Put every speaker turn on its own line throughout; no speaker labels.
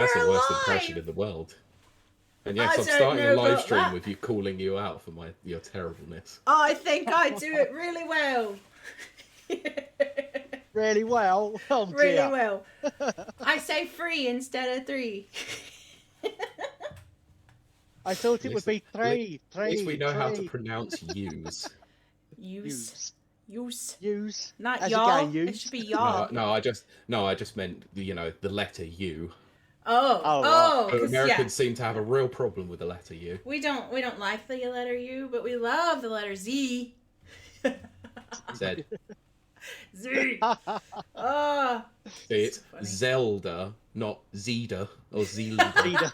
That's the
We're
worst impression
alive!
in the world. And
I
yes, I'm
don't
starting
know
a live
about
stream
that.
with you calling you out for your terribleness.
I think I do it really well.
Really well. Oh
Really
dear.
well. I say 3 instead of 3.
I thought it would be three.
At least we know how to
Three.
pronounce use.
Use.
Use.
Not
As
y'all.
again,
It should be
No,
y'all.
I just meant the letter U.
Oh,
But
'cause,
Americans seem to have a real problem with the letter U.
we don't like the letter U, but we love the letter Z.
Z.
Z. Oh.
See, it's
funny.
Zelda, not Zeda or Zelda.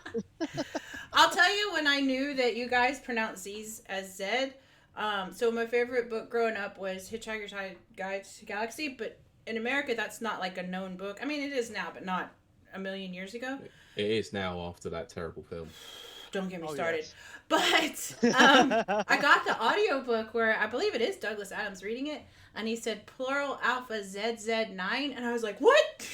I'll tell you when I knew that you guys pronounce Z's as Z. So my favorite book growing up was Hitchhiker's Guide to the Galaxy, but in America that's not like a known book. I mean, it is now, but not a million years ago.
It is now after that terrible film.
Don't get me started.
Yes.
But I got the audiobook where I believe it is Douglas Adams reading it, and he said plural alpha ZZ9, and I was like, what?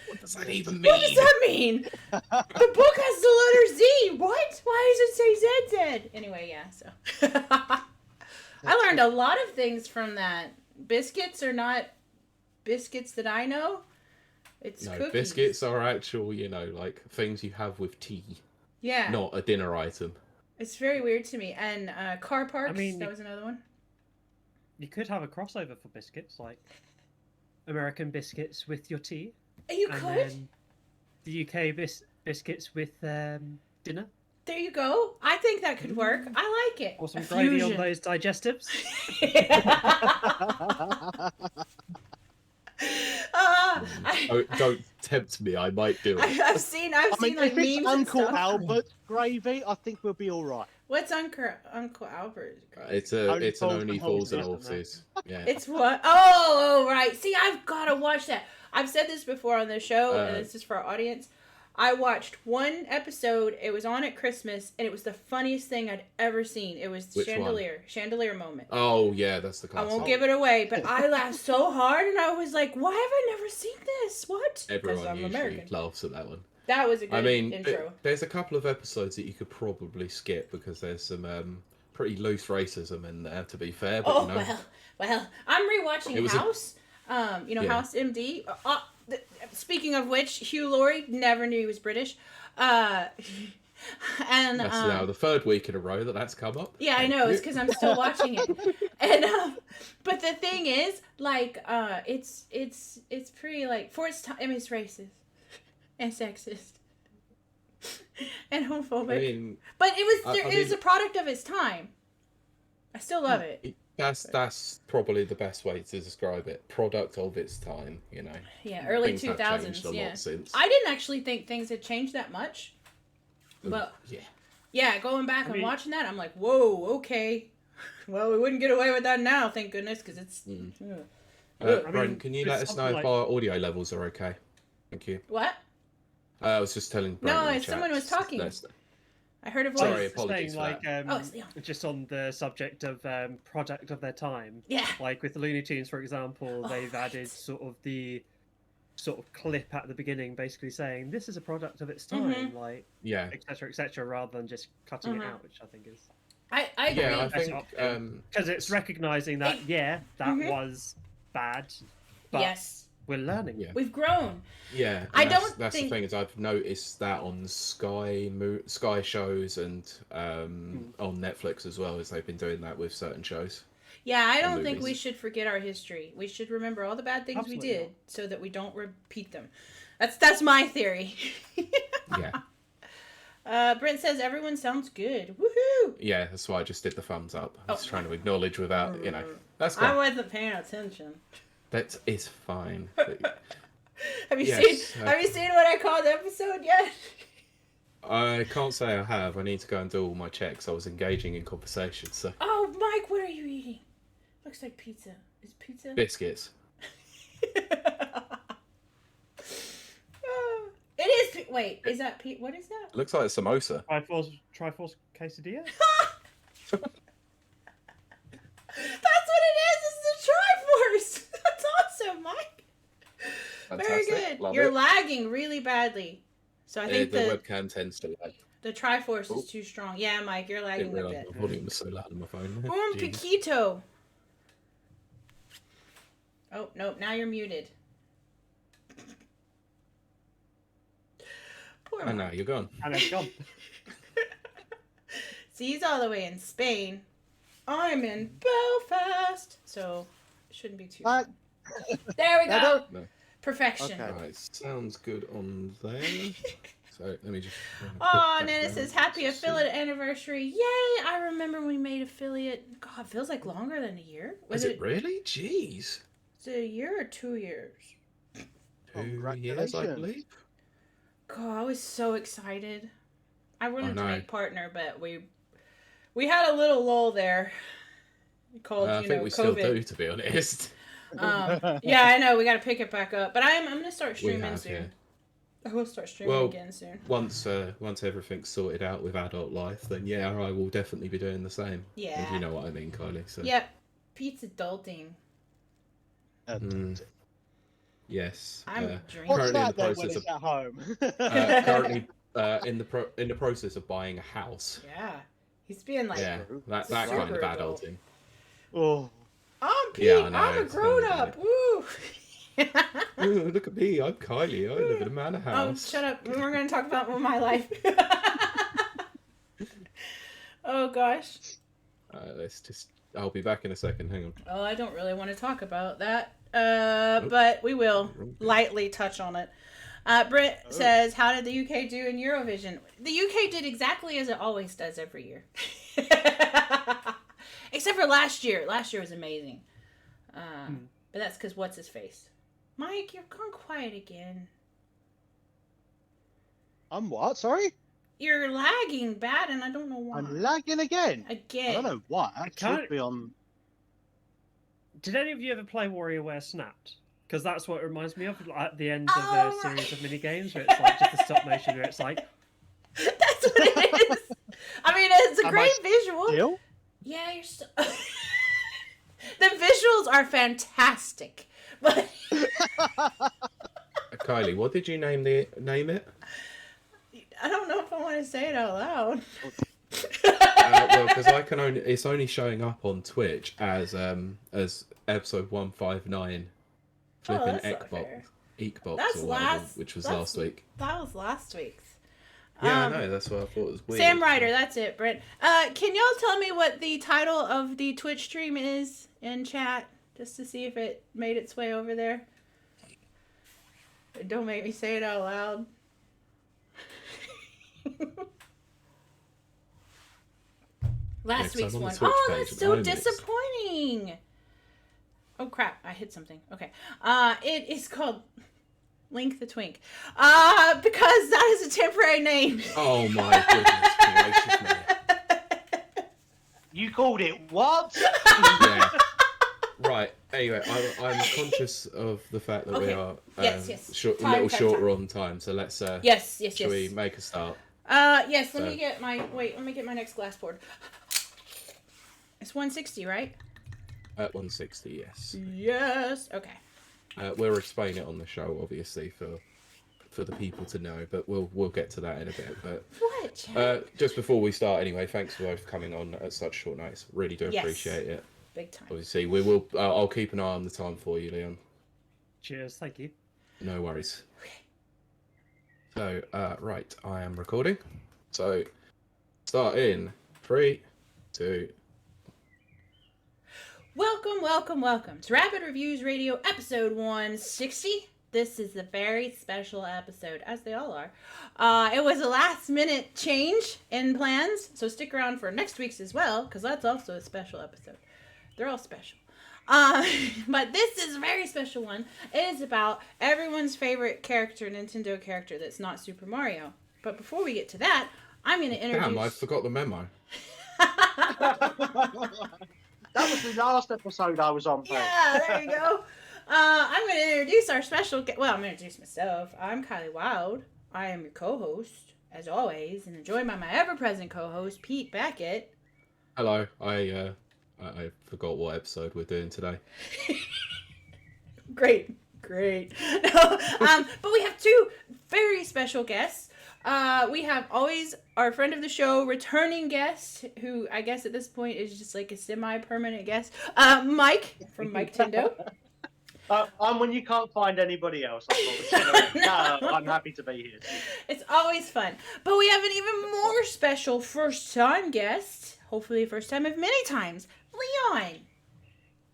What does that even mean?
What does that mean? The book has the letter Z. What? Why does it say ZZ? Anyway, yeah, so. I learned a lot of things from that. Biscuits are not biscuits that I know. It's cookies.
Biscuits are actual, like things you have with tea.
Yeah.
Not a dinner item.
It's very weird to me. And car parks, that was another one.
You could have a crossover for biscuits, like American biscuits with your tea.
You
and
could.
Then the UK biscuits with dinner.
There you go. I think that could work. I like it.
Or some gravy on those digestives.
Don't tempt me. I might do it.
I've seen
I
like
mean, if
memes
it's
and
Uncle
stuff.
Albert gravy, I think we'll be all right.
What's Uncle Albert?
It's
Only
an
Fools
Only
and
Fools and
Horses.
Horses. Yeah.
It's what? Oh, right. See, I've got to watch that. I've said this before on the show, and this is for our audience. I watched one episode. It was on at Christmas, and it was the funniest thing I'd ever seen. It was
Which
Chandelier moment.
Oh yeah, that's the
I
classic.
won't give it away, but I laughed so hard, and I was like, "Why have I never seen this? What?"
Everyone
I'm
usually
American.
laughs at that one.
That was a good intro.
There's a couple of episodes that you could probably skip because there's some pretty loose racism in there. To be fair, but
well, I'm rewatching House. House MD. Speaking of which, Hugh Laurie never knew he was British. And
that's now the third week in a row that's come up.
Yeah, I know. It's because I'm still watching it. And but the thing is, like, it's pretty like for its time. I mean, it's racist and sexist and homophobic.
I mean,
but it was a product of its time. I still love it.
That's probably the best way to describe it. Product of its time,
Yeah, early
Things have
2000s.
changed a lot since.
I didn't actually think things had changed that much. But yeah, going back and watching that, I'm like, whoa, okay. Well, we wouldn't get away with that now, thank goodness, because it's.
Brent, can you let us know if our audio levels are okay? Thank you.
What?
I was just telling Brent.
No,
in the
someone
chat.
was talking. I heard a voice.
Sorry, apologies
saying,
for that.
It's Leon.
Just on the subject of product of their time.
Yeah.
Like with the Looney Tunes, for example, they've added sort of the clip at the beginning, basically saying this is a product of its time, like etc., rather than just cutting it out, which I think is.
I agree.
Yeah, I think
because it's recognizing that that was bad, but
yes.
we're learning.
Yeah.
We've grown.
Yeah, that's the thing is I've noticed that on Sky shows and on Netflix as well, as they've been doing that with certain shows.
Yeah, I don't think we should forget our history. We should remember all the bad things we did so that we don't repeat them. That's my theory.
Yeah.
Brent says everyone sounds good. Woohoo!
Yeah, that's why I just did the thumbs up. I was trying to acknowledge without, that's cool.
I wasn't paying attention.
That is fine.
Have you seen what I called the episode yet?
I can't say I have. I need to go and do all my checks. I was engaging in conversation, so.
Oh, Mike, what are you eating? Looks like pizza. Is pizza?
Biscuits.
It is. Wait, is that what is that?
Looks like a samosa.
Triforce quesadilla.
That's what it is. It's the Triforce. That's awesome, Mike.
Fantastic.
Very good.
Love
You're
it.
lagging really badly. So I think
the webcam tends to lag.
the Triforce is too strong. Yeah, Mike, you're lagging a bit.
The volume was so loud on my phone.
Un Piquito. Oh, nope, now you're muted. Poor
I know, you're gone.
And it's gone.
See, he's all the way in Spain. I'm in Belfast. So, it shouldn't be too bad. There we go.
No.
Perfection.
Okay.
Right, sounds good on there. So, let me just...
Oh, Nana says, happy affiliate anniversary. Yay! I remember we made affiliate. God, it feels like longer than a year.
Is it really? Jeez.
Is it a year or 2 years?
2 years, I believe.
God, I was so excited. I wanted to make partner, but we had a little lull there. Called,
I think we
COVID.
still do, to be honest.
Yeah, I know. We got to pick it back up. But I'm going to start streaming soon. Yeah. I will start streaming again soon.
Once everything's sorted out with adult life, then yeah, I will definitely be doing the same.
Yeah.
If you know what I mean, Kylie. So.
Yep. Pete's adulting.
Yes.
I'm what's that then when it's at home?
Currently in the process of buying a house.
Yeah. He's being like...
Yeah, that kind of adulting.
Oh.
I'm Pete. Yeah, I'm a grown-up. Woo!
Ooh, look at me. I'm Kylie. I live in a manor house.
Oh, shut up. We're going to talk about my life. Oh, gosh.
I'll be back in a second. Hang on.
Oh, I don't really want to talk about that. But we will lightly touch on it. Britt says, how did the UK do in Eurovision? The UK did exactly as it always does every year. Except for last year. Last year was amazing. But that's because what's his face? Mike, you're gone quiet again.
I'm what? Sorry?
You're lagging bad, and I don't know why.
I'm lagging again?
Again.
I don't know why. I can't be on...
Did any of you ever play WarioWare Snapped? Because that's what it reminds me of at the end of the series of mini games, where it's like just a stop motion, where it's like...
That's what it is. I mean, it's a great visual.
Still?
Yeah, you're still... The visuals are fantastic. But...
Kylie, what did you name it?
I don't know if I want to say it out loud.
Well, because it's only showing up on Twitch as episode 159, flipping Ekbox or whatever, which was last week.
That was last week's.
Yeah, I know. That's what I thought was weird.
Sam Ryder, that's it, Brent. Can y'all tell me what the title of the Twitch stream is in chat, just to see if it made its way over there? Don't make me say it out loud. Last week's one. Oh, that's so disappointing. Oh crap! I hit something. Okay. It is called Link the Twink. Because that is a temporary name.
Oh my goodness gracious me.
You called it what?
Yeah. Right. Anyway, I'm conscious of the fact that we are a little shorter on time, so let's
yes.
Shall we make a start?
Yes. Let me get my next glass poured. It's 160, right?
At 160, yes.
Yes. Okay.
We'll explain it on the show, obviously, for the people to know, but we'll get to that in a bit. But
what?
Just before we start, anyway, thanks for both coming on at such short notice. Really do appreciate it.
Big time.
Obviously, we will. I'll keep an eye on the time for you, Leon.
Cheers. Thank you.
No worries. So, right, I am recording. So, start in 3, 2.
Welcome to Rapid Reviews Radio episode 160. This is a very special episode, as they all are. It was a last minute change in plans, so stick around for next week's as well, because that's also a special episode. They're all special. But this is a very special one. It is about everyone's favorite Nintendo character that's not Super Mario. But before we get to that, I'm going to introduce...
Damn, I forgot the memo.
That was the last episode I was on.
Yeah, there you go. I'm going to introduce our special... I'm going to introduce myself. I'm Kiley Wilde. I am your co-host, as always, and joined by my ever-present co-host, Pete Beckett.
Hello. I forgot what episode we're doing today.
Great. No, but we have two very special guests. We have always our friend of the show, returning guest, who I guess at this point is just like a semi-permanent guest. Mike from Mike Tindo.
I'm when you can't find anybody else. I'm happy to be here.
It's always fun. But we have an even more special first-time guest. Hopefully first time of many times. Leon.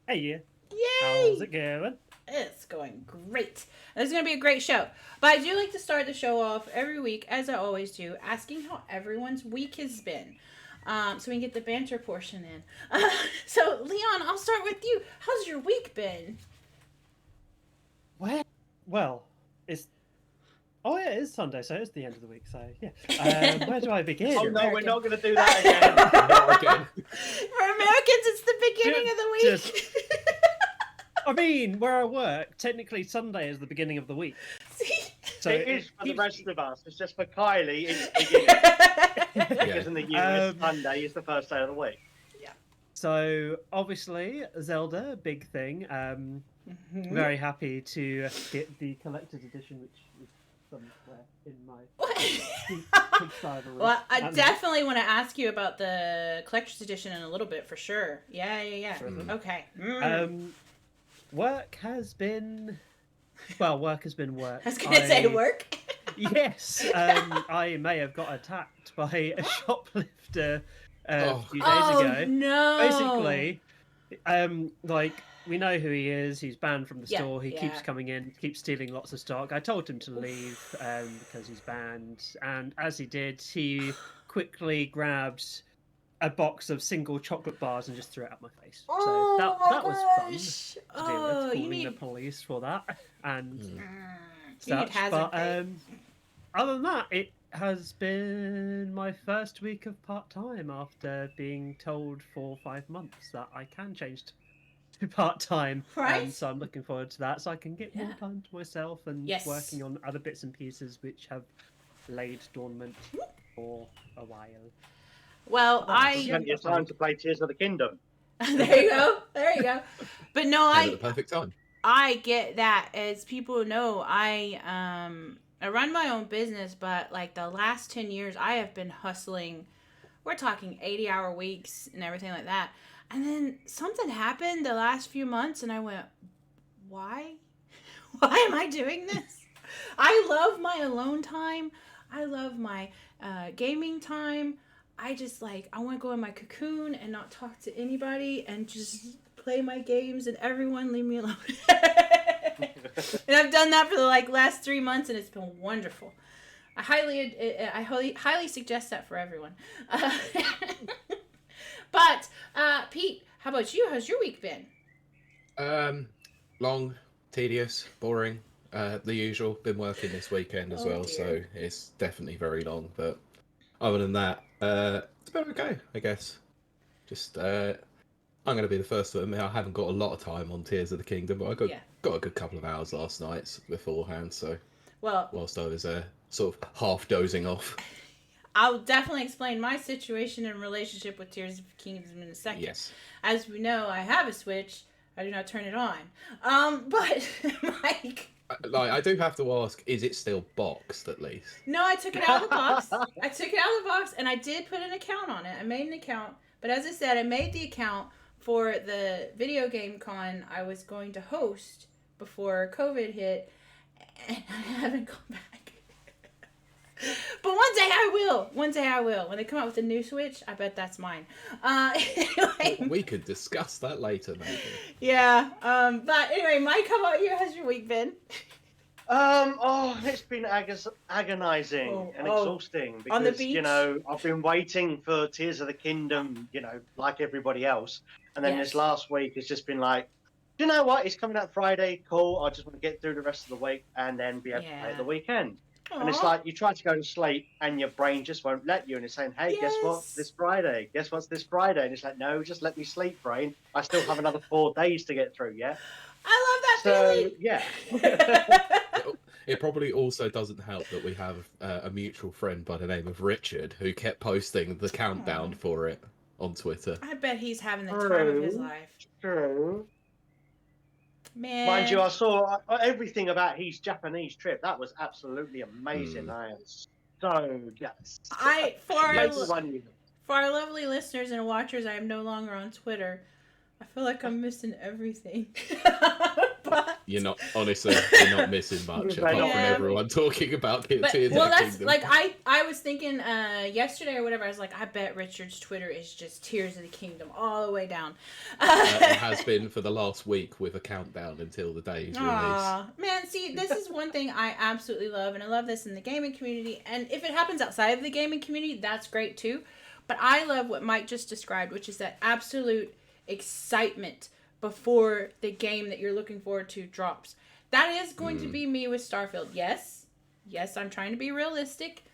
Hey, yeah.
Yay!
How's it going?
It's going great. It's going to be a great show. But I do like to start the show off every week, as I always do, asking how everyone's week has been. So we can get the banter portion in. So, Leon, I'll start with you. How's your week been?
Well, it's... Oh, yeah, it is Sunday, so it's the end of the week, so yeah. Where do I begin?
Oh, no, we're not going to do that again.
Not again.
For Americans, it's the beginning of the week.
I mean, where I work, technically Sunday is the beginning of the week.
See?
So it is for the rest of us. It's just for Kiley, it's the beginning. Because in the US, Sunday is the first day of the week.
Yeah.
So, obviously, Zelda, big thing. Very happy to get the collector's edition, which is somewhere in my
Well, I definitely want to ask you about the collector's edition in a little bit, for sure. Yeah. Okay.
Work has been... Well, work has been work.
I was going to say work.
Yes. I may have got attacked by a shoplifter a few days ago.
No.
Basically, we know who he is. He's banned from the store. He keeps coming in, keeps stealing lots of stock. I told him to leave because he's banned. And as he did, he quickly grabbed a box of single chocolate bars and just threw it at my face. So that was fun to deal with, calling the police for that and such. But other than that, it has been my first week of part-time after being told for 5 months that I can change to part-time.
Right.
So I'm looking forward to that so I can get more time to myself and working on other bits and pieces which have laid dormant for a while.
Well,
Plenty of time to play Tears of the Kingdom.
There you go. But no,
at the perfect time.
I get that. As people know, I run my own business, but like the last 10 years, I have been hustling. We're talking 80-hour weeks and everything like that. And then something happened the last few months, and I went, why? Why am I doing this? I love my alone time. I love my gaming time. I just I want to go in my cocoon and not talk to anybody and just play my games and everyone leave me alone. And I've done that for the last 3 months and it's been wonderful. I highly suggest that for everyone. But Pete, how about you? How's your week been?
Long, tedious, boring. The usual. Been working this weekend as well, so it's definitely very long. But other than that, it's been okay, I guess. Just I'm going to be the first to admit I haven't got a lot of time on Tears of the Kingdom, but I got a good couple of hours last night beforehand. So whilst I was sort of half dozing off.
I'll definitely explain my situation and relationship with Tears of the Kingdom in a second.
Yes.
As we know, I have a Switch. I do not turn it on. But Mike.
I do have to ask, is it still boxed at least?
No, I took it out of the box. And I did put an account on it. I made an account. But as I said, I made the account for the video game con I was going to host before COVID hit. And I haven't gone back. But one day I will. When they come out with a new Switch, I bet that's mine. Anyway.
We could discuss that later, maybe.
Yeah. But anyway, Mike, how about you? How's your week been?
It's been agonizing and exhausting because,
on the beach?
I've been waiting for Tears of the Kingdom, like everybody else. And then this last week it's just been like, do you know what? It's coming out Friday. Cool. I just want to get through the rest of the week and then be able to play at the weekend. Aww. And it's like you try to go to sleep and your brain just won't let you. And it's saying, hey, guess what? This Friday. Guess what's this Friday? And it's like, no, just let me sleep, brain. I still have another 4 days to get through, yeah?
I love that feeling.
Yeah.
It probably also doesn't help that we have a mutual friend by the name of Richard who kept posting the countdown for it on Twitter.
I bet he's having the time of his life.
True.
Man.
Mind you, I saw everything about his Japanese trip. That was absolutely amazing. I so jealous.
For our lovely listeners and watchers, I am no longer on Twitter. I feel like I'm missing everything. But
you're not, honestly, you're not missing much apart from everyone talking about Tears of the Kingdom.
Like I was thinking yesterday or whatever, I was like, I bet Richard's Twitter is just Tears of the Kingdom all the way down.
It has been for the last week with a countdown until the day's release.
Man, see, this is one thing I absolutely love, and I love this in the gaming community, and if it happens outside of the gaming community, that's great too. But I love what Mike just described, which is that absolute excitement before the game that you're looking forward to drops. That is going to be me with Starfield. Yes, I'm trying to be realistic.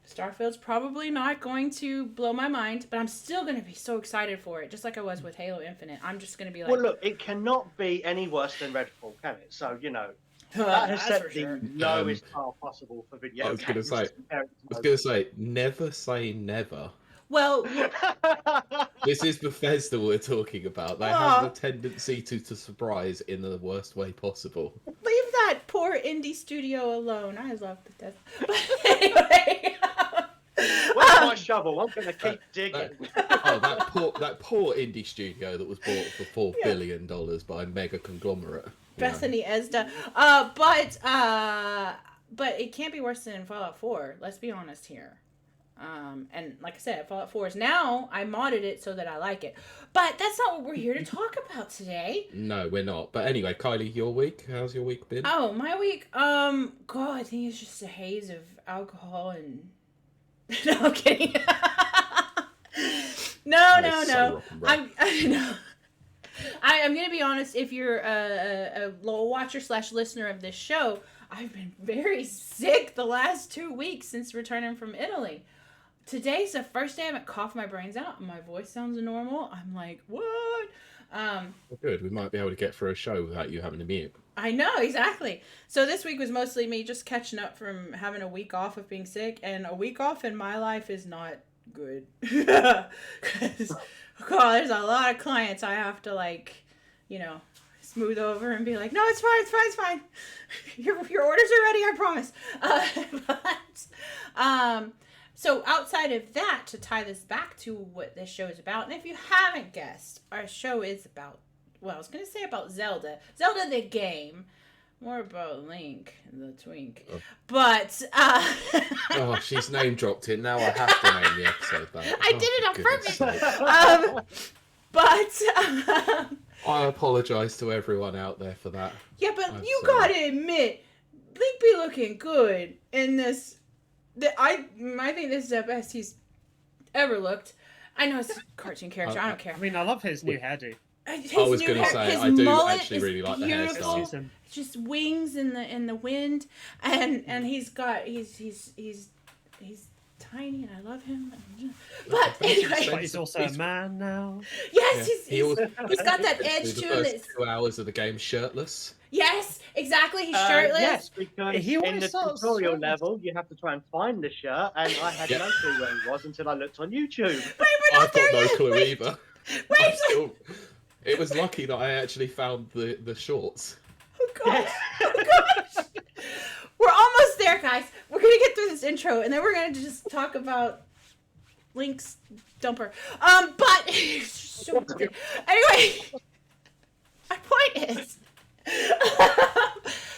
Starfield's probably not going to blow my mind, but I'm still going to be so excited for it, just like I was with Halo Infinite. I'm just going to be like...
Well, look, it cannot be any worse than Redfall, can it? So, that has set the lowest bar possible for video games.
I was going to say, never say never.
Well,
this is Bethesda we're talking about. They have a tendency to surprise in the worst way possible.
Leave that poor indie studio alone. I love Bethesda. But anyway.
Where's my shovel? I'm going to keep digging.
That poor indie studio that was bought for $4 billion by a mega conglomerate.
Bethany Esda. But it can't be worse than Fallout 4. Let's be honest here. And like I said, Fallout 4 is now, I modded it so that I like it. But that's not what we're here to talk about today.
No, we're not. But anyway, Kylie, your week? How's your week been?
Oh, my week? God, I think it's just a haze of alcohol and... No, I'm kidding. No.
So
I'm going to be honest, if you're a watcher / listener of this show, I've been very sick the last 2 weeks since returning from Italy. Today's the first day I haven't coughed my brains out and my voice sounds normal. I'm like, what?
Well, good. We might be able to get through a show without you having to mute.
I know, exactly. So this week was mostly me just catching up from having a week off of being sick, and a week off in my life is not good. Because, there's a lot of clients I have to, smooth over and be like, no, it's fine. Your orders are ready, I promise. So outside of that, to tie this back to what this show is about, and if you haven't guessed, our show is about, I was going to say about Zelda the game, more about Link and the Twink, but...
she's name dropped it, now I have to name the episode that.
I did it on purpose!
I apologise to everyone out there for that.
Yeah, but you gotta admit, Link be looking good in this. I think this is the best he's ever looked. I know it's a cartoon character. I don't care.
I mean, I love his new hairdo.
I was going to say, I do actually really like the hairstyle.
Just wings in the wind, and he's tiny, and I love him. But anyway,
but he's also a man now.
Yes, he's got that edge to him.
First 2 hours of the game shirtless.
Yes, exactly. He's shirtless.
Yes, because in the tutorial level, you have to try and find the shirt, and I had no clue where he was until I looked on YouTube.
I've got no clue either. It was lucky that I actually found the shorts.
Oh gosh! We're almost there, guys. We're gonna get through this intro, and then we're gonna just talk about Link's dumper. But so weird. Anyway, my point is,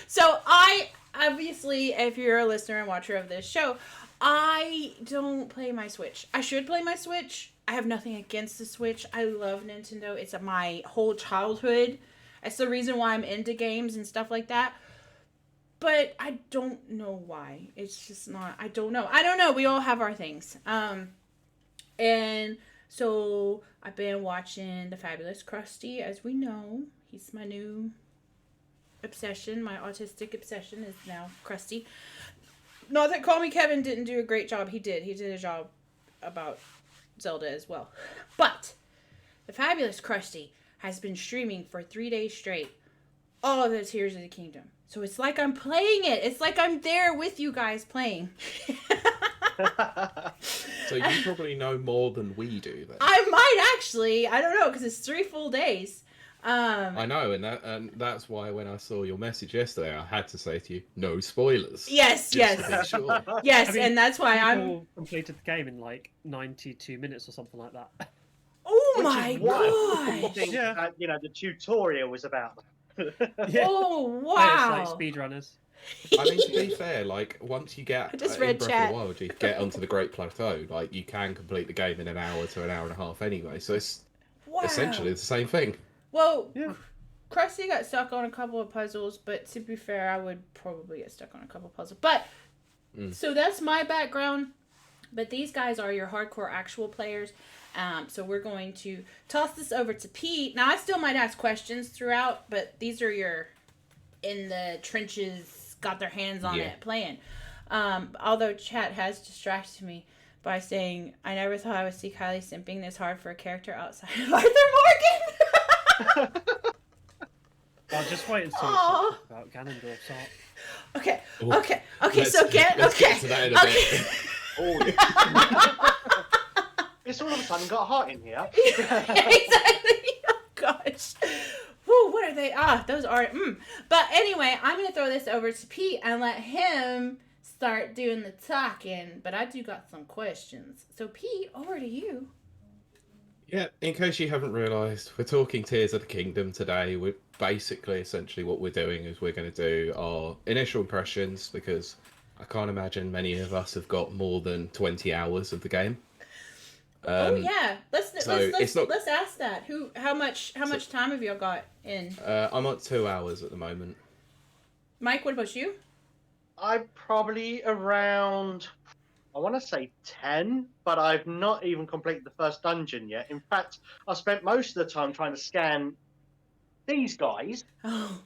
so I obviously, if you're a listener and watcher of this show, I don't play my Switch. I should play my Switch. I have nothing against the Switch. I love Nintendo. It's my whole childhood. It's the reason why I'm into games and stuff like that. But I don't know why. It's just not... I don't know. We all have our things. And so I've been watching The Fabulous Krusty, as we know. He's my new obsession. My autistic obsession is now Krusty. Not that Call Me Kevin didn't do a great job. He did. He did a job about Zelda as well. But The Fabulous Krusty has been streaming for 3 days straight all of the Tears of the Kingdom. So it's like I'm playing it. It's like I'm there with you guys playing.
So you probably know more than we do then.
I might actually. I don't know, because it's 3 full days.
I know, and that's why when I saw your message yesterday, I had to say to you, no spoilers.
Yes, yes.
To be sure.
Yes, I mean, and that's why I'm
completed the game in like 92 minutes or something like that.
Oh my god!
Yeah, the tutorial was about.
Yeah. Oh wow!
It's like speedrunners.
I mean, to be fair, like once you get in Breath of the Wild, you get onto the Great Plateau. Like you can complete the game in an hour to an hour and a half anyway. So it's essentially the same thing.
Well, Krusty got stuck on a couple of puzzles, but to be fair, I would probably get stuck on a couple of puzzles. But so that's my background. But these guys are your hardcore actual players. So we're going to toss this over to Pete. Now, I still might ask questions throughout, but these are your in the trenches, got their hands on it playing. Although chat has distracted me by saying, I never thought I would see Kiley simping this hard for a character outside of Arthur Morgan.
I'll just wait until we talk about Ganondorf's art.
Okay. So get to that in a bit.
Oh, yeah. It's all of a sudden got hot in here.
Exactly. Oh gosh. Woo, what are they? Those are. But anyway, I'm gonna throw this over to Pete and let him start doing the talking. But I do got some questions. So Pete, over to you.
Yeah, in case you haven't realised, we're talking Tears of the Kingdom today. We're basically, essentially, what we're doing is we're going to do our initial impressions because I can't imagine many of us have got more than 20 hours of the game.
Let's ask that. How much time have y'all got in?
I'm at 2 hours at the moment.
Mike, what about you?
I'm probably around, I want to say 10, but I've not even completed the first dungeon yet. In fact, I spent most of the time trying to scan these guys.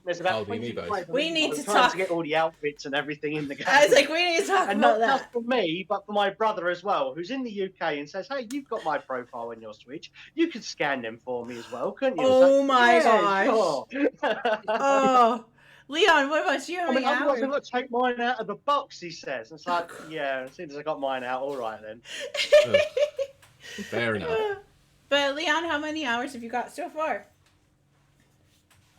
There's about 25
we need to
talk
talk
to get all the outfits and everything in the game.
I was like, we need to talk
and
about
not
that.
just for me, but for my brother as well, who's in the UK and says, "Hey, you've got my profile on your Switch. You could scan them for me as well, couldn't you?"
Oh my gosh!
Sure.
Oh, Leon, what about you?
Otherwise I've got to take mine out of the box. He says, "It's like, yeah, as soon as I got mine out, all right then."
Fair enough.
But Leon, how many hours have you got so far?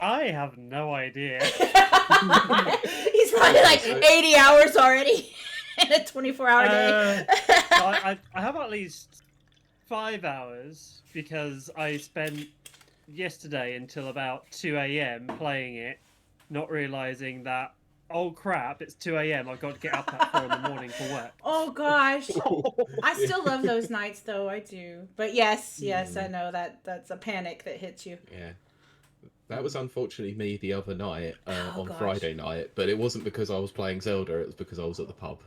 I have no idea.
He's probably like 80 hours already in a 24-hour day.
I have at least 5 hours because I spent yesterday until about 2 a.m. playing it, not realising that, oh crap, it's 2 a.m. I've got to get up at 4 in the morning for work.
Oh gosh. I still love those nights though, I do. But yes, I know that's a panic that hits you.
Yeah. That was unfortunately me the other night, on Friday night, but it wasn't because I was playing Zelda, it was because I was at the pub.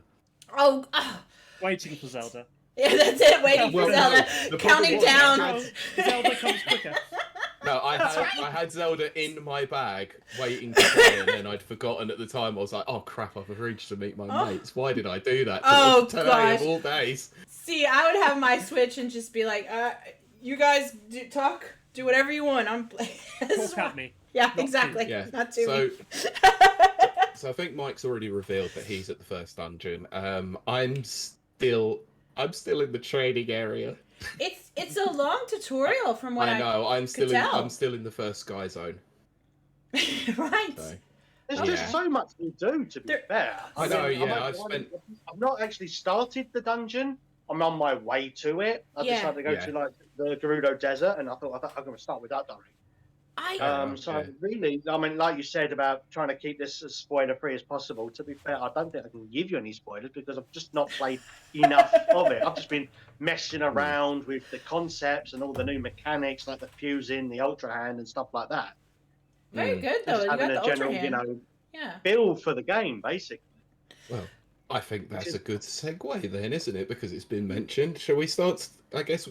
Waiting for Zelda.
Yeah, that's it, waiting for Zelda.
No,
counting down.
Zelda comes quicker.
No, I had Zelda in my bag, waiting to play, and then I'd forgotten at the time. I was like, oh crap, I've arranged to meet my mates. Why did I do that? Today of all days.
See, I would have my Switch and just be like, you guys talk. Do whatever you want. I'm playing.
Talk at me.
Yeah, exactly.
Yeah.
Not to me.
So I think Mike's already revealed that he's at the first dungeon. I'm still in the training area.
It's a long tutorial from what I know.
I'm still in the first sky zone.
Right.
So,
There's just so much to do. To be fair,
I know. Yeah,
I've not actually started the dungeon. I'm on my way to it. I decided to go to like the Gerudo Desert, and I thought I'm going to start with that directly. Really, I mean, like you said about trying to keep this as spoiler-free as possible. To be fair, I don't think I can give you any spoilers because I've just not played enough of it. I've just been messing around with the concepts and all the new mechanics, like the fusing, the Ultra Hand, and stuff like that.
Very good though.
Just
You
having
got the
a general,
Ultra Hand.
build for the game, basically.
Well, I think that's a good segue then, isn't it? Because it's been mentioned. Shall we start? I guess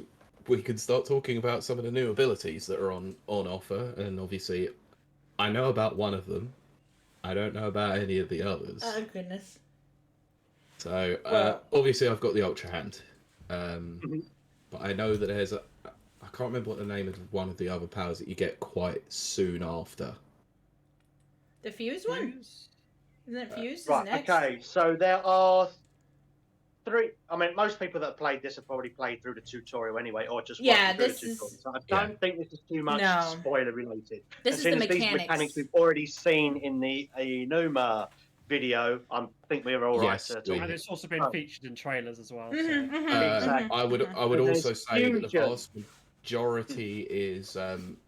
we can start talking about some of the new abilities that are on offer. And obviously, I know about one of them. I don't know about any of the others.
Oh, goodness.
So, obviously, I've got the Ultra Hand. But I know that there's I can't remember what the name of one of the other powers that you get quite soon after.
The fuse one? Isn't it fused?
Right, okay. So there are 3. I mean, most people that have played this have probably played through the tutorial anyway, or just
Yeah,
through
this
the tutorial.
is.
So I don't think this is too much spoiler related.
This is the mechanics.
These mechanics we've already seen in the Enuma video, I think we're all right to talk.
And it's also been featured in trailers as well.
Exactly.
I would also say that the vast majority is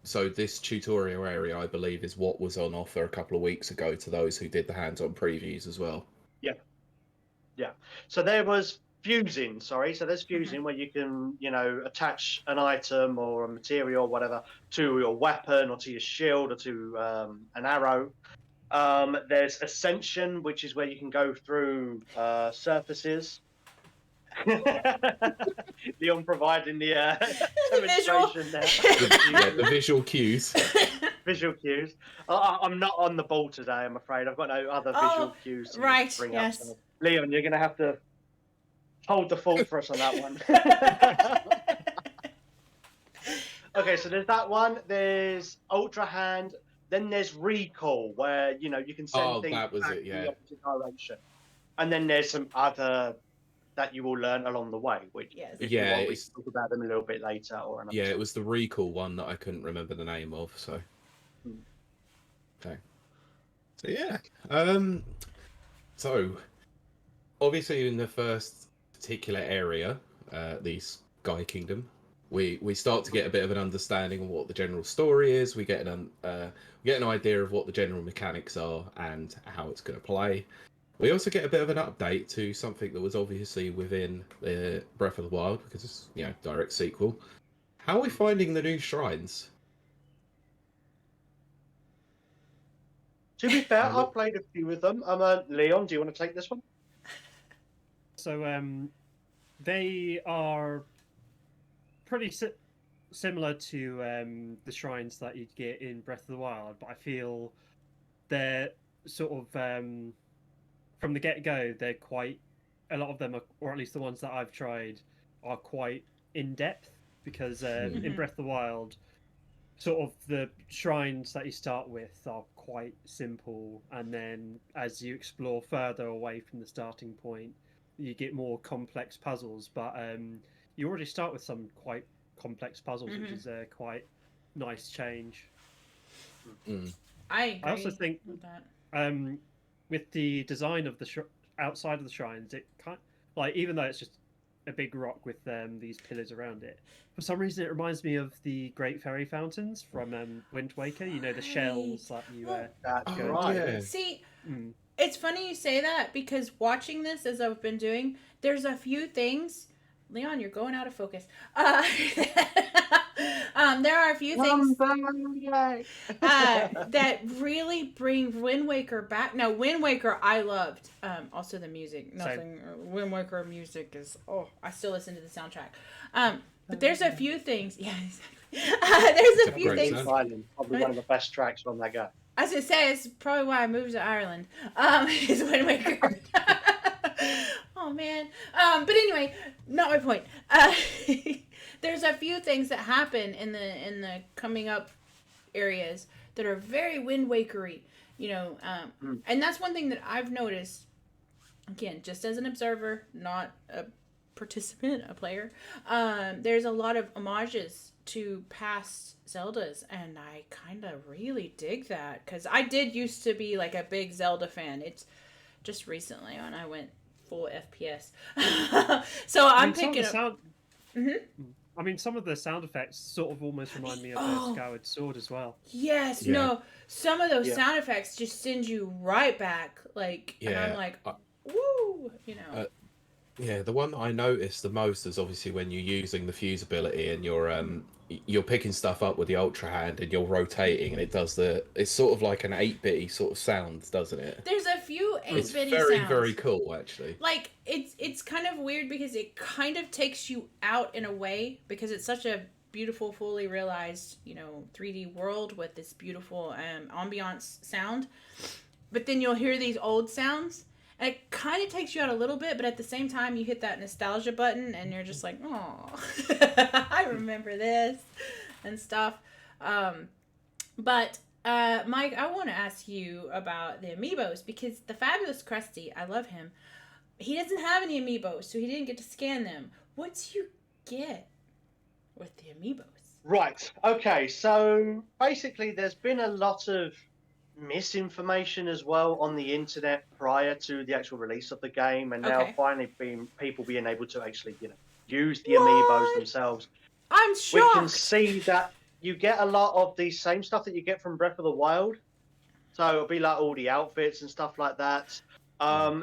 so this tutorial area, I believe, is what was on offer a couple of weeks ago to those who did the hands-on previews as well.
Yeah. So there was fusing. So there's fusing where you can, attach an item or a material or whatever to your weapon or to your shield or to an arrow. There's ascension, which is where you can go through surfaces. Leon providing the demonstration there.
The visual cues.
Visual cues. I'm not on the ball today, I'm afraid. I've got no other visual cues to bring up. So, Leon, you're going to have to hold the fort for us on that one. Okay, so there's that one. There's Ultra Hand. Then there's Recall, where, you can send things
that was
back
it,
in the opposite direction. And then there's some other that you will learn along the way, which if you want, we can talk about them a little bit later. Or another time.
It was the Recall one that I couldn't remember the name of, so... Okay. So, yeah. So, obviously in the first particular area, the Sky Kingdom, we start to get a bit of an understanding of what the general story is. We get an idea of what the general mechanics are and how it's going to play. We also get a bit of an update to something that was obviously within the Breath of the Wild, because it's, direct sequel. How are we finding the new shrines?
To be fair, I've played a few of them. Leon, do you want to take this one?
So, they are pretty similar to the shrines that you'd get in Breath of the Wild, but I feel they're sort of from the get-go, they're quite, a lot of them are, or at least the ones that I've tried, are quite in-depth, because in Breath of the Wild, sort of the shrines that you start with are quite simple, and then as you explore further away from the starting point, you get more complex puzzles, but you already start with some quite complex puzzles, which is a quite nice change.
I agree.
I also think
with that.
With the design of the outside of the shrines, it even though it's just a big rock with these pillars around it, for some reason it reminds me of the Great Fairy Fountains from Wind Waker. The shells that you go
to.
See, it's funny you say that, because watching this as I've been doing, there's a few things. Leon, you're going out of focus. There are a few things that really bring Wind Waker back. Now, Wind Waker, I loved. Also, the music. Wind Waker music is. I still listen to the soundtrack. But there's a few things. Yeah, exactly. There's a few things.
Probably one of the best tracks from that guy.
As I say, it's probably why I moved to Ireland. Is Wind Waker. Oh man. But anyway, not my point. There's a few things that happen in the coming up areas that are very Wind Wakery, and that's one thing that I've noticed. Again, just as an observer, not a participant, a player. There's a lot of homages to past Zeldas, and I kind of really dig that, because I did used to be like a big Zelda fan. It's just recently when I went full FPS. So I'm picking up.
I mean, some of the sound effects sort of almost remind me of the Skyward Sword as well.
Yes, no, some of those sound effects just send you right back, and I'm like, woo,
Yeah, the one that I noticed the most is obviously when you're using the fuse ability and you're picking stuff up with the Ultra Hand and you're rotating, and it's sort of like an 8-bitty sort of sound, doesn't it?
There's a few 8-bitty
It's very,
sounds.
very cool, actually.
Like, it's kind of weird because it kind of takes you out in a way, because it's such a beautiful, fully realized, 3D world with this beautiful ambiance sound. But then you'll hear these old sounds, and it kind of takes you out a little bit, but at the same time, you hit that nostalgia button, and you're just like, oh, I remember this and stuff. But Mike, I want to ask you about the amiibos, because the Fabulous Krusty, I love him. he doesn't have any amiibos, so he didn't get to scan them. What do you get with the amiibos?
Right. Okay. So basically, there's been a lot of misinformation as well on the internet prior to the actual release of the game, and now finally people being able to actually, use the amiibos themselves.
I'm shocked.
We can see that you get a lot of the same stuff that you get from Breath of the Wild. So it'll be like all the outfits and stuff like that.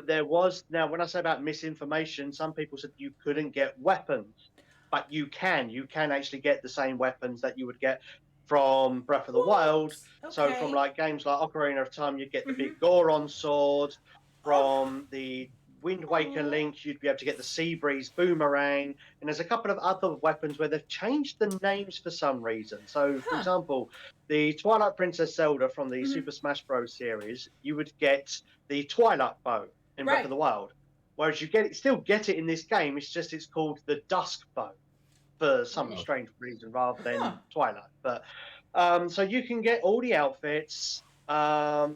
There was, now when I say about misinformation, some people said you couldn't get weapons, but you can actually get the same weapons that you would get from Breath of the Wild. So from like games like Ocarina of Time, you'd get the big Goron sword. From the Wind Waker Link, you'd be able to get the Sea Breeze boomerang. And there's a couple of other weapons where they've changed the names for some reason. So, for example, the Twilight Princess Zelda from the Super Smash Bros. Series, you would get the Twilight Bow in Breath of the Wild. Whereas you still get it in this game, it's called the Dusk Bow for some strange reason rather than Twilight. But so you can get all the outfits. The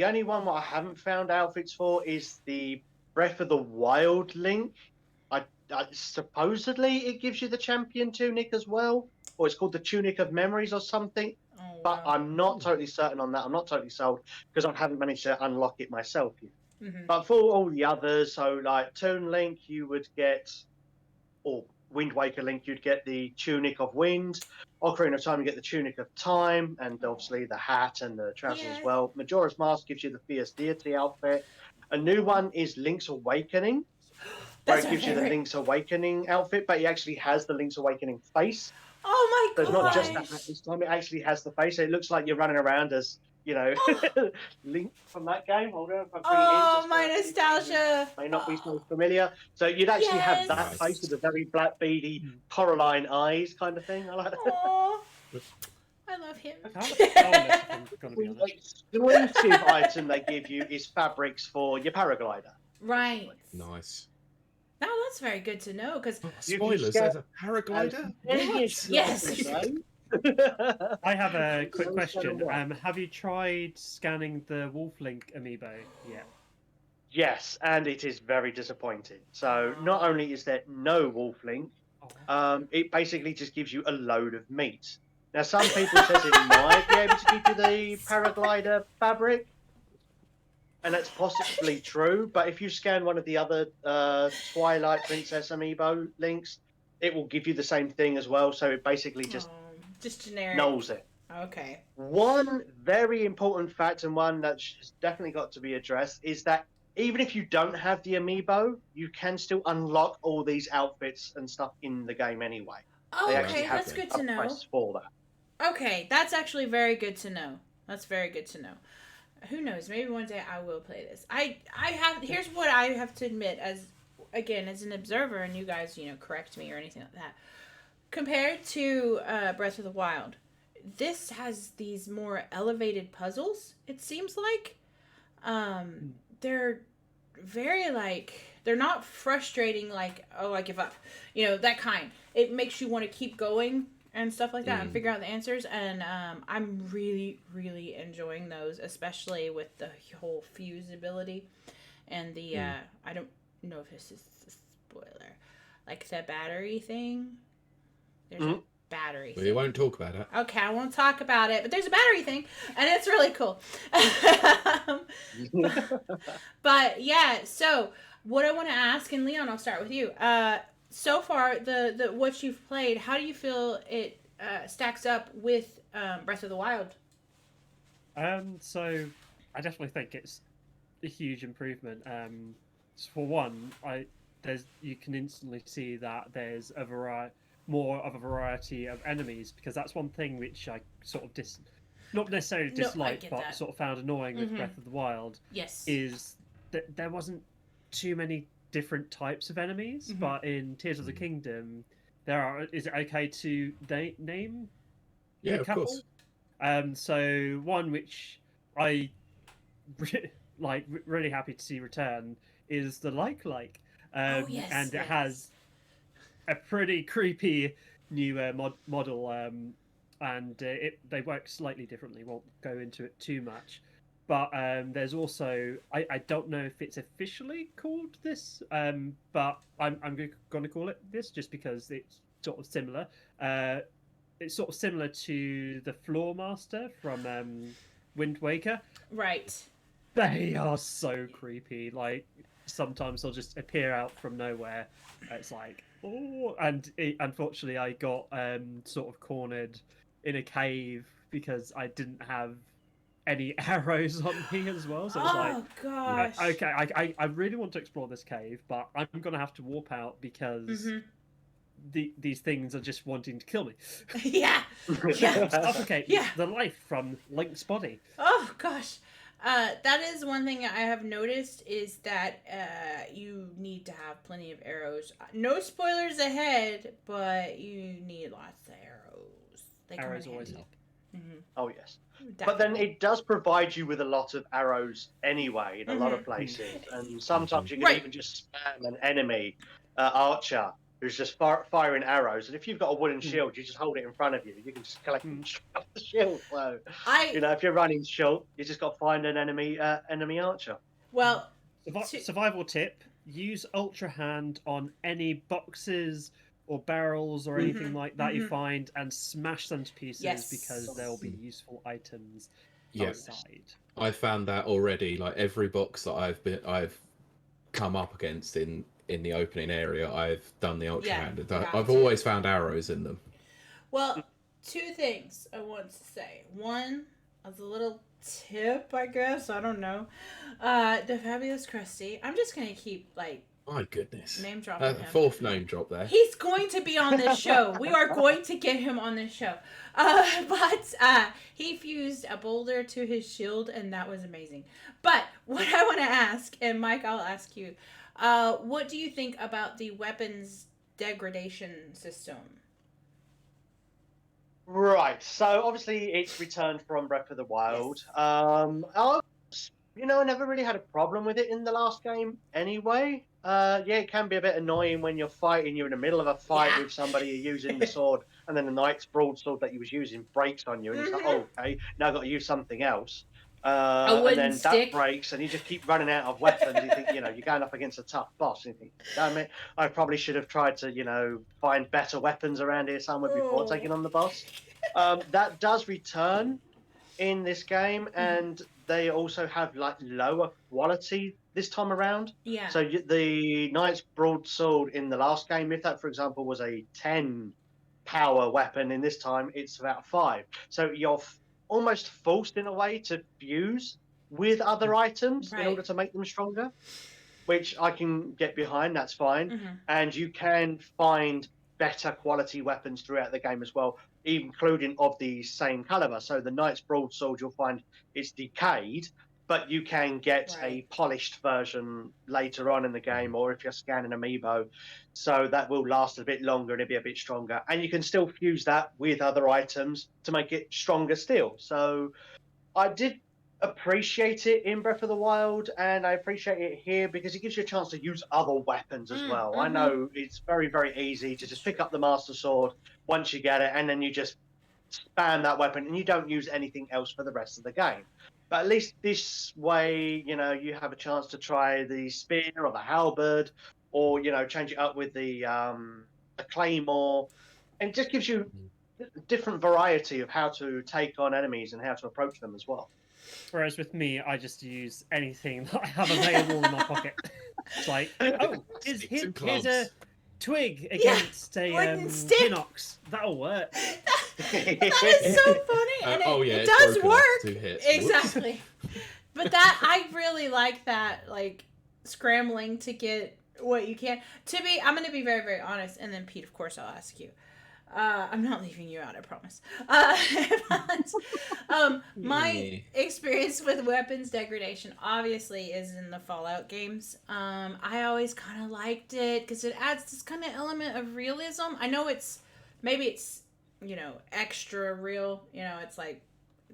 only one that I haven't found outfits for is the Breath of the Wild Link. I supposedly it gives you the champion tunic as well, or it's called the Tunic of Memories or something. But I'm not totally certain on that. I'm not totally sold because I haven't managed to unlock it myself yet. But for all the others, so like Toon Link, you would get, or Wind Waker Link, you'd get the Tunic of Wind. Ocarina of Time, you get the Tunic of Time, and obviously the hat and the trousers as well. Majora's Mask gives you the Fierce Deity outfit. A new one is Link's Awakening, where it gives you the Link's Awakening outfit, but it actually has the Link's Awakening face.
Oh my god!
So it's not just that hat this time; it actually has the face. So it looks like you're running around as, Link from that game. Hold on, if I bring it in,
my nostalgia
may not be so familiar. So you'd actually have that face with the very black, beady, Coraline eyes kind of thing. I like that.
I love him.
The exclusive item they give you is fabrics for your paraglider.
Right.
Nice.
Now that's very good to know because
spoilers. There's a paraglider.
Yes.
I have a quick question. Have you tried scanning the Wolf Link amiibo yet?
Yes, and it is very disappointing. So not only is there no Wolf Link, it basically just gives you a load of meat. Now some people says it might be able to give you the paraglider fabric, and that's possibly true. But if you scan one of the other Twilight Princess amiibo links, it will give you the same thing as well. So it basically just
generic.
Knows it.
Okay.
One very important fact, and one that's definitely got to be addressed, is that even if you don't have the amiibo, you can still unlock all these outfits and stuff in the game anyway.
Oh, okay, that's good to know.
For that.
Okay, that's actually very good to know. That's very good to know. Who knows? Maybe one day I will play this. I have. Here's what I have to admit, as an observer, and you guys, correct me or anything like that. Compared to Breath of the Wild, this has these more elevated puzzles, it seems like. They're very, they're not frustrating, oh, I give up. That kind. It makes you want to keep going and stuff like that and figure out the answers. And I'm really, really enjoying those, especially with the whole fuse ability. And the, I don't know if this is a spoiler, the battery thing. There's a battery thing.
We won't talk about it.
Okay, I won't talk about it, but there's a battery thing, and it's really cool. But yeah, so what I want to ask, and Leon, I'll start with you. So far, the what you've played, how do you feel it stacks up with Breath of the Wild?
So I definitely think it's a huge improvement. For one, you can instantly see that there's more of a variety of enemies, because that's one thing which I sort of not necessarily disliked, but sort of found annoying with Breath of the Wild.
Yes,
is that there wasn't too many different types of enemies, but in Tears of the Kingdom there are. Is it okay to name?
Yeah, of course.
So one which I really happy to see return is the like, and it has a pretty creepy new model, and they work slightly differently. Won't go into it too much, But there's also I don't know if it's officially called this, but I'm going to call it this just because it's sort of similar. It's sort of similar to the Floor Master from Wind Waker.
Right.
They are so creepy. Like sometimes they'll just appear out from nowhere. It's like, oh, and unfortunately I got sort of cornered in a cave because I didn't have any arrows on me as well. So it's
gosh.
Okay, I really want to explore this cave, but I'm gonna have to warp out because these things are just wanting to kill me.
Yeah.
Suffocate the life from Link's body.
Oh gosh. That is one thing I have noticed is that you need to have plenty of arrows. No spoilers ahead, but you need lots of arrows.
Arrows always help.
Oh yes.
Definitely.
But then it does provide you with a lot of arrows anyway in a lot of places, and sometimes you can even just spam an enemy archer who's just firing arrows, and if you've got a wooden shield, you just hold it in front of you. You can just collect and shove the shield. So if you're running short, you just got to find an enemy archer.
Well,
survival tip: use Ultra Hand on any boxes or barrels or anything like that you find, and smash them to pieces because they'll be useful items outside.
I found that already. Like every box that I've come up against in the opening area, I've done the Ultra Hand. I've always found arrows in them.
Well, two things I want to say. One, as a little tip, I guess, I don't know. The Fabulous Krusty. I'm just gonna keep
my goodness.
Name dropping him.
Fourth name drop there.
He's going to be on this show. We are going to get him on this show. But he fused a boulder to his shield, and that was amazing. But what I want to ask, and Mike, I'll ask you, what do you think about the weapons degradation system?
Right. So obviously it's returned from Breath of the Wild. Yes. I never really had a problem with it in the last game anyway. It can be a bit annoying when you're fighting. You're in the middle of a fight with somebody using the sword, and then the knight's broadsword that he was using breaks on you, and it's like, oh, okay, now I've got to use something else. And then
stick.
That breaks, and you just keep running out of weapons. You think, you're going up against a tough boss, and you think, damn it, I probably should have tried to, find better weapons around here somewhere before taking on the boss. That does return in this game, and they also have lower quality this time around.
Yeah.
So the knight's broadsword in the last game, if that, for example, was a 10 power weapon, in this time it's about 5. So you're almost forced in a way to fuse with other items in order to make them stronger, which I can get behind. That's fine. And you can find better quality weapons throughout the game as well, including of the same caliber. So the knight's broadsword, you'll find it's decayed, but you can get a polished version later on in the game, or if you're scanning amiibo, so that will last a bit longer and it'll be a bit stronger. And you can still fuse that with other items to make it stronger still. So I did appreciate it in Breath of the Wild, and I appreciate it here because it gives you a chance to use other weapons as well. I know it's very, very easy to just pick up the Master Sword once you get it, and then you just spam that weapon and you don't use anything else for the rest of the game. But at least this way, you have a chance to try the spear or the halberd, or change it up with the claymore, and it just gives you a different variety of how to take on enemies and how to approach them as well.
Whereas with me, I just use anything that I have available in my pocket. It's like, here's a twig against a Hinox. That'll work.
That is so funny, and it does work. Exactly. But I really like that, scrambling to get what you can. I'm going to be very, very honest, and then Pete, of course, I'll ask you. I'm not leaving you out, I promise. My experience with weapons degradation obviously is in the Fallout games. I always kind of liked it because it adds this kind of element of realism. I know maybe it's extra real. It's like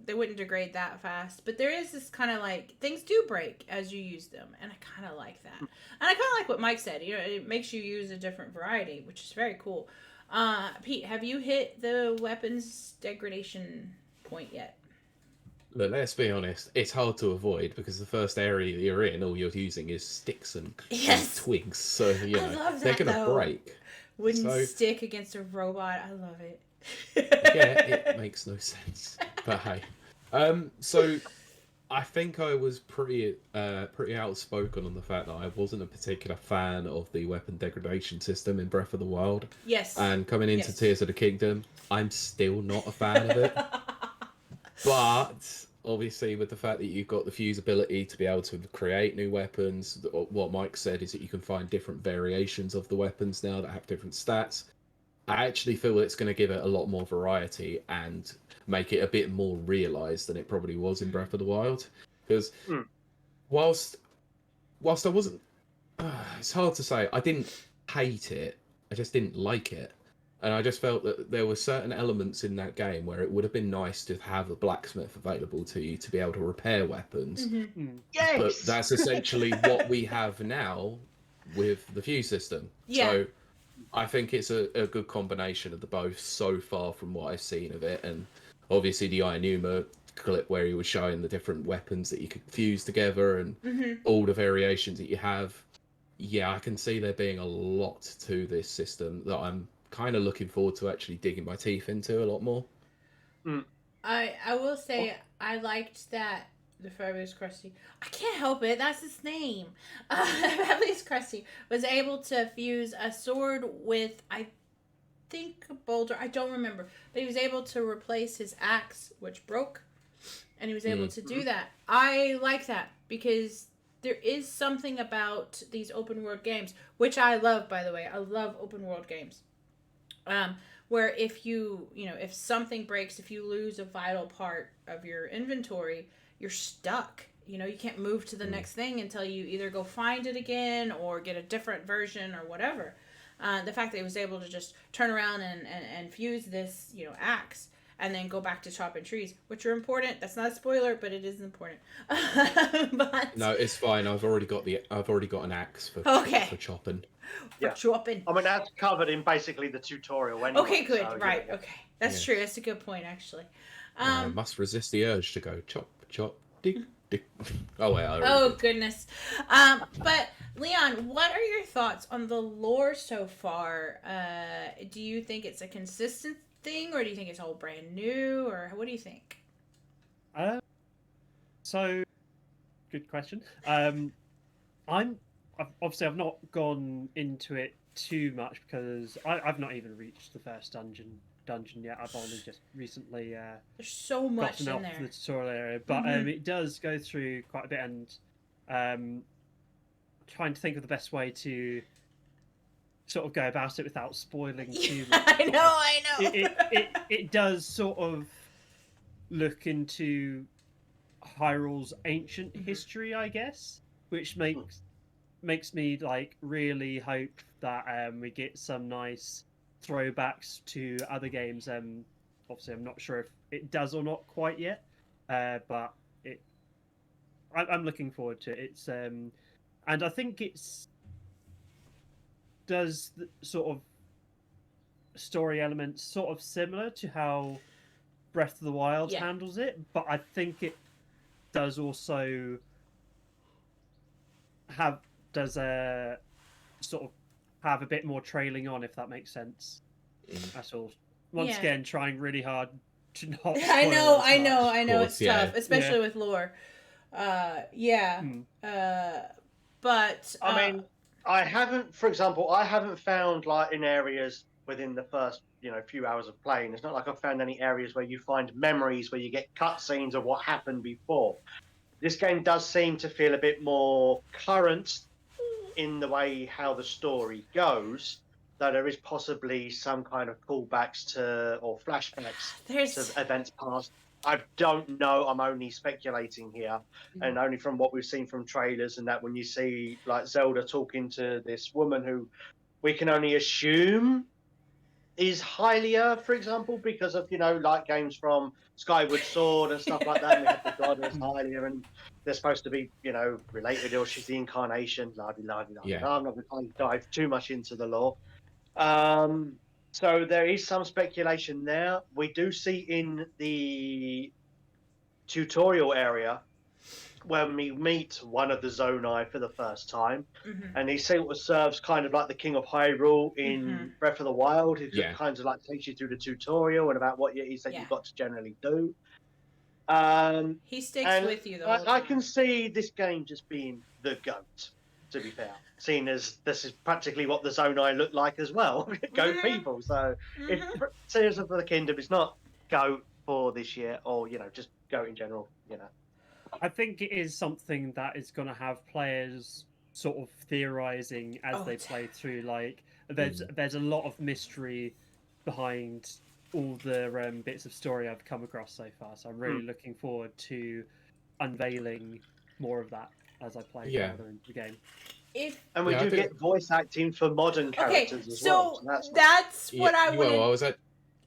they wouldn't degrade that fast, but there is this kind of things do break as you use them, and I kind of like that. And I kind of like what Mike said. It makes you use a different variety, which is very cool. Pete, have you hit the weapons degradation point yet?
Look, let's be honest. It's hard to avoid because the first area you're in, all you're using is sticks and twigs. So they're gonna break.
Wooden stick against a robot. I love it.
Yeah, it makes no sense. But hey, so I think I was pretty outspoken on the fact that I wasn't a particular fan of the weapon degradation system in Breath of the Wild.
Yes.
And coming into Tears of the Kingdom, I'm still not a fan of it. But obviously, with the fact that you've got the fuse ability to be able to create new weapons, what Mike said is that you can find different variations of the weapons now that have different stats. I actually feel it's going to give it a lot more variety and make it a bit more realised than it probably was in Breath of the Wild. Because whilst I wasn't... it's hard to say. I didn't hate it. I just didn't like it. And I just felt that there were certain elements in that game where it would have been nice to have a blacksmith available to you to be able to repair weapons.
Yes!
But that's essentially what we have now with the fuse system.
Yeah.
So I think it's a good combination of the both so far from what I've seen of it. And obviously the Ianuma clip where he was showing the different weapons that you could fuse together and all the variations that you have. Yeah, I can see there being a lot to this system that I'm kind of looking forward to actually digging my teeth into a lot more.
I will say I liked that the Fabulous Krusty, I can't help it, that's his name. Fabulous Krusty was able to fuse a sword with, I think, a boulder, I don't remember, but he was able to replace his axe, which broke, and he was able to do that. I like that because there is something about these open world games, which I love, by the way. I love open world games. Where if if something breaks, if you lose a vital part of your inventory, you're stuck. You can't move to the next thing until you either go find it again or get a different version or whatever. The fact that he was able to just turn around and fuse this, axe and then go back to chopping trees, which are important. That's not a spoiler, but it is important. But
no, it's fine. I've already got an axe for chopping.
Chopping.
I mean, that's covered in basically the tutorial anyway.
Okay, good. So, right. Okay. That's true. That's a good point, actually.
Must resist the urge to go chop, chop, dig, dig. Oh, wait.
Goodness. But, Leon, what are your thoughts on the lore so far? Do you think it's a consistent thing, or do you think it's all brand new, or what do you think?
So, good question. I've not gone into it too much because I've not even reached the first dungeon yet. I've only just recently
there's so much
gotten
in
out
there.
For the tutorial area, but it does go through quite a bit, and trying to think of the best way to sort of go about it without spoiling too much.
I know.
It does sort of look into Hyrule's ancient history, I guess, which makes me really hope that we get some nice throwbacks to other games. Obviously, I'm not sure if it does or not quite yet, but I'm looking forward to it. It's and I think it's does the sort of story elements sort of similar to how Breath of the Wild handles it, but I think it does also does a sort of have a bit more trailing on, if that makes sense. That's all. Once again, trying really hard to not.
I know, it's tough, especially with lore. But
I mean, I haven't found in areas within the first few hours of playing. It's not like I've found any areas where you find memories where you get cutscenes of what happened before. This game does seem to feel a bit more current in the way how the story goes, though there is possibly some kind of callbacks to or flashbacks to events past. I don't know. I'm only speculating here, and only from what we've seen from trailers and that when you see Zelda talking to this woman who we can only assume is Hylia, for example, because of games from Skyward Sword and stuff like that. And we have the goddess Hylia, and they're supposed to be related, or she's the incarnation. Yeah. I'm not going to dive too much into the lore. So there is some speculation there. We do see in the tutorial area when we meet one of the Zonai for the first time, and he sort of serves kind of like the King of Hyrule in Breath of the Wild, who kind of like takes you through the tutorial and about what it is that you've got to generally do.
He sticks with you the whole time.
I can see this game just being the GOAT, to be fair, seeing as this is practically what the Zonai look like as well. GOAT people. So if Tears of the Kingdom is not GOAT for this year, or just GOAT in general,
I think it is something that is going to have players sort of theorizing as they play through. Like, there's a lot of mystery behind all the bits of story I've come across so far. So I'm really looking forward to unveiling more of that as I play further into the game.
And we do get voice acting for modern characters as well.
So that's what I wanted.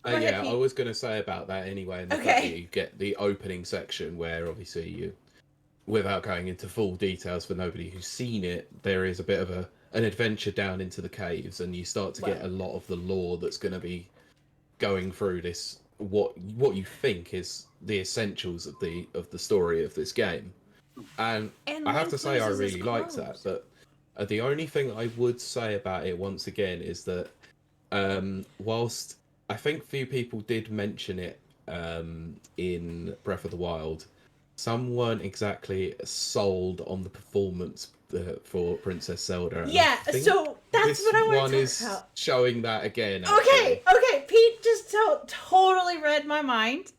I was going to say about that anyway. And the fact that you get the opening section where obviously you, without going into full details for nobody who's seen it, there is a bit of an adventure down into the caves, and you start to get a lot of the lore that's going to be going through this. What you think is the essentials of the story of this game, and I have to say I really liked that. But the only thing I would say about it once again is that whilst I think few people did mention it in Breath of the Wild, some weren't exactly sold on the performance for Princess Zelda.
Yeah, so that's what I want to talk about.
This one is showing that again.
Okay, Pete just totally read my mind,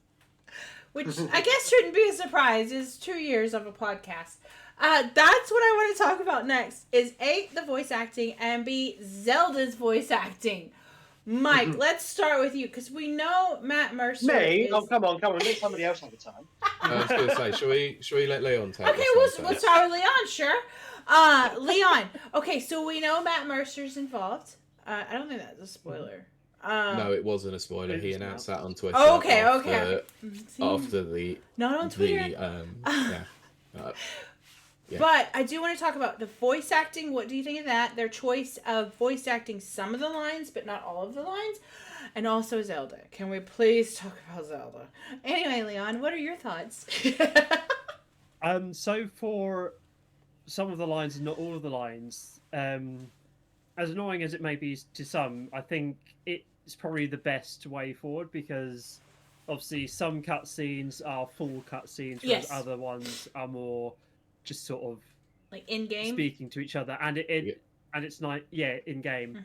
which I guess shouldn't be a surprise. It's 2 years of a podcast. That's what I want to talk about next, is A, the voice acting, and B, Zelda's voice acting. Mike, let's start with you, because we know Matt Mercer.
Me? Oh, come on. Let somebody else have a time.
I was going to say, should we let Leon take
Okay, we'll start with Leon, sure. Leon, okay, so we know Matt Mercer's involved. I don't think that's a spoiler.
No, it wasn't a spoiler. He announced that on Twitter.
Oh, okay.
After the...
Not on Twitter. But I do want to talk about the voice acting. What do you think of that? Their choice of voice acting some of the lines, but not all of the lines. And also Zelda. Can we please talk about Zelda? Anyway, Leon, what are your thoughts?
So for some of the lines and not all of the lines, as annoying as it may be to some, I think it's probably the best way forward, because obviously some cutscenes are full cutscenes, whereas other ones are more just sort of
like in game
speaking to each other, and it's like in game,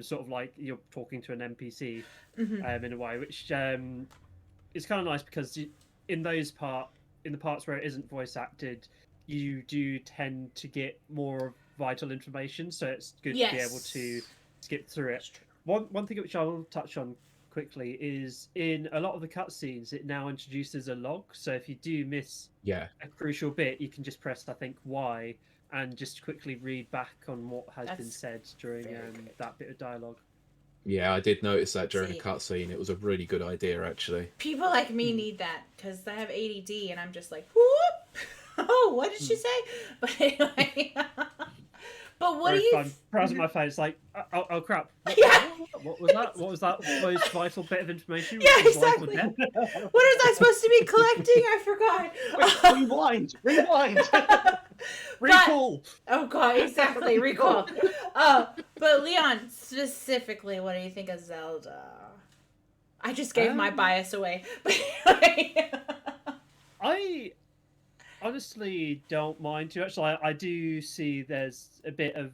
sort of like you're talking to an NPC in a way, which is kind of nice, because in the parts where it isn't voice acted, you do tend to get more vital information, so it's good to be able to skip through it. One thing which I will touch on quickly is in a lot of the cutscenes, it now introduces a log. So if you do miss a crucial bit, you can just press, I think, Y, and just quickly read back on what has been said during that bit of dialogue.
Yeah, I did notice that during a cutscene. It was a really good idea, actually.
People like me need that, because I have ADD, and I'm just like, whoop! Oh, what did she say? But anyway... But what do you...
I'm browsing my phone, it's like, oh crap. What was that? What was that most vital bit of information?
Yeah, exactly. What was I supposed to be collecting? I forgot.
Rewind.
Recall.
Oh god, exactly. Recall. But Leon, specifically, what do you think of Zelda? I just gave my bias away.
I honestly don't mind too much. I do see there's a bit of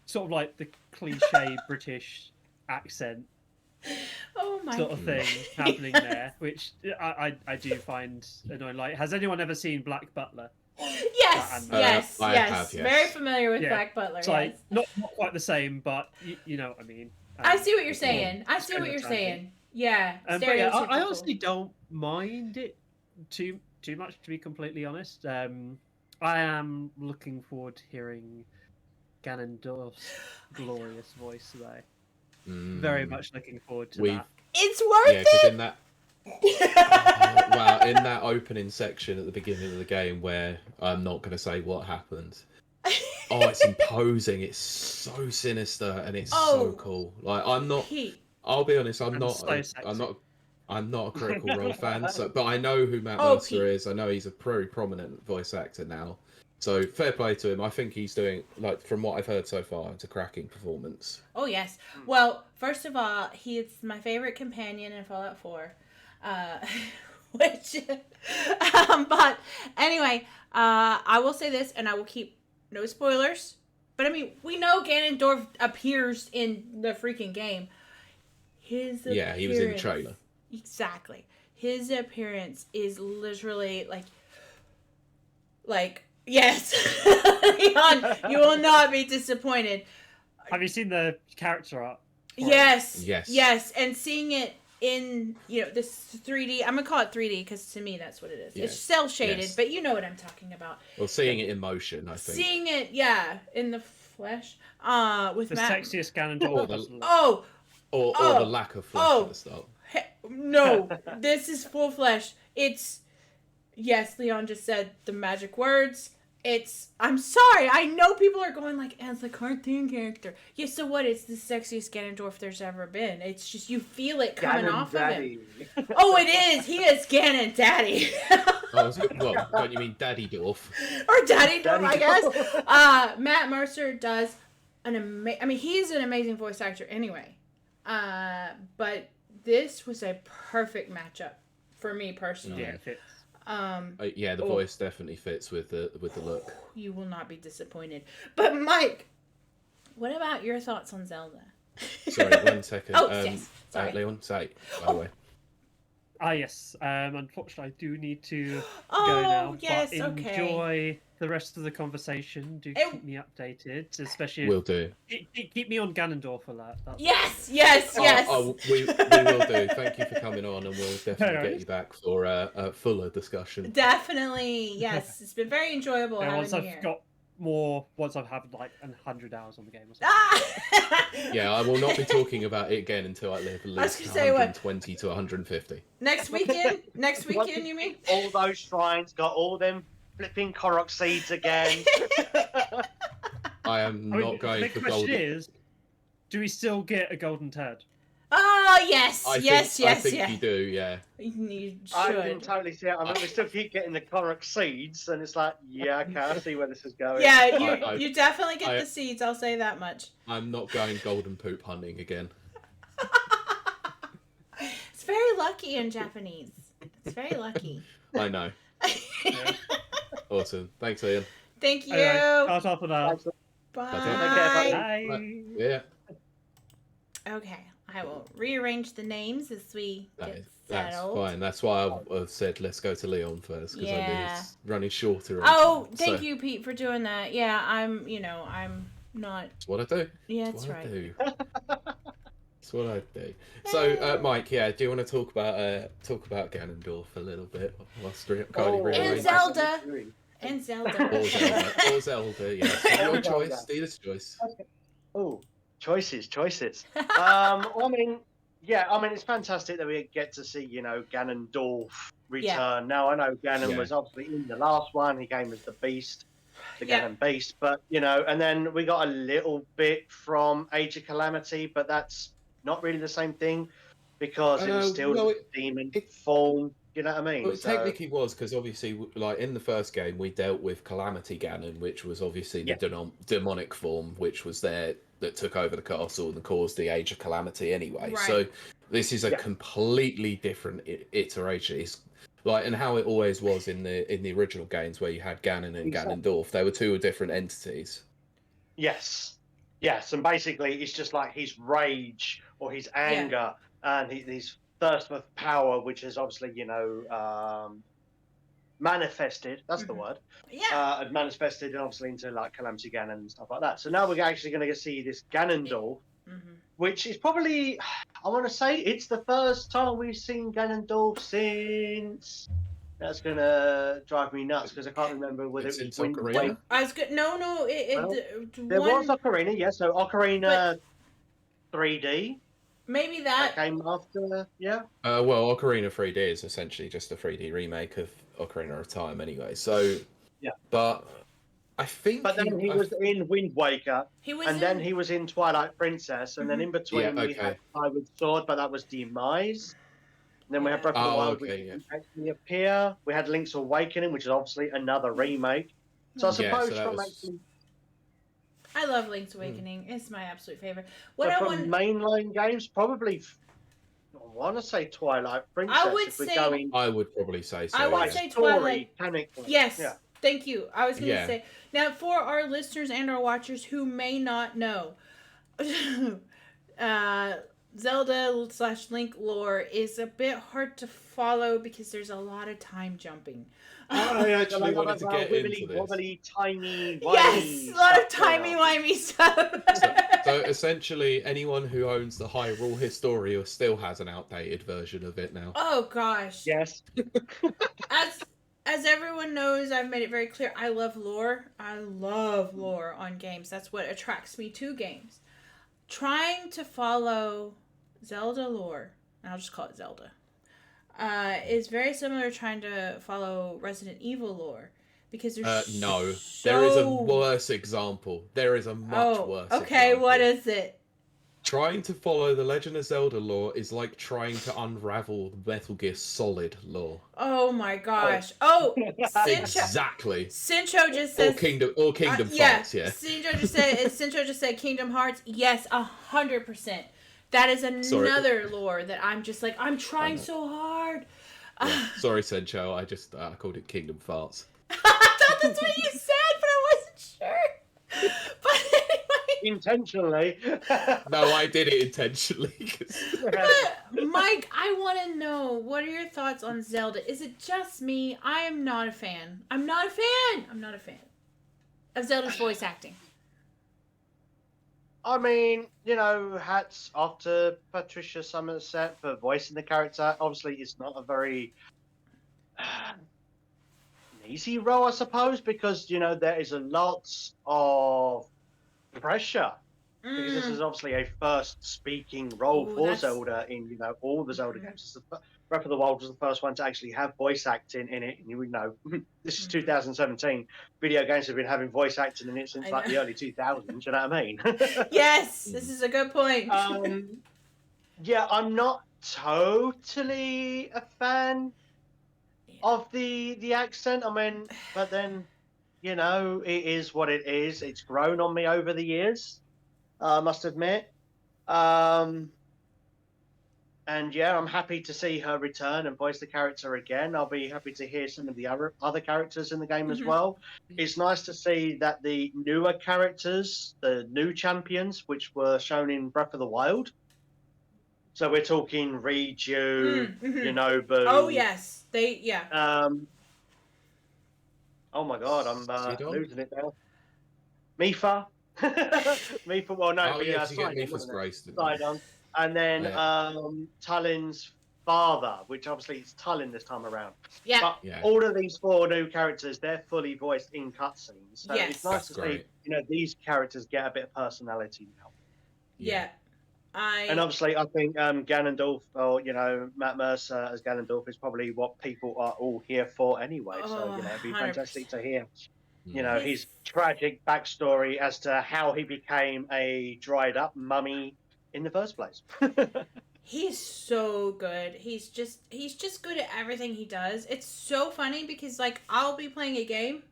sort of like the cliche British accent sort of thing happening there, which I do find annoying. Like, has anyone ever seen Black Butler?
Yes.
I have.
Very familiar with Black Butler.
It's like not quite the same, but you know what I mean.
I see what you're saying. Yeah.
I honestly don't mind it too much, to be completely honest. I am looking forward to hearing Ganondorf's glorious voice today. Very much looking forward to that.
It's worth it.
In that, in that opening section at the beginning of the game, where I'm not going to say what happened. Oh, it's imposing. It's so sinister, and it's so cool. Like, I'm not. I'll be honest. I'm not I'm not a Critical Role fan, but I know who Matt Mercer is. I know he's a pretty prominent voice actor now. So fair play to him. I think he's doing, like, from what I've heard so far, it's a cracking performance.
Oh, yes. Well, first of all, he is my favorite companion in Fallout 4. Which, but anyway, I will say this, and I will keep no spoilers. But I mean, we know Ganondorf appears in the freaking game. His appearance,
yeah, he was in the trailer.
Exactly. His appearance is literally like yes, Leon, you will not be disappointed.
Have you seen the character art?
Yes, and seeing it in this 3D. I'm gonna call it 3D because to me that's what it is. It's cell shaded, but you know what I'm talking about.
Well, seeing it in motion, I think.
Seeing it, in the flesh. With
the
Matt.
Sexiest Ganondorf.
Or the lack of flesh at the start.
No, this is full flesh. It's Leon just said the magic words. I'm sorry, I know people are going like, as a cartoon character. Yeah, so what? It's the sexiest Ganondorf there's ever been. It's just, you feel it coming off of him. Oh, it is! He is Ganon Daddy.
Well, don't you mean Daddy Dorf?
Or Daddy Dorf, I guess. Matt Mercer does he's an amazing voice actor anyway. But this was a perfect matchup for me personally.
Yeah, it fits.
The voice definitely fits with the look.
You will not be disappointed. But Mike, what about your thoughts on Zelda?
Sorry, 1 second.
Yes. Sorry.
Leon, say by the way.
Yes. Unfortunately, I do need to go now.
Yes,
but enjoy the rest of the conversation. Do keep me updated, especially.
Will do.
Keep me on Ganondorf alert.
Yes.
We will do. Thank you for coming on, and we'll definitely get you back for a fuller discussion.
Definitely, yes. It's been very enjoyable having
once
you
I've
here.
Once I've had like 100 hours on the game or something.
Yeah, I will not be talking about it again until I live at least 120 to 150.
Next weekend, you mean?
All those shrines got all them flipping Korok seeds again.
I am not going for gold.
The question is, do we still get a golden turd?
Oh, yes,
I think you do, yeah.
You should.
I can totally see it. I mean, we still keep getting the Korok seeds, and it's like, okay, I see where this is going.
Yeah, you definitely get the seeds, I'll say that much.
I'm not going golden poop hunting again.
It's very lucky in Japanese. It's very lucky.
I know. Awesome. Thanks, Ian.
Thank you.
Cut off of that.
Bye.
Bye. Yeah.
Okay. I will rearrange the names as we get
That's
settled.
fine. That's why I've said let's go to Leon first because I knew it's running shorter.
Thank you, Pete, for doing that. Yeah, I'm not.
That's what I do.
Yeah, that's right.
That's what I do. So, Mike, do you want to talk about Ganondorf a little bit?
And Zelda. And Zelda.
Or Zelda, yeah. So your choice, Steelers' choice.
Okay. Oh. Choices. I mean, it's fantastic that we get to see, Ganondorf return. Yeah. Now, I know Ganon was obviously in the last one. He came as the Beast, Ganon Beast. But, and then we got a little bit from Age of Calamity, but that's not really the same thing because it was still demon form. You know what I mean?
Well, it technically was because obviously, like in the first game, we dealt with Calamity Ganon, which was obviously the demonic form, which was there that took over the castle and caused the Age of Calamity anyway. Right. So this is a completely different iteration. It's like, and how it always was in the original games where you had Ganon and Ganondorf. They were two different entities.
Yes, and basically it's just like his rage or his anger and his thirst for power, which is obviously, manifested. That's the word. Yeah. Manifested, obviously, into like Calamity Ganon and stuff like that. So now we're actually going to see this Ganondorf, which is probably, I want to say, it's the first time we've seen Ganondorf since. That's going to drive me nuts because I can't remember whether it was Wind Waker.
I was good. No.
There was Ocarina, yeah. So Ocarina 3D.
Maybe that
came after,
Well, Ocarina 3D is essentially just a 3D remake of Ocarina of Time, anyway. So, but I think.
But then he was in Wind Waker, then he was in Twilight Princess, and then in between we had Skyward Sword, but that was Demise. then we had Breath of the Wild, which didn't actually appear. We had Link's Awakening, which is obviously another remake. So I suppose
I love Link's Awakening. It's my absolute favorite.
From mainline games, probably, I want to say Twilight Princess.
I would probably say so.
I would say Twilight. Yes. Yeah. Thank you. I was going to say. Now, for our listeners and our watchers who may not know, Zelda/Link lore is a bit hard to follow because there's a lot of time jumping.
I actually wanted to get into this.
Wobbly, tiny,
yes, a lot of timey-wimey stuff.
So essentially, anyone who owns the Hyrule Historia still has an outdated version of it now.
Oh gosh.
Yes.
As everyone knows, I've made it very clear. I love lore. I love lore on games. That's what attracts me to games. Trying to follow Zelda lore, and I'll just call it Zelda, is very similar to trying to follow Resident Evil lore. Because there's
no, there is a worse example. There is a much worse example.
Okay, what is it?
Trying to follow the Legend of Zelda lore is like trying to unravel the Metal Gear Solid lore.
Oh my gosh! Oh,
exactly.
Sincho just said
Kingdom Hearts. Yeah.
Sincho just said Kingdom Hearts. Yes, 100%. That is another lore that I'm just like I'm trying so hard.
Yeah. Sorry, Sincho. I called it Kingdom Farts.
I thought that's what you said, but I wasn't sure. But anyway.
Intentionally.
No, I did it intentionally.
But, Mike, I want to know, what are your thoughts on Zelda? Is it just me? I am not a fan. I'm not a fan of Zelda's voice acting.
I mean, hats off to Patricia Somerset for voicing the character. Obviously, it's not a very easy role, I suppose, because there is a lot of pressure because this is obviously a first speaking role for Zelda in all the Zelda games. Breath of the Wild was the first one to actually have voice acting in it, and this is 2017. Video games have been having voice acting in it since like the early 2000s. You know what I mean?
Yes, this is a good point.
Yeah, I'm not totally a fan of the accent. I mean, but then, it is what it is. It's grown on me over the years, I must admit. And yeah, I'm happy to see her return and voice the character again. I'll be happy to hear some of the other characters in the game as well. It's nice to see that the newer characters, the new champions, which were shown in Breath of the Wild. So we're talking Riju, Yunobu.
Oh yes.
Oh my god, I'm losing it now. Mifa. Mifa, well, no.
Mifa's Grace.
And then Talon's father, which obviously is Talon this time around.
Yeah.
But all of these 4 new characters, they're fully voiced in cutscenes. So it's nice to see, these characters get a bit of personality now.
Yeah.
And obviously, I think Ganondorf, or Matt Mercer as Ganondorf, is probably what people are all here for anyway. So it'd be fantastic to hear, his tragic backstory as to how he became a dried-up mummy in the first place.
He's so good. He's just good at everything he does. It's so funny because I'll be playing a game,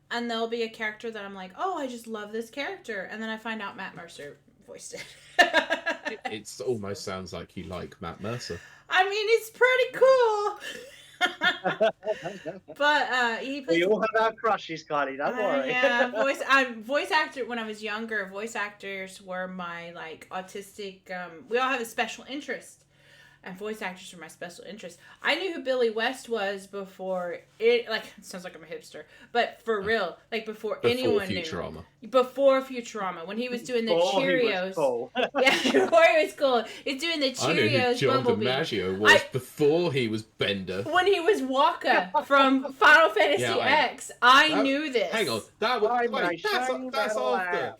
and there'll be a character that I'm like, oh, I just love this character, and then I find out Matt Mercer voiced it.
It almost sounds like you like Matt Mercer.
I mean, it's pretty cool. But
we all have our crushes, Kylie. Don't worry.
Yeah, voice actor. When I was younger, voice actors were my autistic. We all have a special interest, and voice actors were my special interest. I knew who Billy West was before it. It sounds like I'm a hipster, but for real, before anyone
Futurama.
Knew. Before Futurama, when he was doing the Cheerios.
He was cool.
Yeah, before he was cool. He's doing the Cheerios. I knew who John
DiMaggio was before he was Bender.
When he was Waka from Final Fantasy X, I knew this.
Hang on, that's after.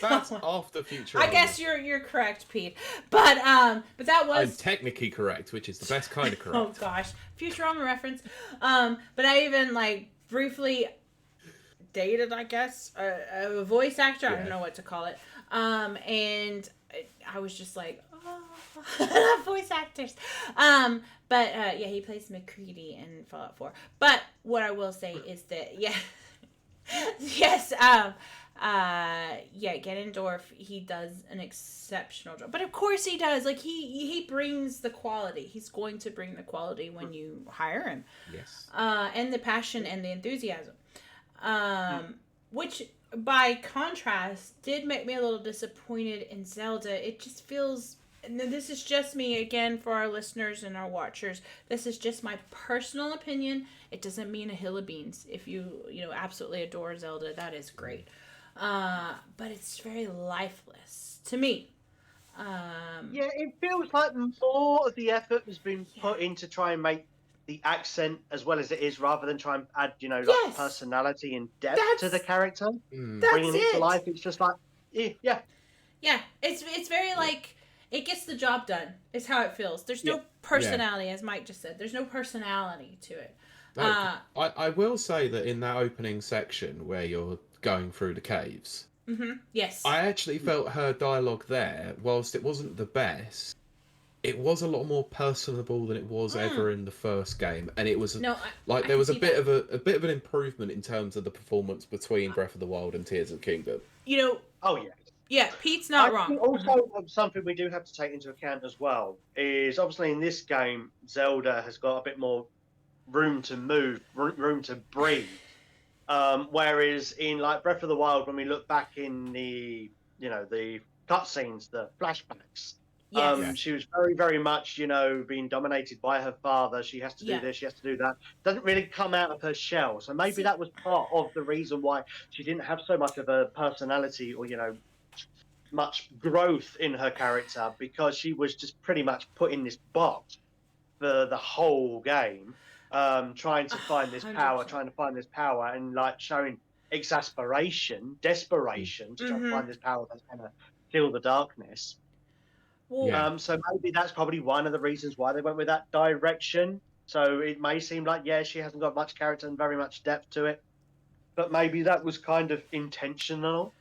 That's after Futurama.
I guess you're correct, Pete. But that was.
I'm technically correct, which is the best kind of correct.
Oh gosh, Futurama reference. But I even briefly dated, I guess, a voice actor. I don't know what to call it. And I was just like, oh, I love voice actors. But yeah, he plays McCready in Fallout 4. But what I will say is that yes, Ganondorf, he does an exceptional job. But of course he does. Like he brings the quality. He's going to bring the quality when you hire him.
Yes.
And the passion and the enthusiasm. Which by contrast did make me a little disappointed in Zelda. It just feels, and this is just me again for our listeners and our watchers. This is just my personal opinion. It doesn't mean a hill of beans. If you absolutely adore Zelda, that is great. But it's very lifeless to me.
Yeah, it feels like more of the effort has been put in to try and make the accent as well as it is, rather than try and add, like personality and depth to the character. Bringing it to life, it's just like, yeah.
Yeah, it's very like, it gets the job done, is how it feels. There's no personality, as Mike just said. There's no personality to it.
I will say that in that opening section where you're going through the caves,
yes,
I actually felt her dialogue there, whilst it wasn't the best, it was a lot more personable than it was ever in the first game, and it was there was a bit of an improvement in terms of the performance between Breath of the Wild and Tears of the Kingdom.
Oh yeah.
Yeah, Pete's not wrong.
Also, something we do have to take into account as well is obviously in this game, Zelda has got a bit more room to move, room to breathe. Whereas in like Breath of the Wild, when we look back in the the cutscenes, the flashbacks, she was very, very much being dominated by her father. She has to do this, she has to do that. Doesn't really come out of her shell. So maybe that was part of the reason why she didn't have so much of a personality or much growth in her character, because she was just pretty much put in this box for the whole game, trying to find this power, and like showing desperation to try to find this power that's going to kill the darkness. So maybe that's probably one of the reasons why they went with that direction. So it may seem like, she hasn't got much character and very much depth to it, but maybe that was kind of intentional.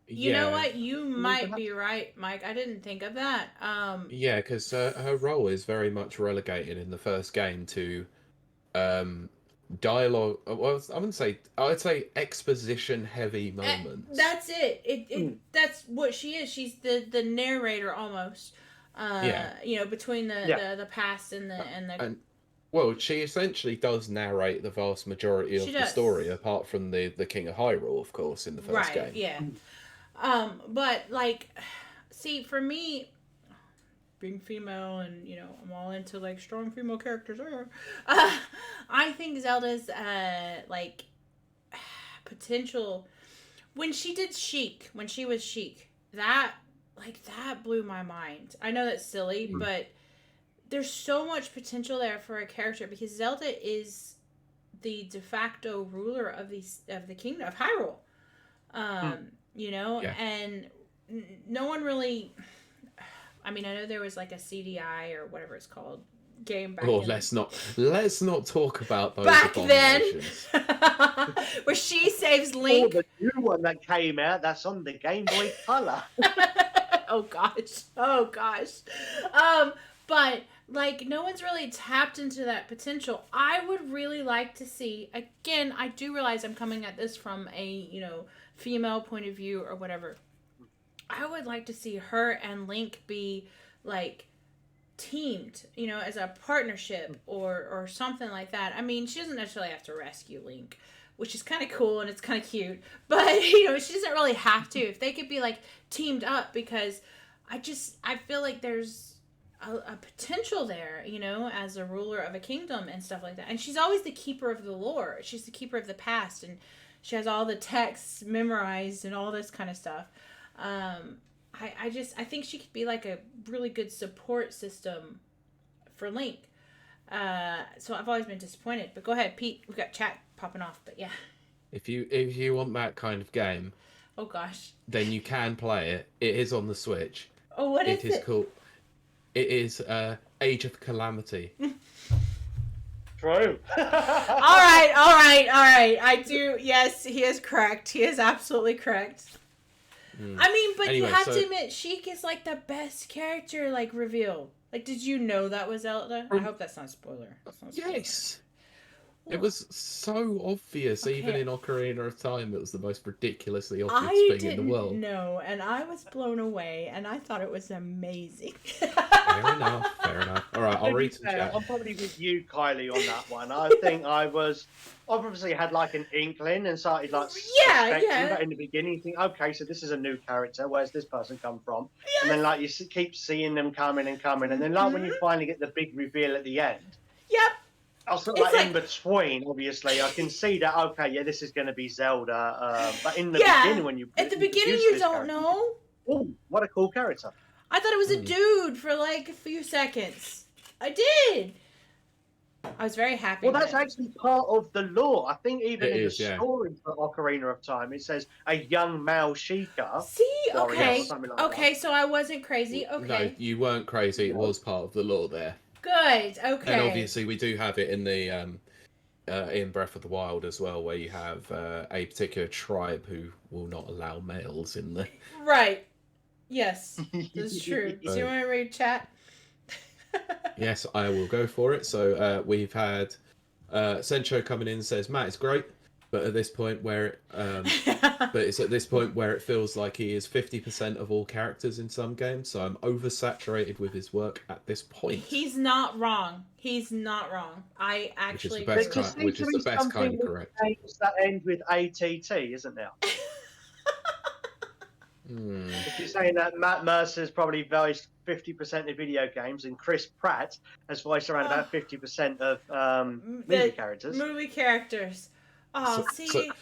You know what? You might be right, Mike. I didn't think of that.
Yeah, because her role is very much relegated in the first game to dialogue. Well, I'd say exposition-heavy moments.
That's it. That's what she is. She's the narrator almost. Between the past and the.
Well, she essentially does narrate the vast majority of the story, apart from the King of Hyrule, of course, in the first game.
Right. Yeah. But like, see, for me, being female and I'm all into like strong female characters. I think Zelda's potential when she was Sheik, that blew my mind. I know that's silly, but there's so much potential there for a character, because Zelda is the de facto ruler of the kingdom of Hyrule. And no one really. I mean, I know there was like a CDI or whatever it's called game back.
Let's not talk about those
back then, where she saves Link.
The new one that came out, that's on the Game Boy Color.
Oh gosh. But like, no one's really tapped into that potential. I would really like to see. Again, I do realize I'm coming at this from a female point of view or whatever. I would like to see her and Link be like teamed, as a partnership or something like that. I mean, she doesn't necessarily have to rescue Link, which is kind of cool and it's kind of cute, but she doesn't really have to. If they could be like teamed up, because I feel like there's a potential there, as a ruler of a kingdom and stuff like that. And she's always the keeper of the lore. She's the keeper of the past, and she has all the texts memorized and all this kind of stuff. I think she could be like a really good support system for Link. So I've always been disappointed. But go ahead, Pete. We've got chat popping off. But yeah.
If you want that kind of game,
oh gosh,
then you can play it. It is on the Switch.
Oh, what is it?
It is called. It is Age of Calamity.
True.
All right. I do. Yes, he is correct. He is absolutely correct. I mean, but anyway, you have to admit, Sheik is like the best character like reveal. Like, did you know that was Zelda? I hope that's not a spoiler.
Yes. It was so obvious, even in Ocarina of Time. It was the most ridiculously obvious thing in the world.
I didn't know, and I was blown away, and I thought it was amazing.
Fair enough. All right, I'll read some chat.
I'm probably with you, Kylie, on that one. I think I obviously had like an inkling and started like suspecting, but in the beginning you think, okay, so this is a new character. Where's this person come from? Yes. And then like you keep seeing them coming, and then like when you finally get the big reveal at the end.
Yep.
I was sort of like in between, obviously. I can see that, okay, yeah, this is going to be Zelda. But in the beginning, when you...
At the beginning, you don't know.
Oh, what a cool character.
I thought it was a dude for like a few seconds. I did. I was very happy.
Well, that's actually part of the lore. I think even in the story for Ocarina of Time, it says a young male Sheikah.
See? Okay. Okay, so I wasn't crazy. Okay.
No, you weren't crazy. It was part of the lore there.
Good. Okay.
And obviously, we do have it in the in Breath of the Wild as well, where you have a particular tribe who will not allow males in the.
Right. Yes, that's true. Do you want to read chat?
Yes, I will go for it. So we've had Sencho coming in and says Matt is great, but at this point where it's at this point where it feels like he is 50% of all characters in some games, so I'm oversaturated with his work at this point.
He's not wrong. I actually
which is the best kind of correct.
That ends with ATT, isn't there? If you're saying that Matt Mercer's probably voiced 50% of video games and Chris Pratt has voiced around about 50% of movie characters.
Movie characters. Oh,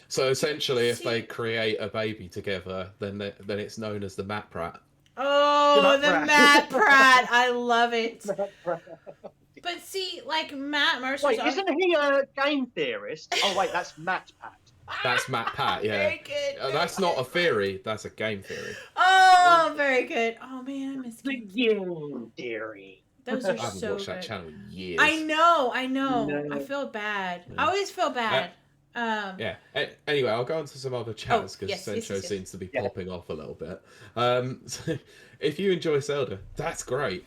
so essentially, if they create a baby together, then it's known as the Matt Pratt.
Oh, the Matt Pratt! I love it. But see, like Matt Mercer.
Wait, isn't he a game theorist? Oh wait, that's Matt Pat.
That's Matt Pat, yeah.
Very good.
That's not a theory. That's a game theory.
Oh, very good. Oh man, I miss
the game theory.
Those are
I haven't
so
watched
good.
that channel in years.
I know.
No.
I feel bad. I always feel bad.
Yeah. Anyway, I'll go on to some other chats because Sencho seems to be popping off a little bit. So if you enjoy Zelda, that's great,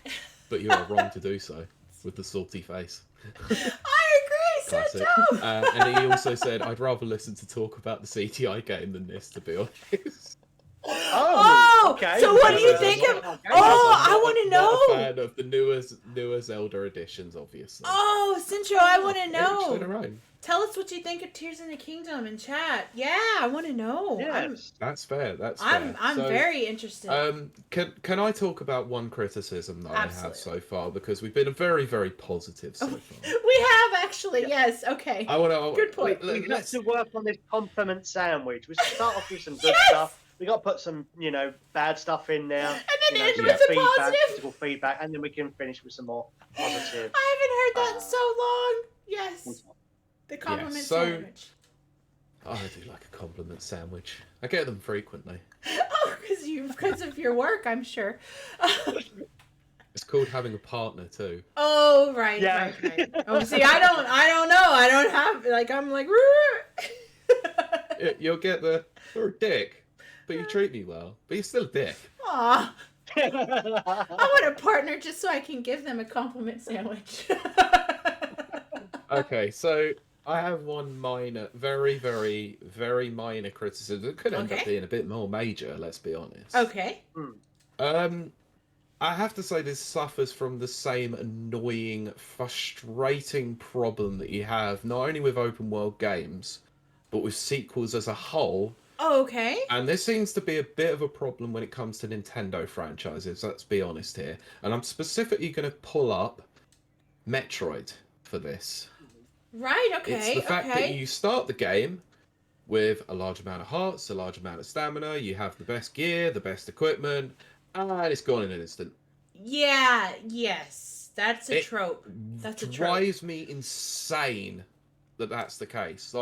but you are wrong to do so with the salty face.
I agree, Sencho.
And he also said, I'd rather listen to talk about the CTI game than this, to be honest.
Oh, okay. So what do you think of? I want to know.
I'm a fan of the newer Zelda editions, obviously.
Oh, Sencho, I want to know.
Their own.
Tell us what you think of Tears in the Kingdom in chat. Yeah, I want to know.
Yes.
That's fair.
I'm very interested.
Can I talk about one criticism that I have so far, because we've been very, very positive so far.
We have actually, yes. Okay. Good point.
We have to work on this compliment sandwich. We start off with some good stuff. We got to put some, bad stuff in there.
And then end with the positive.
Physical feedback, and then we can finish with some more positive.
I haven't heard that in so long. Yes. The compliment sandwich.
I do like a compliment sandwich. I get them frequently.
Oh, because of your work, I'm sure.
It's called having a partner too.
Oh, right. Yeah. Right. Oh, see, I don't know. I don't have, I'm like,
you'll get you're a dick, but you treat me well, but you're still a dick.
Aw. I want a partner just so I can give them a compliment sandwich.
Okay, so I have one minor, very, very, very minor criticism. It could end up being a bit more major, let's be honest.
Okay.
I have to say this suffers from the same annoying, frustrating problem that you have, not only with open world games, but with sequels as a whole.
Oh, okay.
And this seems to be a bit of a problem when it comes to Nintendo franchises, let's be honest here. And I'm specifically going to pull up Metroid for this.
Right, okay.
It's the fact that you start the game with a large amount of hearts, a large amount of stamina, you have the best gear, the best equipment, and it's gone in an instant.
Yeah, yes. That's a trope. That's a trope.
It drives me insane that that's the case.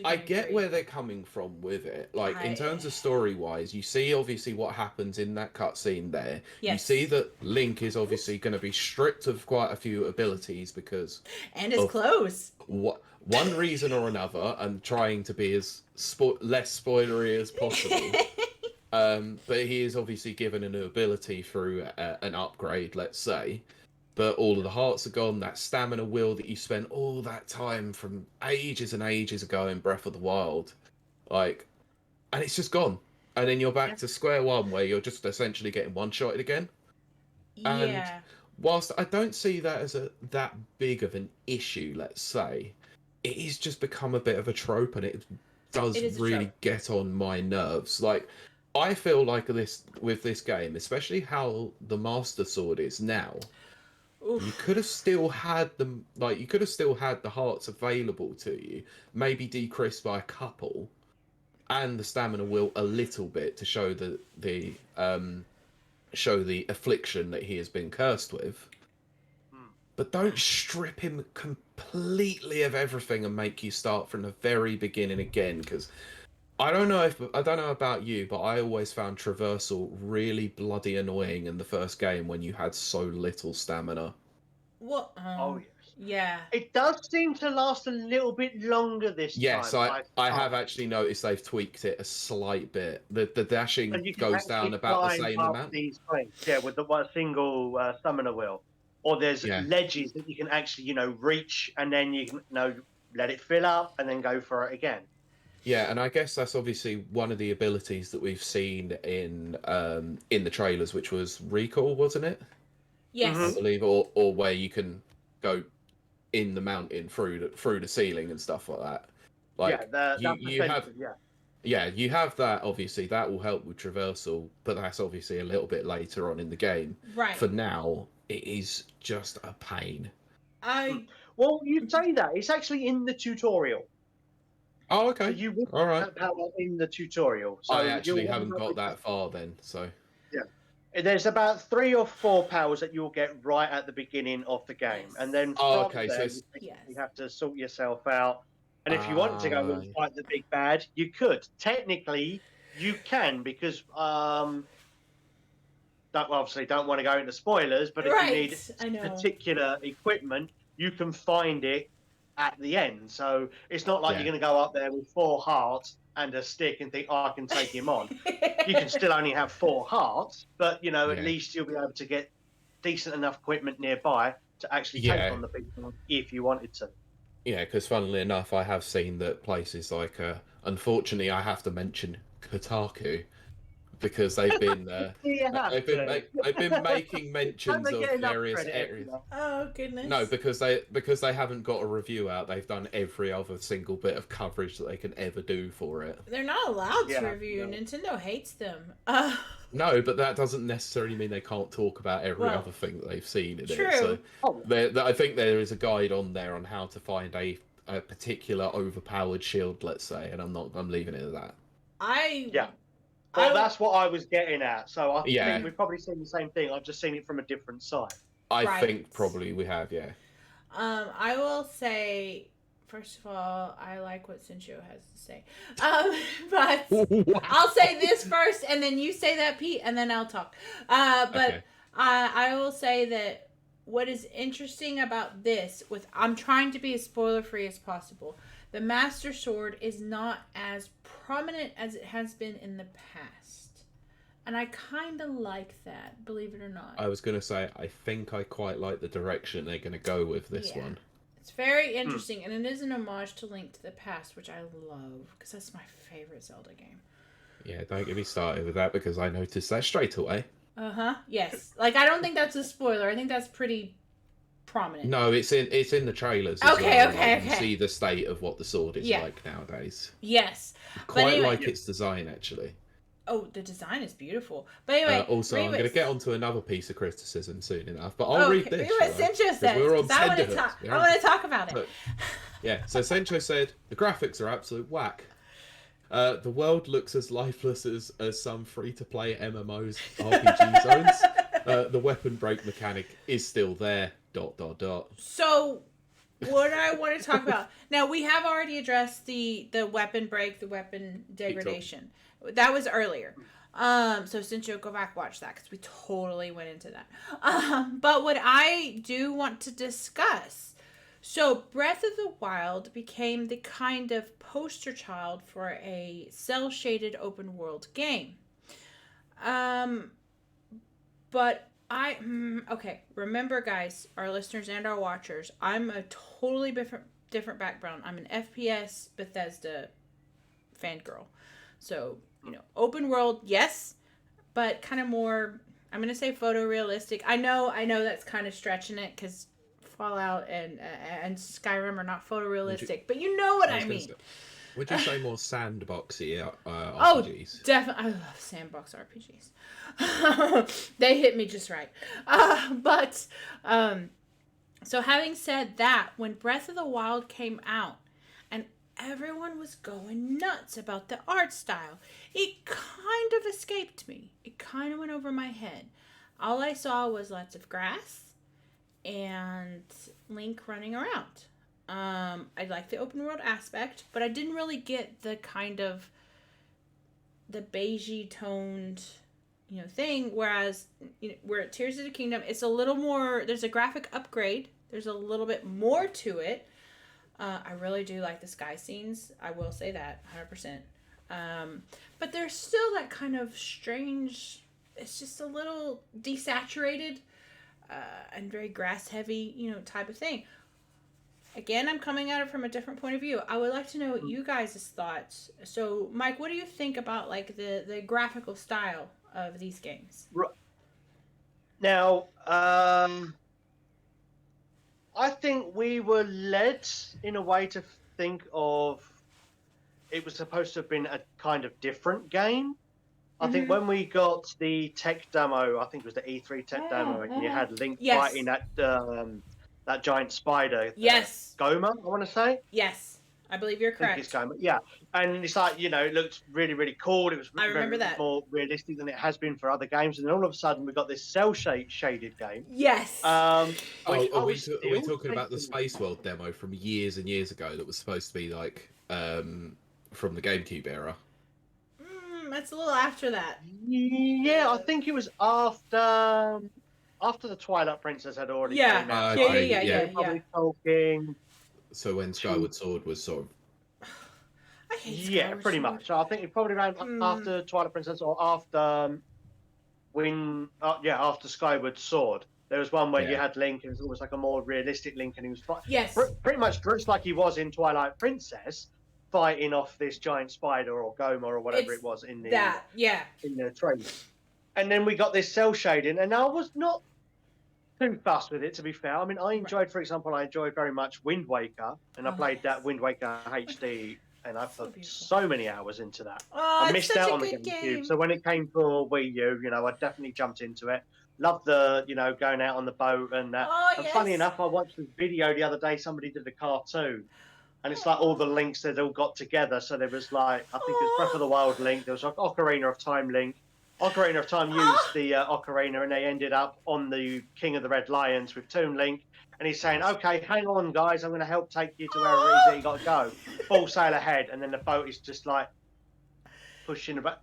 I get where they're coming from with it. In terms of story-wise, you see obviously what happens in that cutscene there. Yes. You see that Link is obviously going to be stripped of quite a few abilities because...
And his clothes.
One reason or another, and trying to be as less spoilery as possible. But he is obviously given an ability through an upgrade, let's say. But all of the hearts are gone. That stamina wheel that you spent all that time from ages and ages ago in Breath of the Wild, like, and it's just gone. And then you're back to square one, where you're just essentially getting one-shotted again. And
Yeah.
whilst I don't see that as that big of an issue, let's say, it is just become a bit of a trope, and it does really get on my nerves. Like, I feel like with this game, especially how the Master Sword is now, you could have still had them. Like, you could have still had the hearts available to you, maybe decreased by a couple, and the stamina wheel a little bit to show the affliction that he has been cursed with. But don't strip him completely of everything and make you start from the very beginning again, because I don't know about you, but I always found traversal really bloody annoying in the first game when you had so little stamina.
Well,
oh yes.
Yeah.
It does seem to last a little bit longer this time.
Yes, I have actually noticed they've tweaked it a slight bit. The dashing goes down about the same amount.
With the single stamina wheel. Or there's ledges that you can actually, reach, and then you can, let it fill up and then go for it again.
Yeah, and I guess that's obviously one of the abilities that we've seen in the trailers, which was recall, wasn't it?
Yes,
I believe, or where you can go in the mountain through the ceiling and stuff like that. Like, you have that. Obviously, that will help with traversal, but that's obviously a little bit later on in the game.
Right.
For now, it is just a pain.
Well, you say that it's actually in the tutorial.
Oh, okay.
So you would
all right.
have that in the tutorial. So
I actually haven't got that far then. So
yeah, there's about 3 or 4 powers that you'll get right at the beginning of the game, and then from there, you have to sort yourself out. And if you want to go and fight the big bad, you could. Technically, you can, because obviously don't want to go into spoilers, but if you need particular equipment, you can find it at the end. So it's not like you're going to go up there with 4 hearts and a stick and think, I can take him on. You can still only have 4 hearts, but, at least you'll be able to get decent enough equipment nearby to actually take on the big one if you wanted to.
Yeah, because funnily enough, I have seen that places like, unfortunately, I have to mention Kotaku, because they've been they've been making mentions of various areas.
Oh goodness!
No, because they haven't got a review out. They've done every other single bit of coverage that they can ever do for it.
They're not allowed to review. No. Nintendo hates them.
No, but that doesn't necessarily mean they can't talk about every other thing that they've seen in it. So I think there is a guide on there on how to find a particular overpowered shield, let's say, and I'm leaving it at that.
Well, that's what I was getting at. So I think we've probably seen the same thing. I've just seen it from a different side.
I think probably we have, yeah.
I will say, first of all, I like what Sincho has to say. But I'll say this first, and then you say that, Pete, and then I'll talk. But I will say that what is interesting about this, I'm trying to be as spoiler-free as possible. The Master Sword is not as prominent as it has been in the past. And I kind of like that, believe it or not.
I was going to say, I think I quite like the direction they're going to go with this one.
It's very interesting, and it is an homage to Link to the Past, which I love, because that's my favorite Zelda game.
Yeah, don't get me started with that, because I noticed that straight away.
Yes. Like, I don't think that's a spoiler. I think that's pretty prominent.
No, it's in the trailers as well. You see the state of what the sword is like nowadays.
Yes.
Quite like its design, actually.
Oh, the design is beautiful. But anyway,
also, I'm going to get onto another piece of criticism soon enough, but I'll read this.
Read what Sencho said. I want to talk about it.
So Sencho said, the graphics are absolute whack. The world looks as lifeless as some free-to-play MMOs RPG zones. The weapon break mechanic is still there, ...
So, what I want to talk about... Now, we have already addressed the weapon break, the weapon degradation. That was earlier. So since you'll go back, watch that, because we totally went into that. But what I do want to discuss... So, Breath of the Wild became the kind of poster child for a cel-shaded open-world game. But okay. Remember, guys, our listeners and our watchers, I'm a totally different background. I'm an FPS Bethesda fangirl. So, open world, yes, but kind of more, I'm going to say photorealistic. I know that's kind of stretching it because Fallout and Skyrim are not photorealistic, but you know what I mean.
Would you say more sandboxy RPGs?
Oh, definitely. I love sandbox RPGs. They hit me just right. So having said that, when Breath of the Wild came out, and everyone was going nuts about the art style, it kind of escaped me. It kind of went over my head. All I saw was lots of grass and Link running around. I like the open world aspect, but I didn't really get the kind of the beigey toned, thing. Whereas, we're at Tears of the Kingdom, it's a little more. There's a graphic upgrade. There's a little bit more to it. I really do like the sky scenes. I will say that 100%. But there's still that kind of strange. It's just a little desaturated and very grass heavy, type of thing. Again, I'm coming at it from a different point of view. I would like to know what you guys' thoughts. So, Mike, what do you think about the graphical style of these games?
Now, I think we were led in a way to think of it was supposed to have been a kind of different game. I think when we got the tech demo, I think it was the E3 tech demo, and you had Link fighting that giant spider.
Yes.
Goma, I want to say.
Yes. I believe you're correct.
I think it's Goma. Yeah. And it's like, it looked really, really cool. It was more realistic than it has been for other games. And then all of a sudden, we got this cel-shaded game.
Yes.
Are we talking about the Space World demo from years and years ago that was supposed to be like from the GameCube era?
That's a little after that.
Yeah, I think it was after the Twilight Princess had already came out.
Yeah.
Probably talking.
So when Skyward Sword was sort of.
I hate Skyward Sword.
Pretty much. So I think it probably ran after Twilight Princess or after after Skyward Sword. There was one where you had Link, and it was almost like a more realistic Link, and he was pretty much dressed like he was in Twilight Princess, fighting off this giant spider or Goma or whatever it was in the in the trailer. And then we got this cel shading, and I was not too fussed with it, to be fair. I mean, I enjoyed very much Wind Waker, and I played that Wind Waker HD, and I put so many hours into that. I missed out on the GameCube, so when it came for Wii U, I definitely jumped into it. Loved the, going out on the boat and that. And funny enough, I watched this video the other day. Somebody did a cartoon, and it's like all the links that all got together. So there was like, I think it was Breath of the Wild Link. There was like Ocarina of Time Link. Ocarina of Time used the Ocarina, and they ended up on the King of the Red Lions with Toon Link. And he's saying, okay, hang on, guys. I'm going to help take you to wherever it is that you got to go. Full sail ahead. And then the boat is just like pushing about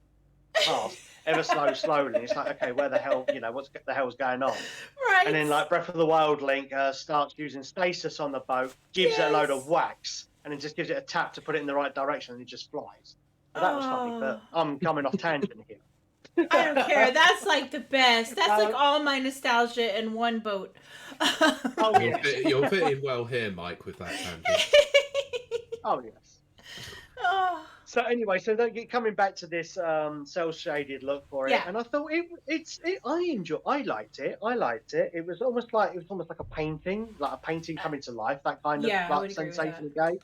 past ever slowly. It's like, okay, where the hell, what the hell's going on?
Right.
And then like Breath of the Wild Link starts using stasis on the boat, gives it a load of wax, and then just gives it a tap to put it in the right direction, and it just flies. But that was funny, but I'm coming off tangent here.
I don't care. That's like the best. That's like all my nostalgia in one boat.
You're fitting well here, Mike, with that tangent.
Oh, yes. So anyway, coming back to this cel-shaded look for it, and I thought I liked it. It was almost like a painting, coming to life, that kind of sensation it gave.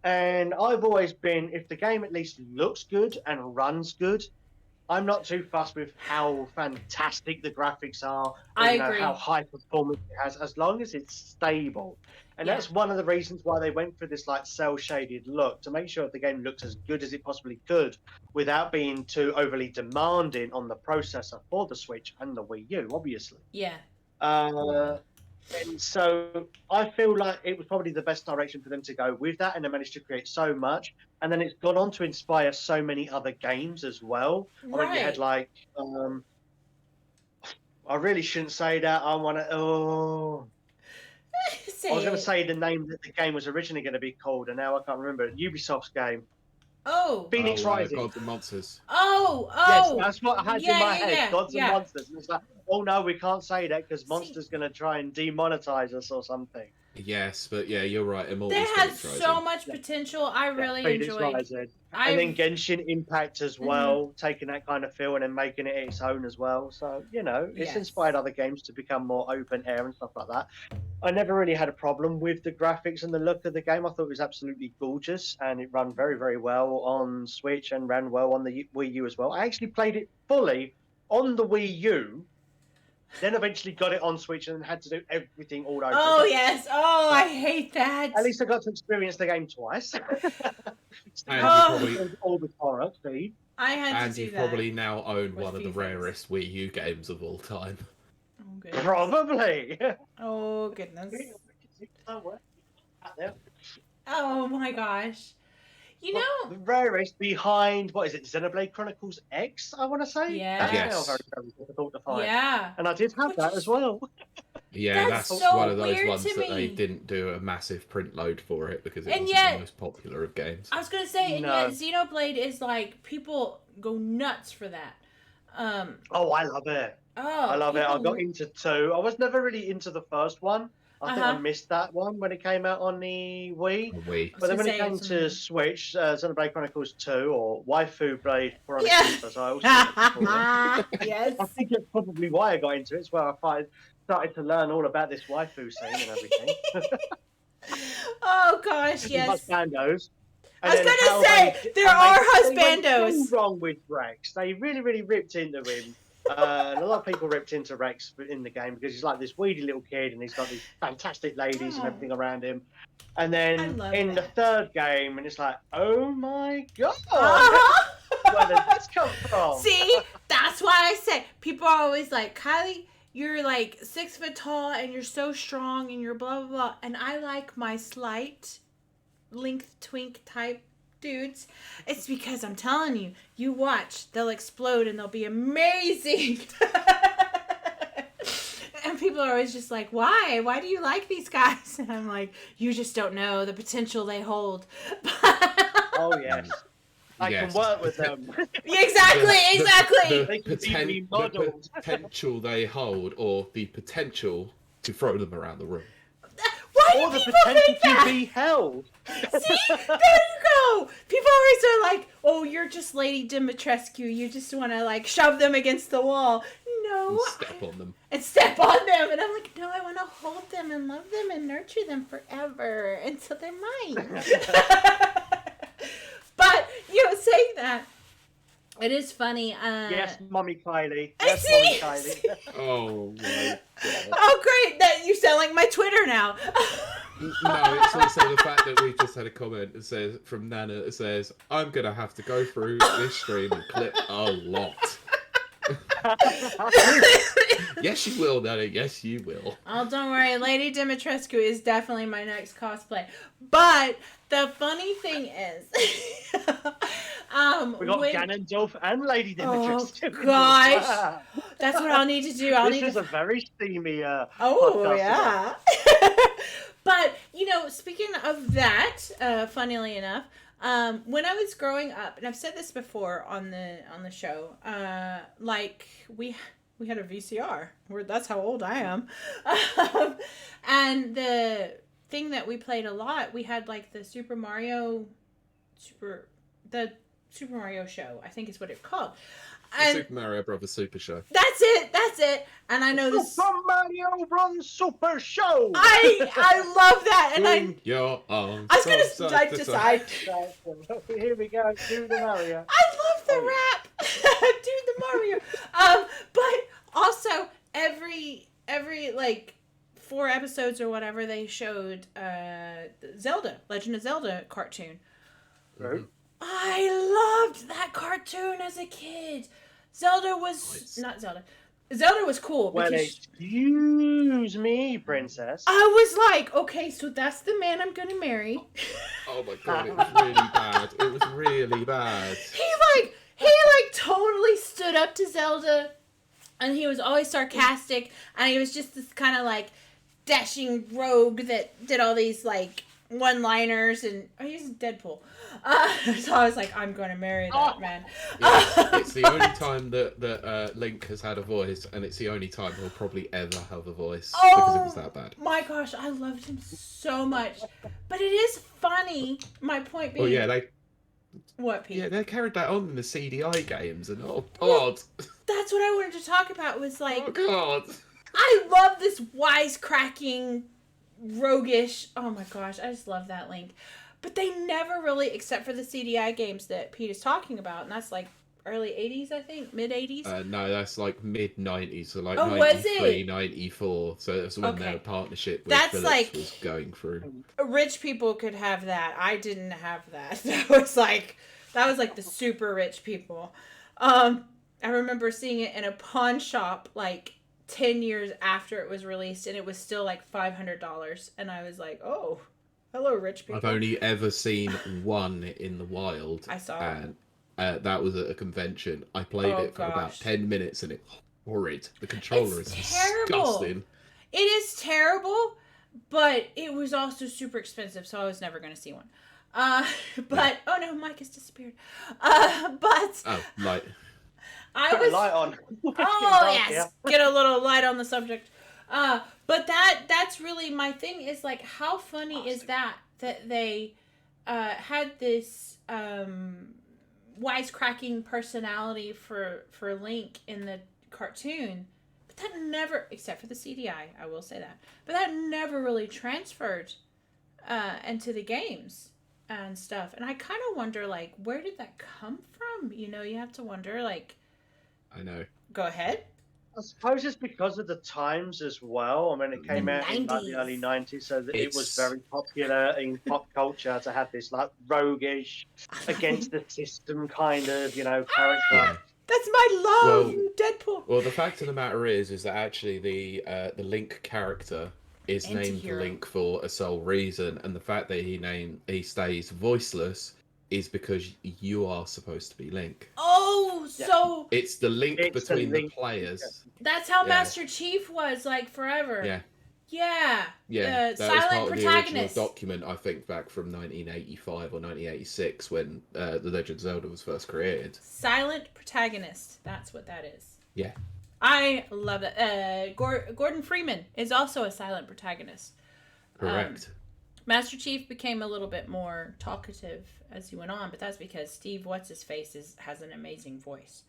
And I've always been, if the game at least looks good and runs good, I'm not too fussed with how fantastic the graphics are, or, how high performance it has, as long as it's stable. And that's one of the reasons why they went for this like cel-shaded look, to make sure the game looks as good as it possibly could without being too overly demanding on the processor for the Switch and the Wii U, obviously.
Yeah.
And so I feel like it was probably the best direction for them to go with that, and they managed to create so much. And then it's gone on to inspire so many other games as well.
Right.
I mean, you had like, I really shouldn't say that. I want to, I was going to say the name that the game was originally going to be called, and now I can't remember it. Ubisoft's game.
Oh.
Phoenix Rising.
Gods and Monsters.
Oh.
Yes, that's what I had in my head.
Yeah,
Gods and Monsters. And it's like, oh no, we can't say that because Monster's going to try and demonetize us or something.
Yes, but yeah, you're right.
That has so much potential. I really enjoyed.
And then Genshin Impact as well, taking that kind of feel and then making it its own as well. So, you know, it's inspired other games to become more open air and stuff like that. I never really had a problem with the graphics and the look of the game. I thought it was absolutely gorgeous and it ran very, very well on Switch and ran well on the Wii U as well. I actually played it fully on the Wii U. Then eventually got it on Switch and had to do everything all over.
Oh, yes. Oh, I hate that.
At least I got to experience the game twice.
And
all the horror feed.
I had to do that.
And you probably now own one of the rarest Wii U games of all time.
Oh, goodness.
Probably.
Oh, goodness. Oh, my gosh. You know,
the rarest behind, what is it, Xenoblade Chronicles X, I want to say?
Yeah.
Yes.
Very, very difficult to find.
Yeah.
And I did have that as well.
Yeah, that's
so
one of those
weird
ones
to
that
me.
they didn't do a massive print load for it because it
And
wasn't
yet-
the most popular of games.
I was going to say, and
No.
yet Xenoblade is like, people go nuts for that.
Oh, I love it. I love it. I got into 2. I was never really into the first one. I think I missed that one when it came out on the Wii. But then when it came to Switch, Xenoblade Chronicles 2, or Waifu Blade Chronicles, as I also like to call them.
Yes.
I think it's probably why I got into it. It's where I started to learn all about this waifu scene and everything.
Oh, gosh, yes.
Husbandos.
I was going to say, there are husbandos.
They went so wrong with Rex. They really, really ripped into him. And a lot of people ripped into Rex in the game because he's like this weedy little kid and he's got these fantastic ladies and everything around him. And then in the third game, and it's like, oh my god, where did this come from?
See, that's why I say people are always like, Kylie, you're like 6 foot tall and you're so strong and you're blah blah blah, and I like my slight length twink type dudes. It's because I'm telling you, you watch, they'll explode and they'll be amazing. And people are always just like, why do you like these guys? And I'm like, you just don't know the potential they hold.
Oh yes, I can work with them.
Exactly.
The potential they hold, or the potential to throw them around the room.
Why do
or the
people
potential
think that?
to be held.
See? There you go. People always are like, oh, you're just Lady Dimitrescu. You just want to, like, shove them against the wall. No.
And step on them.
And step on them. And I'm like, no, I want to hold them and love them and nurture them forever until they're mine. But, you know, saying that, it is funny.
Yes, Mommy Kiley.
I
Yes,
see.
Mommy Kiley.
Oh my god.
Oh, great. That you sound like my Twitter now.
No, it's also the fact that we just had a comment that says from Nana. It says, "I'm gonna have to go through this stream and clip a lot." Yes, you will, Nana. Yes, you will.
Oh, don't worry. Lady Dimitrescu is definitely my next cosplay. But the funny thing is,
we got Ganondorf and Lady Dimitrescu.
Oh gosh, that's what I'll need to do.
This is a very steamy
oh
podcast
yeah. But you know, speaking of that, funnily enough, when I was growing up, and I've said this before on the show, like we had a VCR. That's how old I am, and the thing that we played a lot, we had like the Super Mario Show, I think is what it's called. And
Super Mario Brothers Super Show.
That's it. And I know this.
Super Mario Bros. Super Show.
I love that, and
Your arms.
I was gonna side to side.
Here we go. Do the Mario.
I love the rap. Do the Mario. But also every like 4 episodes or whatever they showed Zelda, Legend of Zelda cartoon.
Right.
I loved that cartoon as a kid. Zelda was cool.
Well, excuse me, princess.
I was like, okay, so that's the man I'm gonna marry.
Oh my god, it was really bad. It was really bad.
He totally stood up to Zelda, and he was always sarcastic, and he was just this kind of like dashing rogue that did all these like one-liners, and he's Deadpool. So I was like, I'm going to marry that man.
Yeah, it's the only time that Link has had a voice, and it's the only time he'll probably ever have a voice because it was that bad.
My gosh, I loved him so much. But it is funny. My point being.
Well, yeah,
What, Pete?
Yeah, they carried that on in the CDI games, and oh god.
That's what I wanted to talk about. Was like,
oh god.
I love this wisecracking, roguish. Oh my gosh, I just love that Link. But they never really, except for the CDI games that Pete is talking about, and that's like early 80s, I think, mid 80s.
No, that's like mid 90s, so like 93, 94. So that's when their partnership with Philips was going through.
Rich people could have that. I didn't have that. That was like the super rich people. I remember seeing it in a pawn shop like 10 years after it was released, and it was still like $500, and I was like, oh, hello, rich people.
I've only ever seen one in the wild.
I saw
it. And that was at a convention. I played it for about 10 minutes, and it's horrid. The controller is disgusting.
It is terrible, but it was also super expensive, so I was never going to see one. But oh no, Mike has disappeared.
Light.
Light on.
Yes, get a little light on the subject. But that's really my thing. Is like, how funny is that they had this wisecracking personality for Link in the cartoon, but that never, except for the CDI, I will say that, but that never really transferred into the games and stuff. And I kind of wonder, like, where did that come from? You know, you have to wonder, like.
I know.
Go ahead.
I suppose it's because of the times as well. I mean, it came out in like the early 90s, so that it was very popular in pop culture to have this like roguish, against the system kind of, character.
That's my love, Deadpool.
Well, the fact of the matter is that actually the Link character is named Link for a sole reason, and the fact that he stays voiceless is because you are supposed to be Link.
Oh, so
it's the link between the players.
That's how Master Chief was, like, forever.
Yeah. That
silent
was part
protagonist.
Of the original document, I think, back from 1985 or 1986 when the Legend of Zelda was first created.
Silent protagonist. That's what that is.
Yeah.
I love it. Gordon Freeman is also a silent protagonist.
Correct.
Master Chief became a little bit more talkative as he went on, but that's because Steve What's-His-Face has an amazing voice.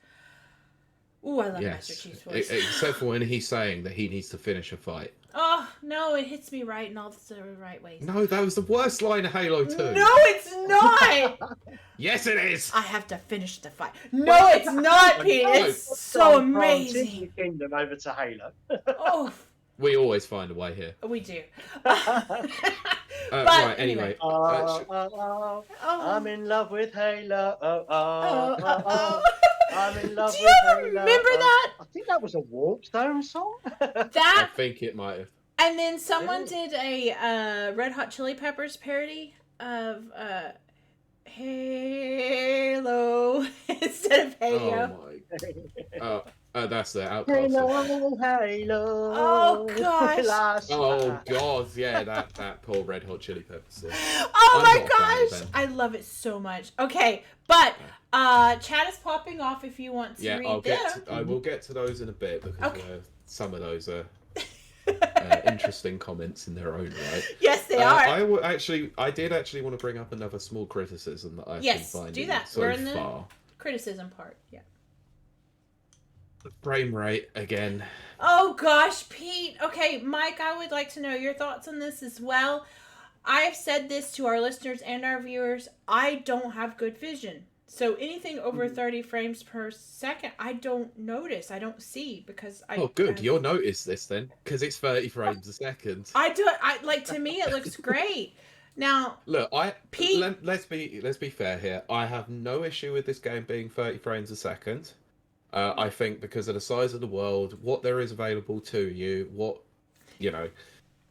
Ooh, I love Master Chief's voice.
Except for when he's saying that he needs to finish a fight.
Oh, no, it hits me right in all the right ways.
No, that was the worst line of Halo 2.
No, it's not!
Yes, it is!
I have to finish the fight. No, it's not, Pete. It's so amazing.
Kingdom over to Halo.
Oh.
We always find a way here.
We do.
Right, anyway.
I'm in love with Halo. I'm in love with Halo.
Do you remember that?
I think that was a Warpstone song.
I think it might have.
And then someone did a Red Hot Chili Peppers parody of Halo instead of Halo.
Oh my. That's the Outcast.
Halo.
Oh gosh.
Oh god, yeah, that poor Red Hot Chili Peppers song.
Oh my gosh, I love it so much. Okay, but chat is popping off if you want to read them.
I will get to those in a bit because some of those are interesting comments in their own right.
Yes, they are.
I did actually want to bring up another small criticism that I've been finding
do that.
so
We're in
far.
The criticism part, yeah.
The frame rate again.
Oh gosh, Pete. Okay, Mike, I would like to know your thoughts on this as well. I have said this to our listeners and our viewers. I don't have good vision. So anything over 30 frames per second, I don't notice. I don't see because I...
Oh, good. You'll notice this then because it's 30 frames a second.
To me, it looks great. Now,
look,
Pete...
let's be fair here. I have no issue with this game being 30 frames a second. I think because of the size of the world, what there is available to you,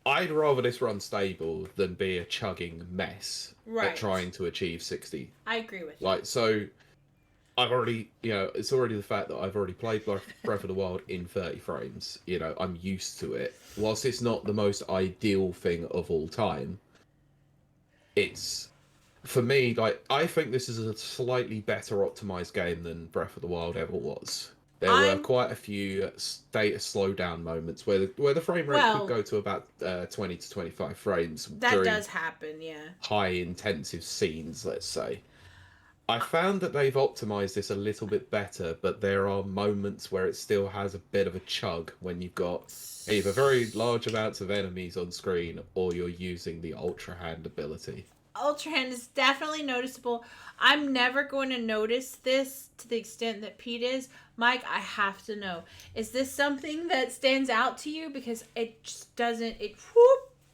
I'd rather this run stable than be a chugging mess at trying to achieve 60.
I agree with you.
I've already, it's already the fact that I've already played Breath of the Wild in 30 frames. I'm used to it. Whilst it's not the most ideal thing of all time, it's for me, like, I think this is a slightly better optimized game than Breath of the Wild ever was. There were quite a few data slowdown moments where the frame rate could go to about 20 to 25 frames.
That does happen, yeah.
High intensive scenes, let's say. I found that they've optimized this a little bit better, but there are moments where it still has a bit of a chug when you've got either very large amounts of enemies on screen or you're using the Ultra Hand ability.
Ultra Hand is definitely noticeable. I'm never going to notice this to the extent that Pete is. Mike, I have to know. Is this something that stands out to you? Because it just doesn't,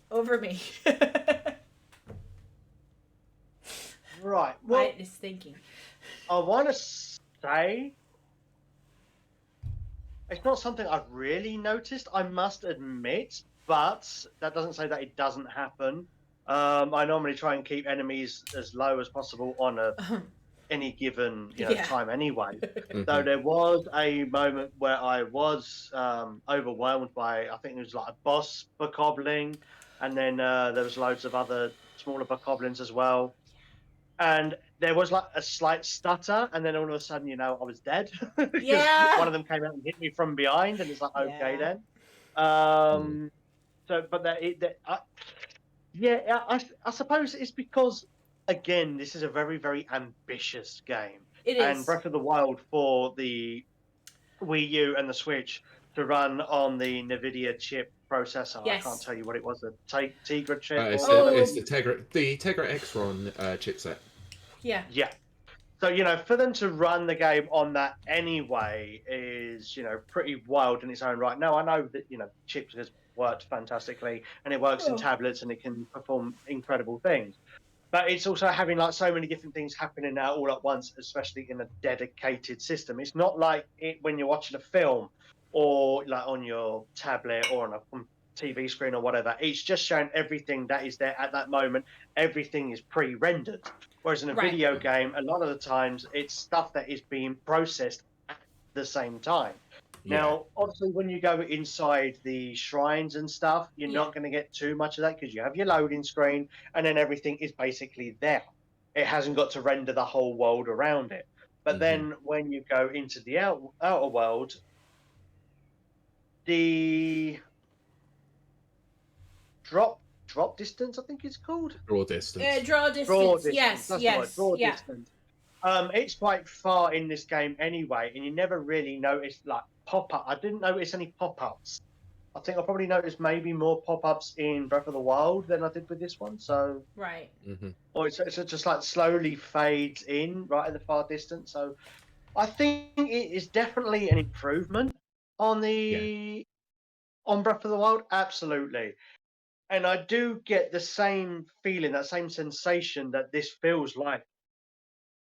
over me.
Right. Well,
Mike is thinking.
I want to say it's not something I've really noticed, I must admit, but that doesn't say that it doesn't happen. I normally try and keep enemies as low as possible on any given time anyway. So there was a moment where I was overwhelmed by, I think it was like a boss bokoblin, and then there was loads of other smaller bokoblins as well. And there was like a slight stutter, and then all of a sudden, I was dead.
Yeah.
One of them came out and hit me from behind, and it's like, okay then. So, but I suppose it's because, again, this is a very, very ambitious game.
It is.
And Breath of the Wild for the Wii U and the Switch to run on the NVIDIA chip processor.
Yes.
I can't tell you what it was, the Tegra chip.
It's the Tegra X-Ron chipset.
Yeah.
Yeah. So, for them to run the game on that anyway is, pretty wild in its own right. Now, I know that, chips has worked fantastically and it works in tablets and it can perform incredible things. But it's also having like so many different things happening now all at once, especially in a dedicated system. It's not like it when you're watching a film or like on your tablet or on a TV screen or whatever. It's just showing everything that is there at that moment. Everything is pre-rendered. Whereas in a video game, a lot of the times it's stuff that is being processed at the same time. Yeah. Now, obviously, when you go inside the shrines and stuff, you're not going to get too much of that because you have your loading screen and then everything is basically there. It hasn't got to render the whole world around it. But then when you go into the outer world, the drop distance, I think it's called.
Draw distance.
Draw distance. Yes.
Draw distance. It's quite far in this game anyway, and you never really notice like pop-up. I didn't notice any pop-ups. I think I probably noticed maybe more pop-ups in Breath of the Wild than I did with this one. So
right.
Or it's just like slowly fades in right at the far distance. So I think it is definitely an improvement on on Breath of the Wild. Absolutely. And I do get the same feeling, that same sensation that this feels like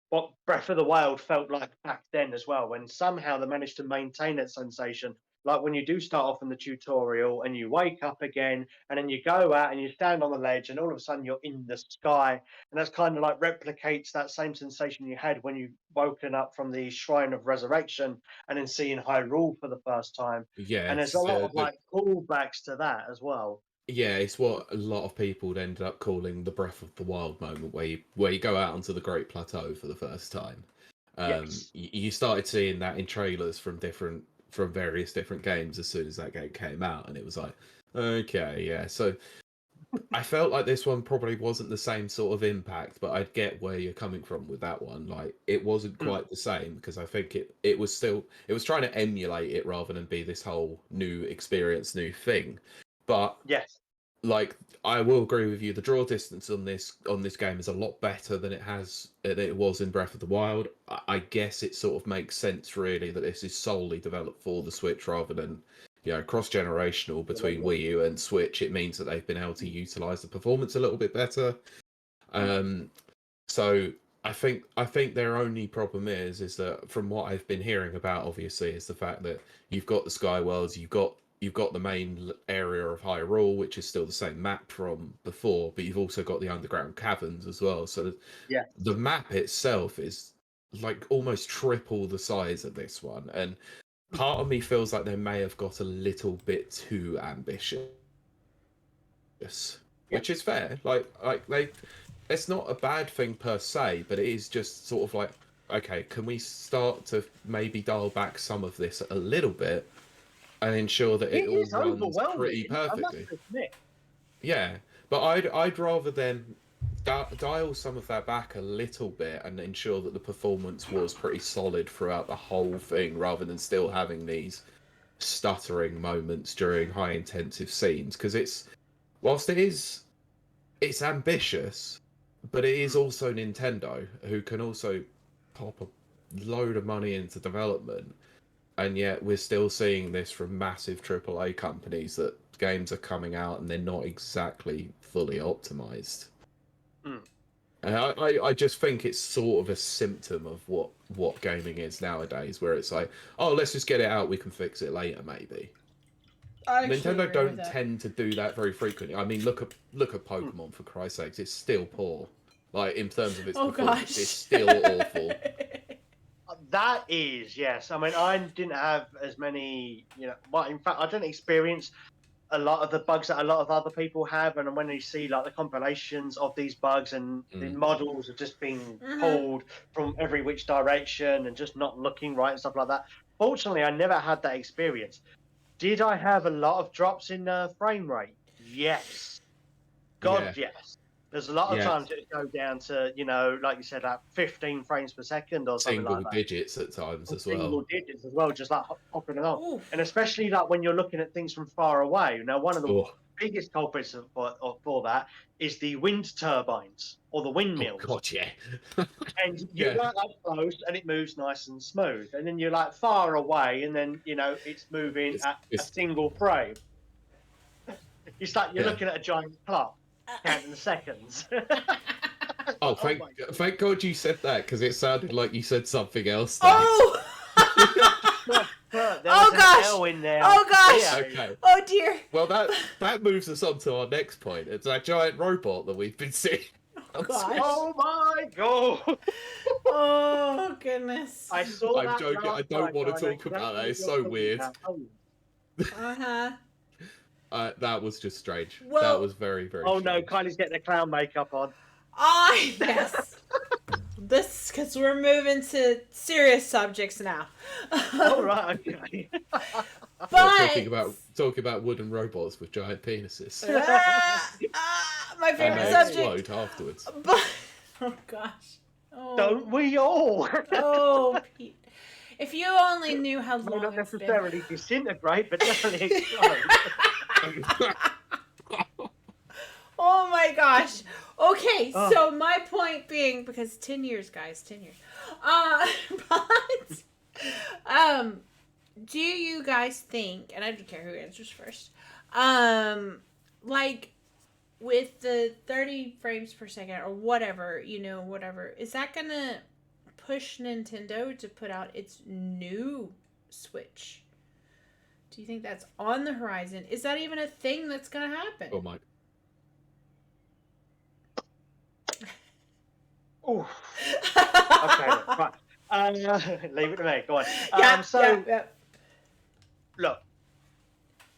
what Breath of the Wild felt like back then as well, when somehow they managed to maintain that sensation. Like when you do start off in the tutorial and you wake up again and then you go out and you stand on the ledge and all of a sudden you're in the sky. And that's kind of like replicates that same sensation you had when you woken up from the Shrine of Resurrection and then seeing Hyrule for the first time.
Yeah.
And there's a lot of like callbacks to that as well.
Yeah, it's what a lot of people ended up calling the Breath of the Wild moment, where you go out onto the Great Plateau for the first time. You started seeing that in trailers from various different games as soon as that game came out, and it was like, okay, yeah. So I felt like this one probably wasn't the same sort of impact, but I'd get where you're coming from with that one. Like, it wasn't quite the same because I think it was trying to emulate it rather than be this whole new experience, new thing. But
yes,
like I will agree with you, the draw distance on this game is a lot better than it was in Breath of the Wild. I guess it sort of makes sense really that this is solely developed for the Switch rather than cross-generational between Wii U and Switch. It means that they've been able to utilize the performance a little bit better. So I think their only problem is that from what I've been hearing about, obviously, is the fact that you've got the Sky Worlds, you've got the main area of Hyrule, which is still the same map from before, but you've also got the underground caverns as well. So the map itself is like almost triple the size of this one. And part of me feels like they may have got a little bit too ambitious, which is fair. Like it's not a bad thing per se, but it is just sort of like, okay, can we start to maybe dial back some of this a little bit and ensure that it all runs pretty perfectly? Yeah, but I'd rather them dial some of that back a little bit and ensure that the performance was pretty solid throughout the whole thing, rather than still having these stuttering moments during high intensive scenes. Because whilst it's ambitious, but it is also Nintendo, who can also pop a load of money into development, and yet we're still seeing this from massive AAA companies, that games are coming out and they're not exactly fully optimized. And I just think it's sort of a symptom of what gaming is nowadays, where it's like, oh, let's just get it out, we can fix it later, maybe. Nintendo don't tend to do that very frequently. I mean, look at Pokemon, for Christ's sakes. It's still poor. Like, in terms of its performance, it's still awful.
That is, yes. I mean, I didn't have as many, well, in fact, I didn't experience a lot of the bugs that a lot of other people have. And when you see, like, the compilations of these bugs and the models are just being pulled from every which direction and just not looking right and stuff like that. Fortunately, I never had that experience. Did I have a lot of drops in frame rate? Yes. God, yes. There's a lot of times it go down to, like you said, like 15 frames per second or something like that.
Single digits at times as well.
Single digits as well, just like hopping along. Ooh. And especially like when you're looking at things from far away. Now, one of the biggest culprits for that is the wind turbines or the windmills.
Oh, God, yeah.
And you're like close and it moves nice and smooth. And then you're like far away and then, it's moving at a single frame. It's like you're looking at a giant clock. Counting the seconds.
Thank God you said that, because it sounded like you said something else.
Oh! Gosh!
L in there.
Oh gosh!
Yeah. Okay.
Oh dear.
Well, that moves us on to our next point. It's that giant robot that we've been seeing.
Oh gosh!
Oh my God!
Oh goodness!
I'm
joking. I don't want to talk about that. It's so weird. That was just strange. Well, that was very, very strange.
No, Kylie's getting the clown makeup on.
Yes. Because we're moving to serious subjects now.
All right, okay.
But
talking about wooden robots with giant penises.
My favorite subject.
Explode afterwards.
But, oh gosh. Oh.
Don't we all?
Oh, Pete. If you only knew how long
not necessarily disintegrate, but definitely explode.
Oh my gosh. Okay, so my point being, because 10 years, guys, 10 years. But do you guys think, and I don't care who answers first, like with the 30 frames per second or whatever, is that gonna push Nintendo to put out its new Switch? Do you think that's on the horizon? Is that even a thing that's gonna happen?
Oh my.
Oh. Okay, right. Leave it to me. Go on. Look.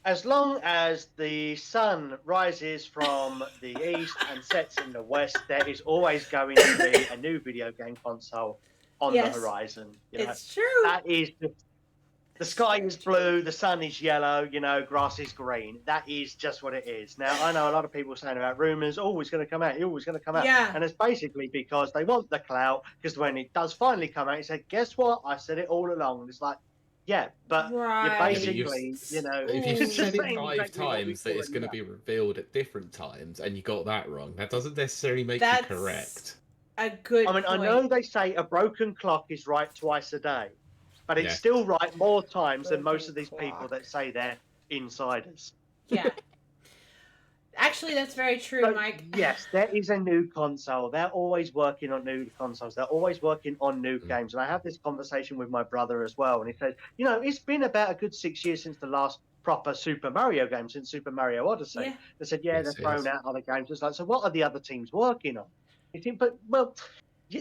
As long as the sun rises from the east and sets in the west, there is always going to be a new video game console on the horizon.
It's true.
That is the sky is blue, the sun is yellow, grass is green. That is just what it is. Now, I know a lot of people saying about rumours, it's going to come out, it's going to come out.
Yeah.
And it's basically because they want the clout, because when it does finally come out, he said, guess what? I said it all along. And it's like, yeah, but you're basically,
If you said it 5 times that it's going to be revealed at different times and you got that wrong, that doesn't necessarily make you correct.
A good point.
I know they say a broken clock is right twice a day. But it's still right more times than most of these people that say they're insiders.
Yeah. Actually, that's very true, Mike.
Yes, there is a new console. They're always working on new consoles. They're always working on new games. And I have this conversation with my brother as well. And he says, it's been about a good 6 years since the last proper Super Mario game, since Super Mario Odyssey. Yeah. They said, they've thrown out other games. It's like, so what are the other teams working on? You think,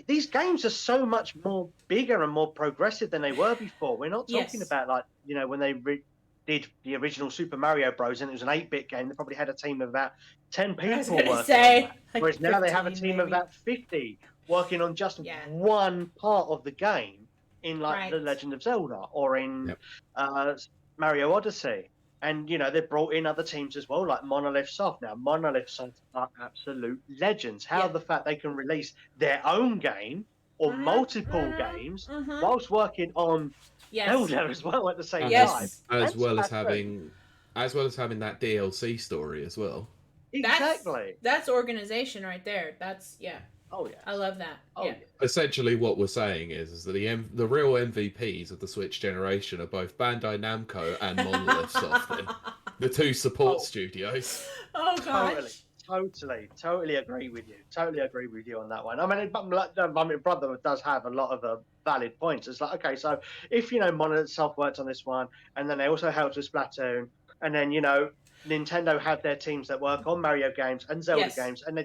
these games are so much more bigger and more progressive than they were before. We're not talking about when they did the original Super Mario Bros. And it was an 8-bit game, they probably had a team of about 10 people
working
on that.
Like
whereas now they have a
15
team of about 50 working on just one part of the game in like the Legend of Zelda or in Mario Odyssey. And, they brought in other teams as well, like Monolith Soft. Now, Monolith Soft are absolute legends. How the fact they can release their own game or multiple games whilst working on Zelda as well at the same time.
As well as having that DLC story as well.
Exactly.
That's organization right there. That's,
Oh, yeah.
I love that.
Oh, yeah.
Essentially, what we're saying is that the real MVPs of the Switch generation are both Bandai Namco and Monolith Soft, the two support studios.
Oh gosh.
Totally agree with you. Totally agree with you on that one. I mean, brother does have a lot of valid points. It's like, okay, so if Monolith Soft worked on this one, and then they also helped with Splatoon, and then Nintendo had their teams that work on Mario games and Zelda games, and they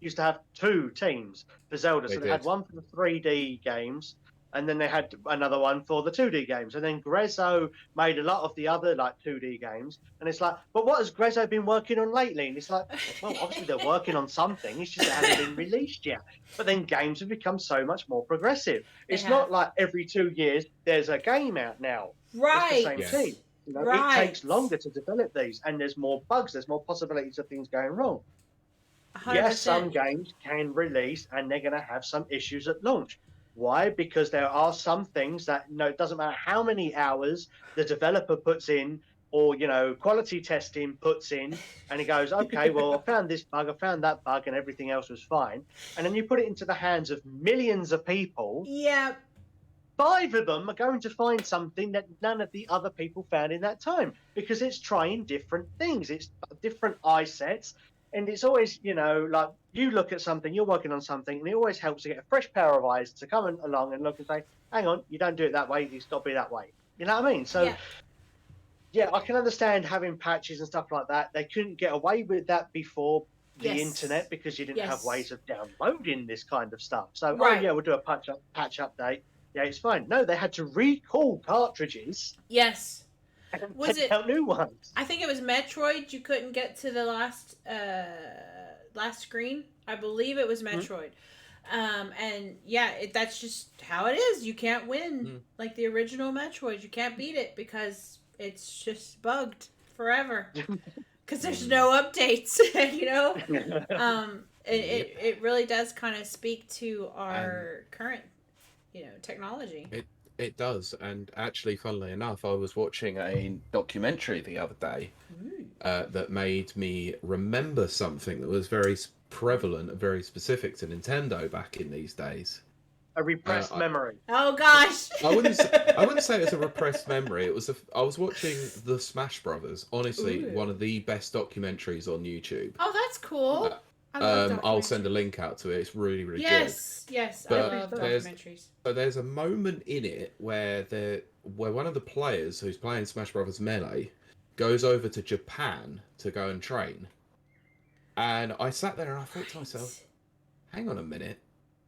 used to have 2 teams for Zelda. So they had one for the 3D games, and then they had another one for the 2D games. And then Grezzo made a lot of the other 2D games. And it's like, but what has Grezzo been working on lately? And it's like, well, obviously they're working on something. It's just it hasn't been released yet. But then games have become so much more progressive. It's not like every 2 years there's a game out now.
Right.
It's the same team. It takes longer to develop these, and there's more bugs, there's more possibilities of things going wrong.
100%.
Yes, some games can release, and they're going to have some issues at launch. Why? Because there are some things that, it doesn't matter how many hours the developer puts in, or, quality testing puts in, and he goes, okay, well, I found this bug, I found that bug, and everything else was fine. And then you put it into the hands of millions of people.
Yeah.
5 of them are going to find something that none of the other people found in that time, because it's trying different things. It's different eye sets. And it's always, like you look at something, you're working on something, and it always helps to get a fresh pair of eyes to come along and look and say, hang on, you don't do it that way. It's got to be that way. You know what I mean? So, yeah, I can understand having patches and stuff like that. They couldn't get away with that before the internet because you didn't have ways of downloading this kind of stuff. So, we'll do a patch update. Yeah, it's fine. No, they had to recall cartridges.
Yes.
And take out new ones.
I think it was Metroid. You couldn't get to the last screen. I believe it was Metroid. And that's just how it is. You can't win like the original Metroid. You can't beat it because it's just bugged forever. Because there's no updates. It really does kind of speak to our current technology.
It does, and actually, funnily enough, I was watching a documentary the other day that made me remember something that was very prevalent and very specific to Nintendo back in these days.
A repressed memory.
Oh gosh!
I wouldn't say it was a repressed memory. I was watching the Smash Brothers. Honestly, one of the best documentaries on YouTube.
Oh, that's cool.
I'll send a link out to it. It's really, really good.
Yes,
but
I love documentaries.
So there's a moment in it where one of the players who's playing Smash Brothers Melee goes over to Japan to go and train. And I sat there and I thought to myself, hang on a minute,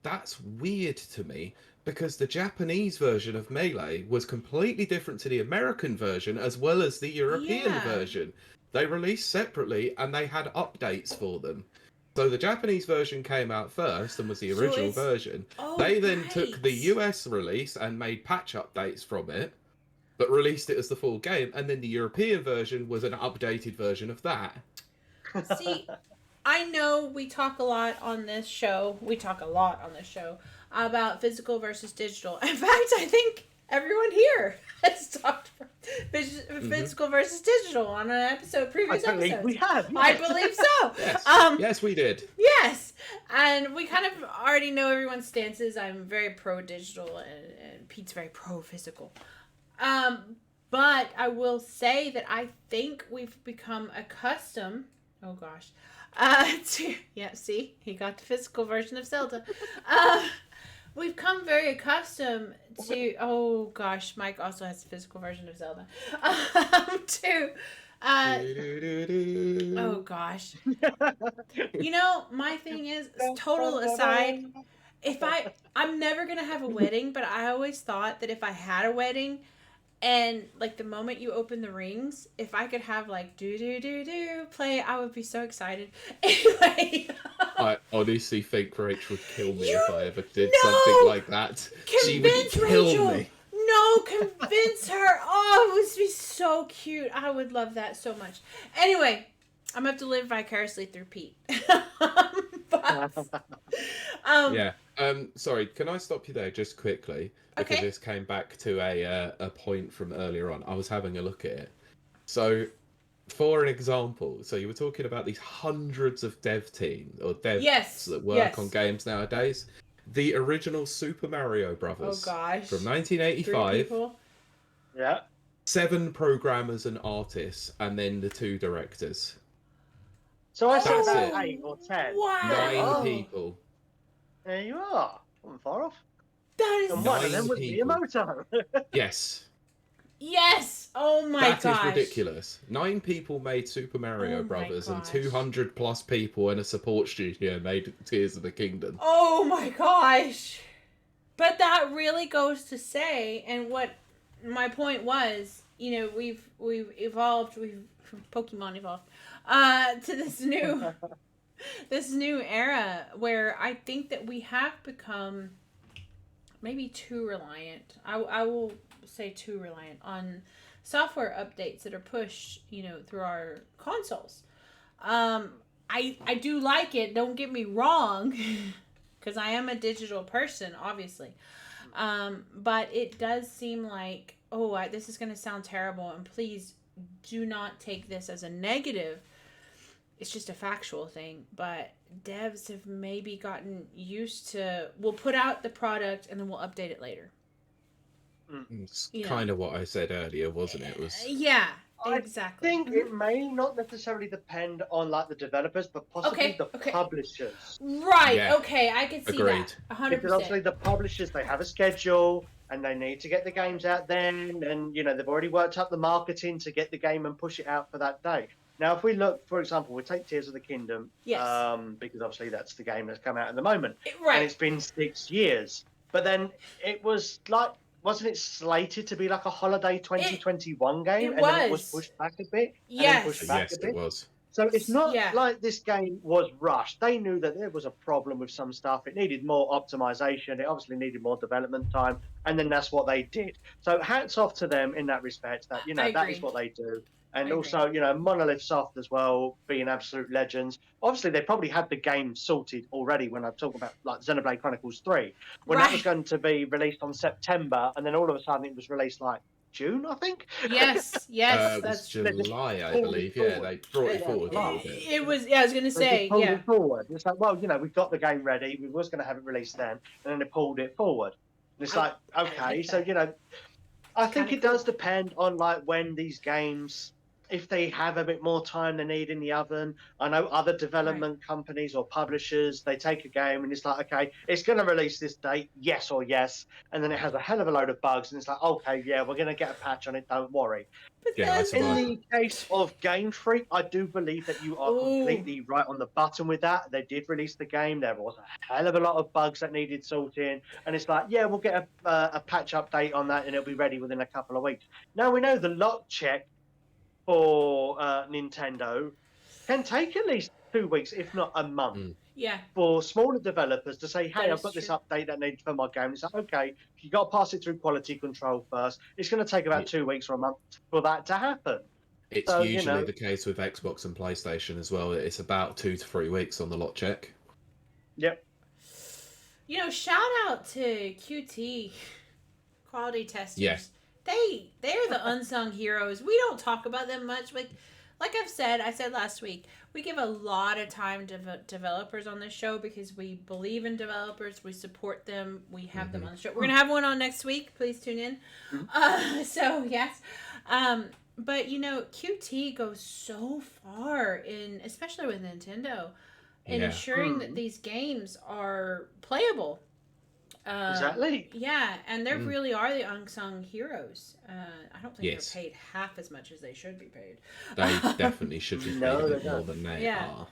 that's weird to me, because the Japanese version of Melee was completely different to the American version as well as the European version. They released separately and they had updates for them. So the Japanese version came out first and was the original version. They then took the US release and made patch updates from it, but released it as the full game. And then the European version was an updated version of that.
See, I know we talk a lot on this show. About physical versus digital. In fact, I think everyone here has talked about physical versus digital on an previous episode.
I believe we have. Yes.
I believe so.
Yes. Yes, we did.
Yes. And we kind of already know everyone's stances. I'm very pro-digital and Pete's very pro-physical. But I will say that I think we've become accustomed... Oh, gosh. See? He got the physical version of Zelda. We've come very accustomed to... Oh, gosh. Mike also has the physical version of Zelda. Oh, gosh. My thing is, total aside, I'm never going to have a wedding, but I always thought that if I had a wedding, And like the moment you open the rings, if I could have like do do do do play, I would be so excited. Anyway,
I honestly think Rachel would kill me if I ever did something like that. She would kill me.
No, convince her. Oh, it would be so cute. I would love that so much. Anyway, I'm gonna have to live vicariously through Pete.
Yeah. Sorry, can I stop you there just quickly? Because this came back to a point from earlier on. I was having a look at it. So, for an example, so you were talking about these hundreds of dev teams or devs that work on games nowadays. The original Super Mario Brothers from 1985.
Yeah.
7 programmers and artists, and then the 2 directors.
So I said about 8 or 10.
Wow.
9 people.
There you are. I'm far off.
That is
and one of them was Miyamoto.
Yes.
Yes. Oh my gosh.
That is ridiculous. 9 people made Super Mario Brothers, and 200 plus people in a support studio made Tears of the Kingdom.
Oh my gosh. But that really goes to say, and what my point was, you know, we've evolved, Pokemon evolved, to this new era where I think that we have become maybe too reliant. I will say too reliant on software updates that are pushed, you know, through our consoles. I do like it, don't get me wrong, because I am a digital person, obviously. But it does seem like, this is going to sound terrible, and please do not take this as a negative. It's just a factual thing, but devs have maybe gotten used to, we'll put out the product and then we'll update it later.
It's kind of what I said earlier, wasn't it?
Exactly.
I think it may not necessarily depend on like the developers, but possibly the publishers.
Right. Yeah. Okay, I can see that. 100%.
Because obviously the publishers, they have a schedule and they need to get the games out then, and you know they've already worked up the marketing to get the game and push it out for that day. Now, if we look, for example, we take Tears of the Kingdom, because obviously that's the game that's come out at the moment, and it's been 6 years. But then it was like, wasn't it slated to be like a holiday 2021 game, and then it was pushed back a bit?
Yes,
it was.
So it's not like this game was rushed. They knew that there was a problem with some stuff. It needed more optimization. It obviously needed more development time, and then that's what they did. So hats off to them in that respect. That that is what they do. And also, Monolith Soft as well, being absolute legends. Obviously, they probably had the game sorted already when I talk about like Xenoblade Chronicles 3, when that was going to be released on September, and then all of a sudden it was released like June, I think.
Yes,
that's July, I believe. Yeah, they brought it forward a little bit.
It was, I was going to say,
it forward. It's like, well, we've got the game ready. We was going to have it released then, and then they pulled it forward. And it's like, okay, so I think it does depend on like when these games, if they have a bit more time they need in the oven. I know other development companies or publishers, they take a game and it's like, okay, it's going to release this date, yes or yes, and then it has a hell of a load of bugs, and it's like, okay, yeah, we're going to get a patch on it, don't worry. In the case of Game Freak, I do believe that you are completely right on the button with that. They did release the game. There was a hell of a lot of bugs that needed sorting, and it's like, yeah, we'll get a patch update on that, and it'll be ready within a couple of weeks. Now we know the lock check for Nintendo can take at least 2 weeks, if not a month.
Yeah.
For smaller developers to say, hey, I've got this update that I need for my game. It's like, okay, you got to pass it through quality control first. It's going to take about 2 weeks or a month for that to happen.
It's usually the case with Xbox and PlayStation as well. It's about 2 to 3 weeks on the lot check.
Yep.
Shout out to QT, quality testers.
Yeah.
They're the unsung heroes. We don't talk about them much. Like I said last week, we give a lot of time to developers on this show because we believe in developers. We support them. We have them on the show. We're going to have one on next week. Please tune in. So, yes. But, QT goes so far in, especially with Nintendo, in ensuring that these games are playable.
Exactly.
Yeah, and they really are the unsung heroes. I don't think they're paid half as much as they should be paid.
They definitely should be paid a bit more than they are.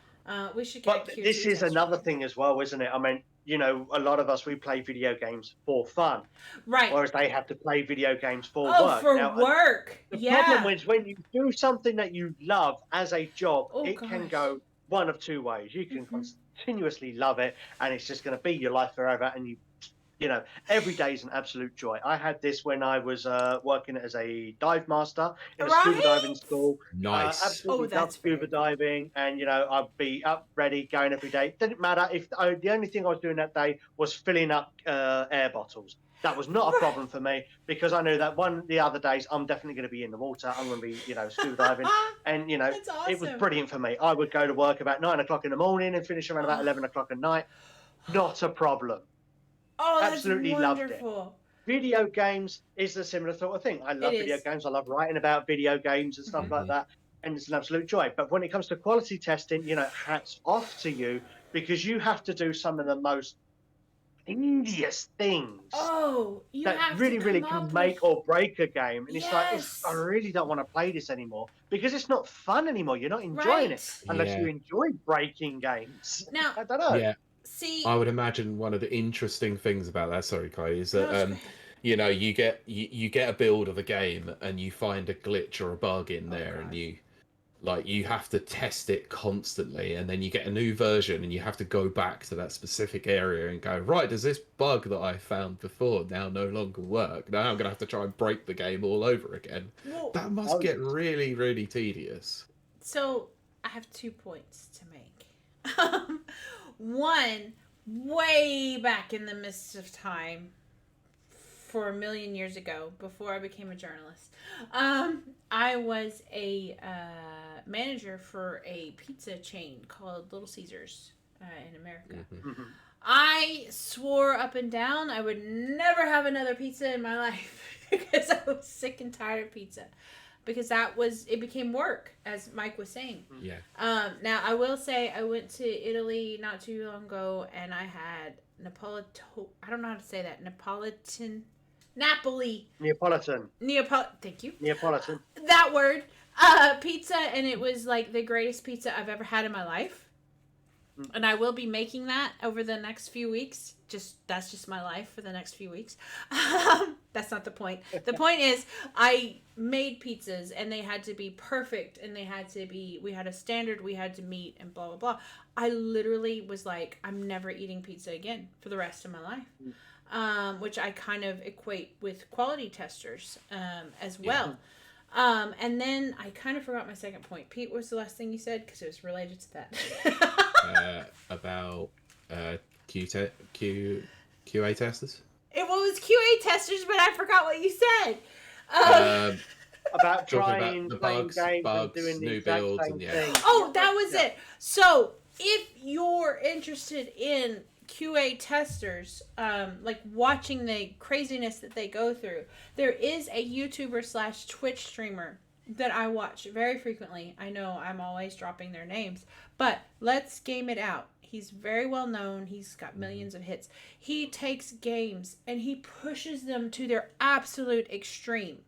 We should get
But this is another thing as well, isn't it? I mean, you know, a lot of us, we play video games for fun.
Right.
Whereas they have to play video games for work.
Oh, for work.
The problem is when you do something that you love as a job, it can go one of two ways. You can continuously love it, and it's just going to be your life forever, and you know, every day is an absolute joy. I had this when I was working as a dive master in a scuba diving school.
Nice.
Absolutely loved scuba diving, and you know, I'd be up, ready, going every day. Didn't matter if the only thing I was doing that day was filling up air bottles. That was not a problem for me because I knew that the other days I'm definitely going to be in the water. I'm going to be, you know, scuba diving, and you know, it was brilliant for me. I would go to work about 9 o'clock in the morning and finish around about 11 o'clock at night. Not a problem.
Oh, that's
absolutely
wonderful.
Loved it. Video games is a similar sort of thing. I love video games. I love writing about video games and stuff like that, and it's an absolute joy. But when it comes to quality testing, you know, hats off to you because you have to do some of the most tedious things.
Oh, you
that
have
really,
to
really can make or break a game, and it's like I really don't want to play this anymore because it's not fun anymore. You're not enjoying it unless you enjoy breaking games.
Now,
I don't know.
Yeah.
See,
I would imagine one of the interesting things about that, sorry, Kylie, is that you know, you get a build of a game and you find a glitch or a bug in there, and you have to test it constantly, and then you get a new version and you have to go back to that specific area and go, right, does this bug that I found before now no longer work? Now I'm gonna have to try and break the game all over again. Well, that must get really, really tedious.
So I have 2 points to make. One, way back in the midst of time, for a million years ago, before I became a journalist, I was a manager for a pizza chain called Little Caesars in America. I swore up and down I would never have another pizza in my life because I was sick and tired of pizza. Because it became work, as Mike was saying.
Yeah.
Now, I will say I went to Italy not too long ago, and I had I don't know how to say that. Napoli.
Neapolitan.
Thank you.
Neapolitan.
That word. Pizza, and it was like the greatest pizza I've ever had in my life. And I will be making that over the next few weeks. That's just my life for the next few weeks. That's not the point. The point is I made pizzas and they had to be perfect and we had a standard we had to meet and blah, blah, blah. I literally was like, I'm never eating pizza again for the rest of my life. Which I kind of equate with quality testers as well. And then I kind of forgot my second point. Pete, what was the last thing you said? Because it was related to that.
About QA testers?
It was QA testers, but I forgot what you said.
About trying
the
playing
bugs,
games and doing the
new
exact
builds,
same thing.
Oh, that was it. So, if you're interested in QA testers, like watching the craziness that they go through, there is a YouTuber / Twitch streamer that I watch very frequently. I know I'm always dropping their names, but Let's Game It Out. He's very well known. He's got millions of hits. He takes games and he pushes them to their absolute extreme.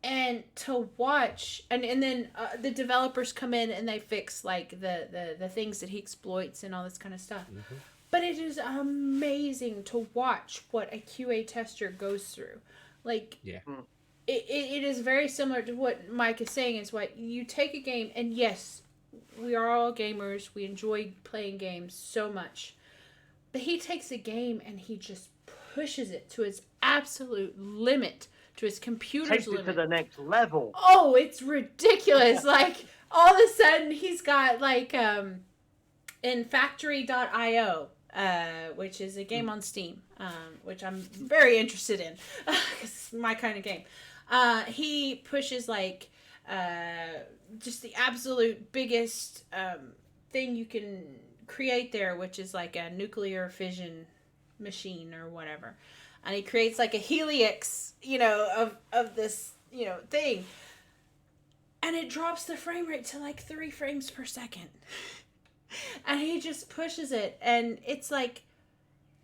And to watch, and then the developers come in and they fix like the things that he exploits and all this kind of stuff. But it is amazing to watch what a QA tester goes through. Like, it is very similar to what Mike is saying. Is what you take a game, and yes, we are all gamers. We enjoy playing games so much. But he takes a game and he just pushes it to its absolute limit, to his computer's
limit.
Takes it
to the next level.
Oh, it's ridiculous. Like, all of a sudden, he's got, like, in Factory.io, which is a game on Steam, which I'm very interested in, because it's my kind of game. He pushes, like, just the absolute biggest thing you can create there, which is like a nuclear fission machine or whatever. And he creates like a helix, of this, thing. And it drops the frame rate to like 3 frames per second. And he just pushes it. And it's like,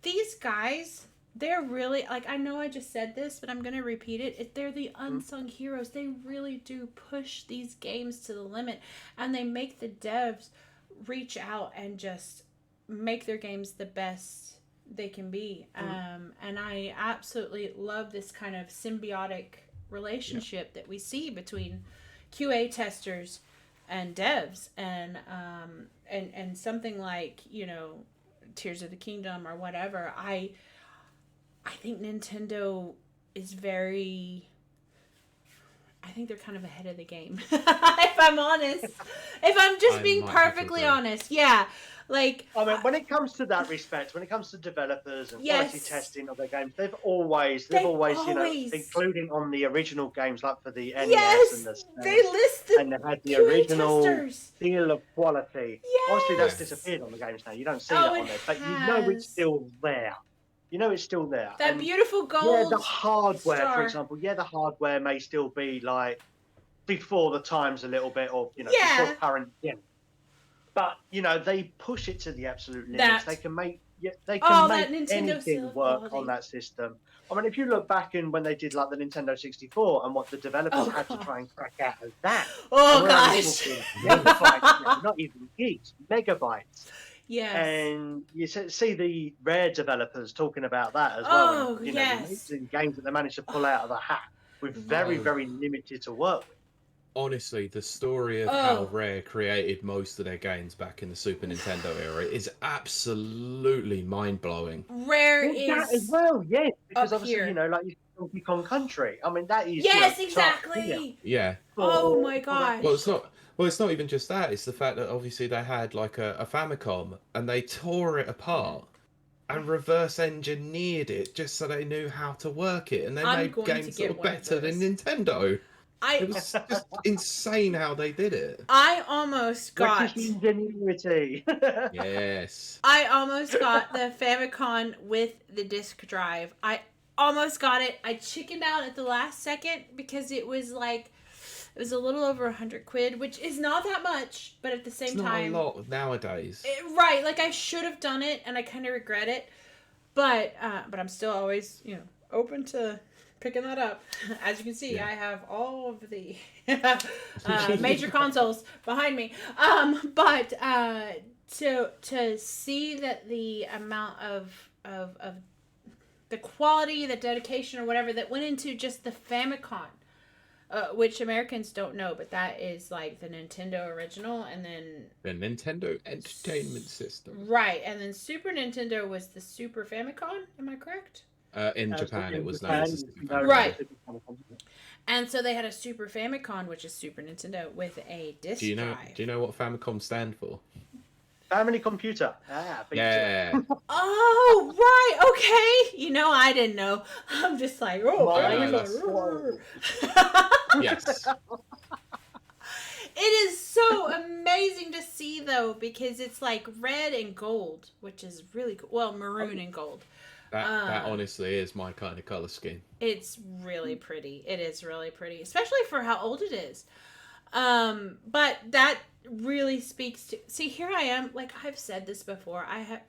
these guys, they're really, like, I know I just said this, but I'm going to repeat it. They're the unsung heroes. They really do push these games to the limit. And they make the devs reach out and just make their games the best they can be. And I absolutely love this kind of symbiotic relationship that we see between QA testers and devs, and something like, you know, Tears of the Kingdom or whatever. I think Nintendo is very, I think they're kind of ahead of the game. If I'm honest, if I'm just being perfectly honest, yeah. Like,
I mean, when it comes to that respect, when it comes to developers and quality testing of their games, they've always, you know, including on the original games, like for the NES and the SNES,
they listed
and they've had the
QA
original
testers.
seal of quality.
Yes.
Obviously, that's disappeared on the games now. You don't see that on there, but you know it's still there. You know it's still there.
That beautiful gold.
Yeah, the hardware,
star.
for example. Yeah, the hardware may still be like before the times a little bit, or you know, before current. Yeah. But you know, they push it to the absolute limits. They can make anything work on that system. I mean, if you look back in when they did like the Nintendo 64 and what the developers had to try and crack out of that.
Oh gosh.
Megabytes, not even gigs, megabytes.
Yes.
And you see the Rare developers talking about that as well. And, you know, amazing games that they managed to pull out of the hat with very, very limited to work with.
Honestly, the story of how Rare created most of their games back in the Super Nintendo era is absolutely mind-blowing.
Rare is
that as well, yes, because obviously, you know, like Donkey Kong Country. I mean, that is
exactly.
Yeah.
Oh my gosh.
Well, it's not even just that. It's the fact that obviously they had like a Famicom and they tore it apart and reverse engineered it just so they knew how to work it, and they made games that were better than Nintendo. It was just insane how they did it.
I almost got
ingenuity.
Yes.
I almost got the Famicom with the disc drive. I almost got it. I chickened out at the last second because it was like, it was a little over £100, which is not that much, but at the same time,
it's not a lot nowadays.
Right, like I should have done it, and I kind of regret it, but I'm still always, you know, open to picking that up. As you can see, I have all of the major consoles behind me. But to see that the amount of the quality, the dedication, or whatever that went into just the Famicom, which Americans don't know, but that is like the Nintendo original, and then
the Nintendo Entertainment System.
Right, and then Super Nintendo was the Super Famicom. Am I correct?
In Japan, it was known as Super Famicom.
Right. And so they had a Super Famicom, which is Super Nintendo, with a disc drive.
Do you know what Famicom stand for?
Family computer.
Yeah.
Oh, right. Okay. You know, I didn't know. I'm just like,
yes.
It is so amazing to see, though, because it's like red and gold, which is really cool. Well, maroon and gold.
That honestly is my kind of color scheme.
It's really pretty. It is really pretty, especially for how old it is. But that really speaks to, see, here I am, like I've said this before. I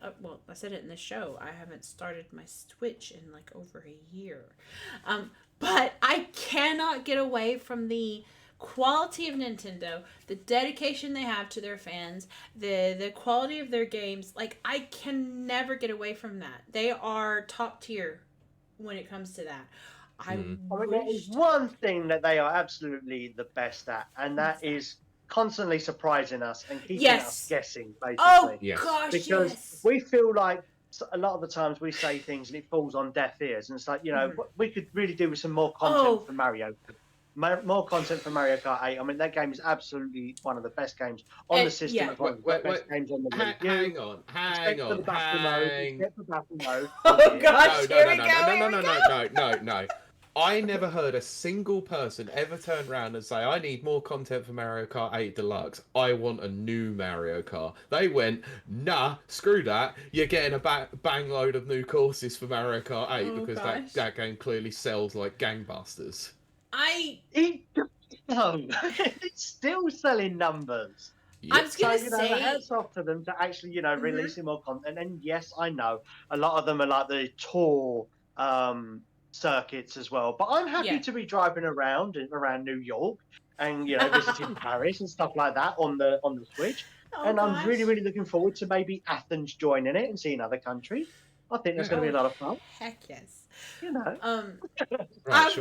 said it in the show. I haven't started my Switch in like over a year. But I cannot get away from the quality of Nintendo, the dedication they have to their fans, the quality of their games. Like, I can never get away from that. They are top tier when it comes to that.
I mean, there is one thing that they are absolutely the best at, and that is constantly surprising us and keeping us guessing, basically.
Oh, gosh,
because we feel like a lot of the times we say things and it falls on deaf ears, and it's like, you know, we could really do with some more content for Mario. More content for Mario Kart 8. I mean, that game is absolutely one of the best games on the system.
Yeah. Best games on the Wii. Hang on.
Oh gosh, here we go.
No. I never heard a single person ever turn around and say, I need more content for Mario Kart 8 Deluxe. I want a new Mario Kart. They went, nah, screw that. You're getting a bang load of new courses for Mario Kart 8 because that game clearly sells like gangbusters.
It's still selling numbers.
Yep. I was going to say,
hats off to them to actually, you know, releasing more content. And yes, I know a lot of them are like the tour circuits as well. But I'm happy to be driving around New York and, you know, visiting Paris and stuff like that on the Switch. I'm really, really looking forward to maybe Athens joining it and seeing other countries. I think that's going to be a lot of fun.
Heck yes.
You know.
Right,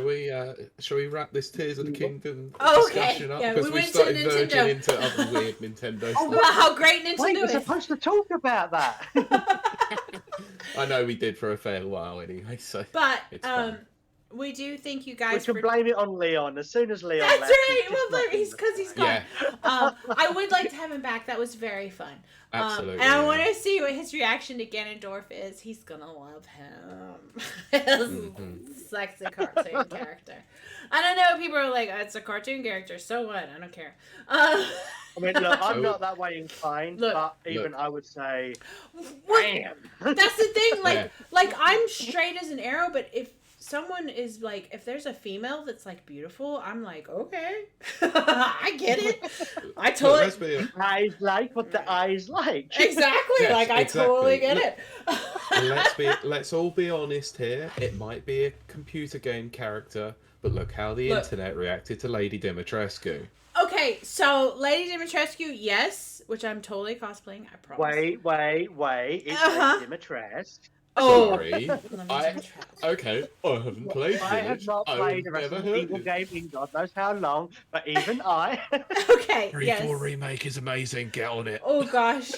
shall we wrap this Tears of the Kingdom discussion up?
Yeah,
because we started verging into other weird Nintendo stuff.
Well, how great Nintendo
Wait,
is.
we're supposed to talk about that.
I know we did for a fair while anyway, so
but
it's fine.
We do thank you guys.
We can blame it on Leon. As soon as Leon
That's
left,
right. We'll blame he's because he's gone.
Yeah.
I would like to have him back. That was very fun.
Absolutely.
And I want to see what his reaction to Ganondorf is. He's gonna love him. Sexy cartoon character. I don't know. People are like, it's a cartoon character. So what? I don't care.
I mean, look, I'm not that way inclined, but even I would say, damn.
That's the thing. Like I'm straight as an arrow, but if someone is like, if there's a female that's like beautiful, I'm like, okay, I get it. I totally.
Eyes like what the eyes like.
Exactly.
Yes,
like I totally get it.
Let's all be honest here. It might be a computer game character, but look how the internet reacted to Lady Dimitrescu.
Okay, so Lady Dimitrescu, yes, which I'm totally cosplaying. I promise.
Wait. It's Lady Dimitrescu.
Oh,
sorry. Okay, I haven't played.
I have not played a Resident Evil game in God knows how long, but even I.
Okay.
3-4 remake is amazing. Get on it.
Oh gosh.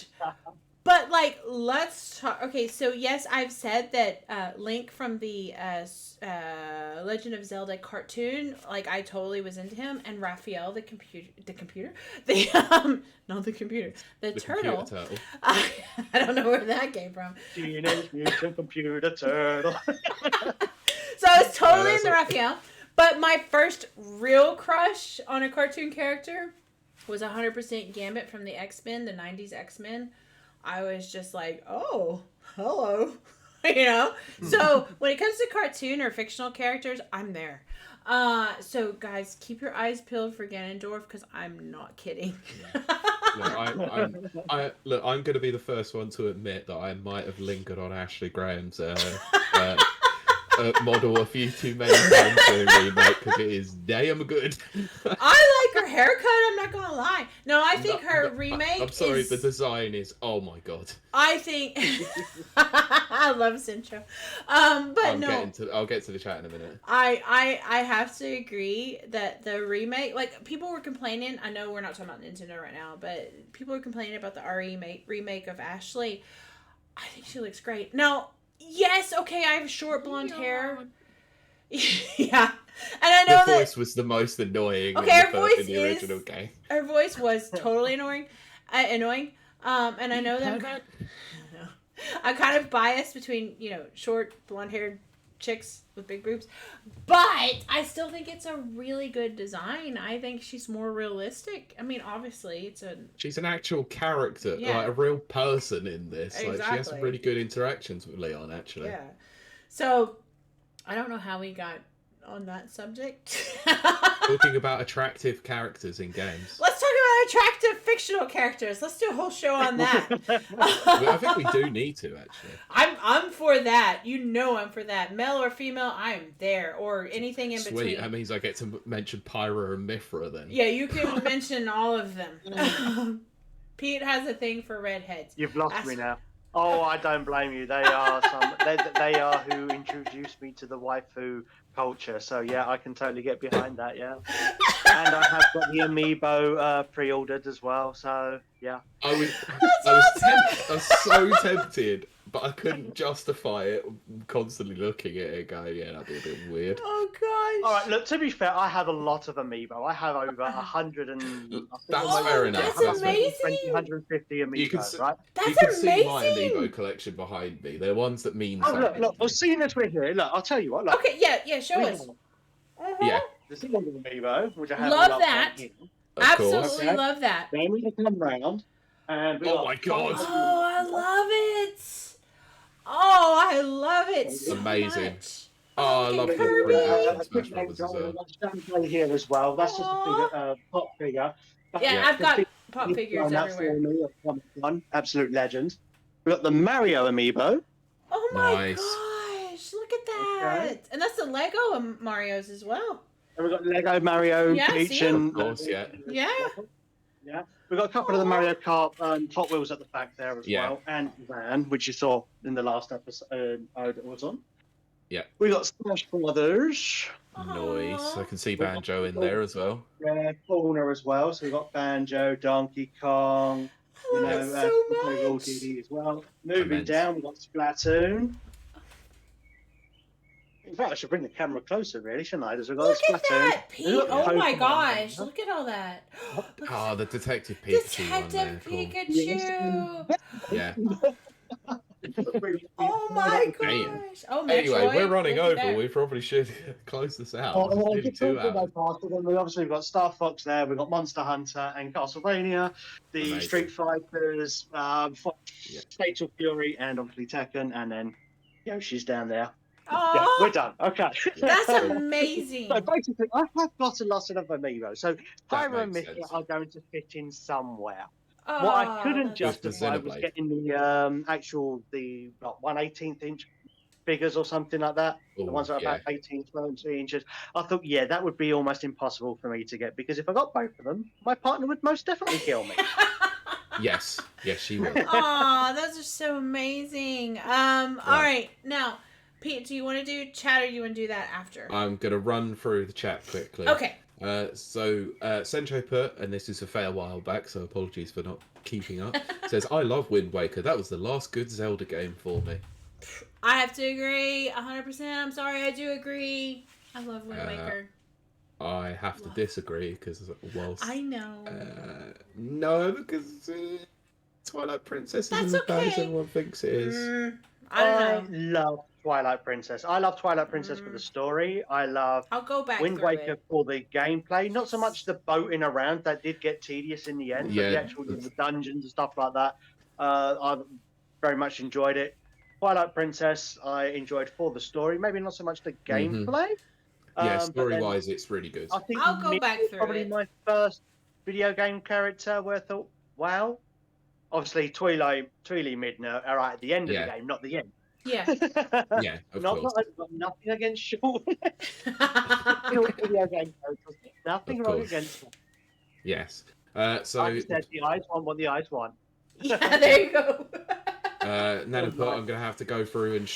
But like, let's talk. Okay, so yes, I've said that Link from the Legend of Zelda cartoon, like I totally was into him, and Raphael, the turtle.
Computer turtle.
I don't know where that came from.
Teenage Mutant Computer Turtle.
So I was totally into Raphael, but my first real crush on a cartoon character was 100% Gambit from the X-Men, the 90s X-Men. I was just like, oh, hello, you know? So when it comes to cartoon or fictional characters, I'm there. So guys, keep your eyes peeled for Ganondorf, because I'm not kidding.
Look, I'm going to be the first one to admit that I might have lingered on Ashley Graham's model a few too many times in a remake, because it is damn good.
I like her haircut, I'm not gonna lie. No, I think her remake
I'm sorry, the design is, oh my god.
I think I love Sincho. But
I'll get to the chat in a minute.
I have to agree that the remake, like, people were complaining, I know we're not talking about Nintendo right now, but people were complaining about the remake of Ashley. I think she looks great. Now, yes, okay, I have short blonde hair. Yeah. And I know
her voice was the most annoying in the original game.
Her voice was totally annoying. And I know that I'm kind of biased between, short blonde haired chicks with big boobs, but I still think it's a really good design. I think she's more realistic. I mean, obviously she's
an actual character, like a real person in this. Exactly. Like, she has some really good interactions with Leon, actually.
Yeah. So I don't know how we got on that subject.
Talking about attractive characters in games.
Let's talk about attractive fictional characters. Let's do a whole show on that.
I think we do need to, actually.
I'm for that. I'm for that. Male or female, I am there. Or anything in between.
Sweet. That means I get to mention Pyra and Mithra then.
Yeah, you can mention all of them. Pete has a thing for redheads.
You've lost me now. Oh, I don't blame you. They are who introduced me to the waifu culture. So yeah, I can totally get behind that. Yeah, and I have got the amiibo pre-ordered as well. So yeah,
I was so tempted, but I couldn't justify it. Constantly looking at it, going, yeah, that'd be a bit weird.
Oh gosh.
All right, look. To be fair, I have a lot of amiibo. I have over 100 and.
That's fair enough.
That's amazing.
150 amiibo, right?
You can see my amiibo collection behind me. They're ones that mean something.
Look. Well, seeing as we're here, look, I'll tell you what. Look.
Okay, yeah, show us.
Yeah.
There's one of amiibo, which I have.
Love that. Absolutely
okay.
Love that.
Then we come round, and
my god!
Oh, I love it. Oh, I love it. So
amazing.
Much.
Oh, I love the print Smash Brothers as well.
Here as well. That's just a pop figure.
Yeah, I've got pop figures everywhere.
Absolute legend. We've got the Mario amiibo.
Oh my gosh! Look at that. Okay. And that's the Lego Marios as well.
And we've got Lego Mario, Peach, and
of course, yeah.
Yeah. We've We've got a couple of the Mario Kart Hot Wheels at the back there as well, and Van, which you saw in the last episode it was on.
Yeah.
We got Smash Brothers.
Nice. I can see Banjo in there as well.
Yeah, Fauna as well. So we've got Banjo, Donkey Kong.
I love it so much.
As well. Moving down, we've got Splatoon. In fact, I should bring the camera closer, really, shouldn't I?
Look at that, Pete! Oh my gosh! Look at all that.
Oh, the Detective Pikachu
Detective Pikachu!
Yeah.
Oh my gosh! Oh,
anyway, we're running over. We probably should close this out.
We've obviously got Star Fox there. We've got Monster Hunter and Castlevania, the Street Fighters, Fatal Fury, and obviously Tekken, and then Yoshi's down there.
Oh,
yeah, we're done. Okay.
That's amazing.
So basically, I have got a lot of amiibo. So Pyro and Mickey are going to fit in somewhere.
Oh,
what I couldn't justify was getting the actual 1/18 inch figures or something like that.
Ooh,
the ones that are about 18, 20 inches. I thought, that would be almost impossible for me to get because if I got both of them, my partner would most definitely kill me.
Yes, she would.
Oh, those are so amazing. All right, now. Pete, do you want to do chat or do you want to do that after?
I'm going to run through the chat quickly.
Okay.
So Sencho put, and this is a fair while back, so apologies for not keeping up, says, I love Wind Waker. That was the last good Zelda game for me.
I have to agree 100%. I'm sorry, I do agree. I love Wind Waker.
I have to disagree because whilst...
I know.
No, because Twilight Princess isn't as bad as everyone thinks it is.
I love Twilight Princess. I love Twilight Princess for the story. I'll
go back
Wind Waker for the gameplay. Not so much the boating around. That did get tedious in the end. But the actual the dungeons and stuff like that, I very much enjoyed it. Twilight Princess, I enjoyed for the story. Maybe not so much the gameplay.
Story-wise, it's really good.
I think I'll go back through
probably my first video game character where I thought, wow. Obviously, Tweely Midna are right at the end of the game, not the end.
Yeah.
Yeah, of course.
I've got nothing against Sean. Video game characters. Nothing wrong against them.
Yes. So
like you said, the eyes want what the eyes want.
Yeah, there you go.
Nanoput, I'm going to have to go through and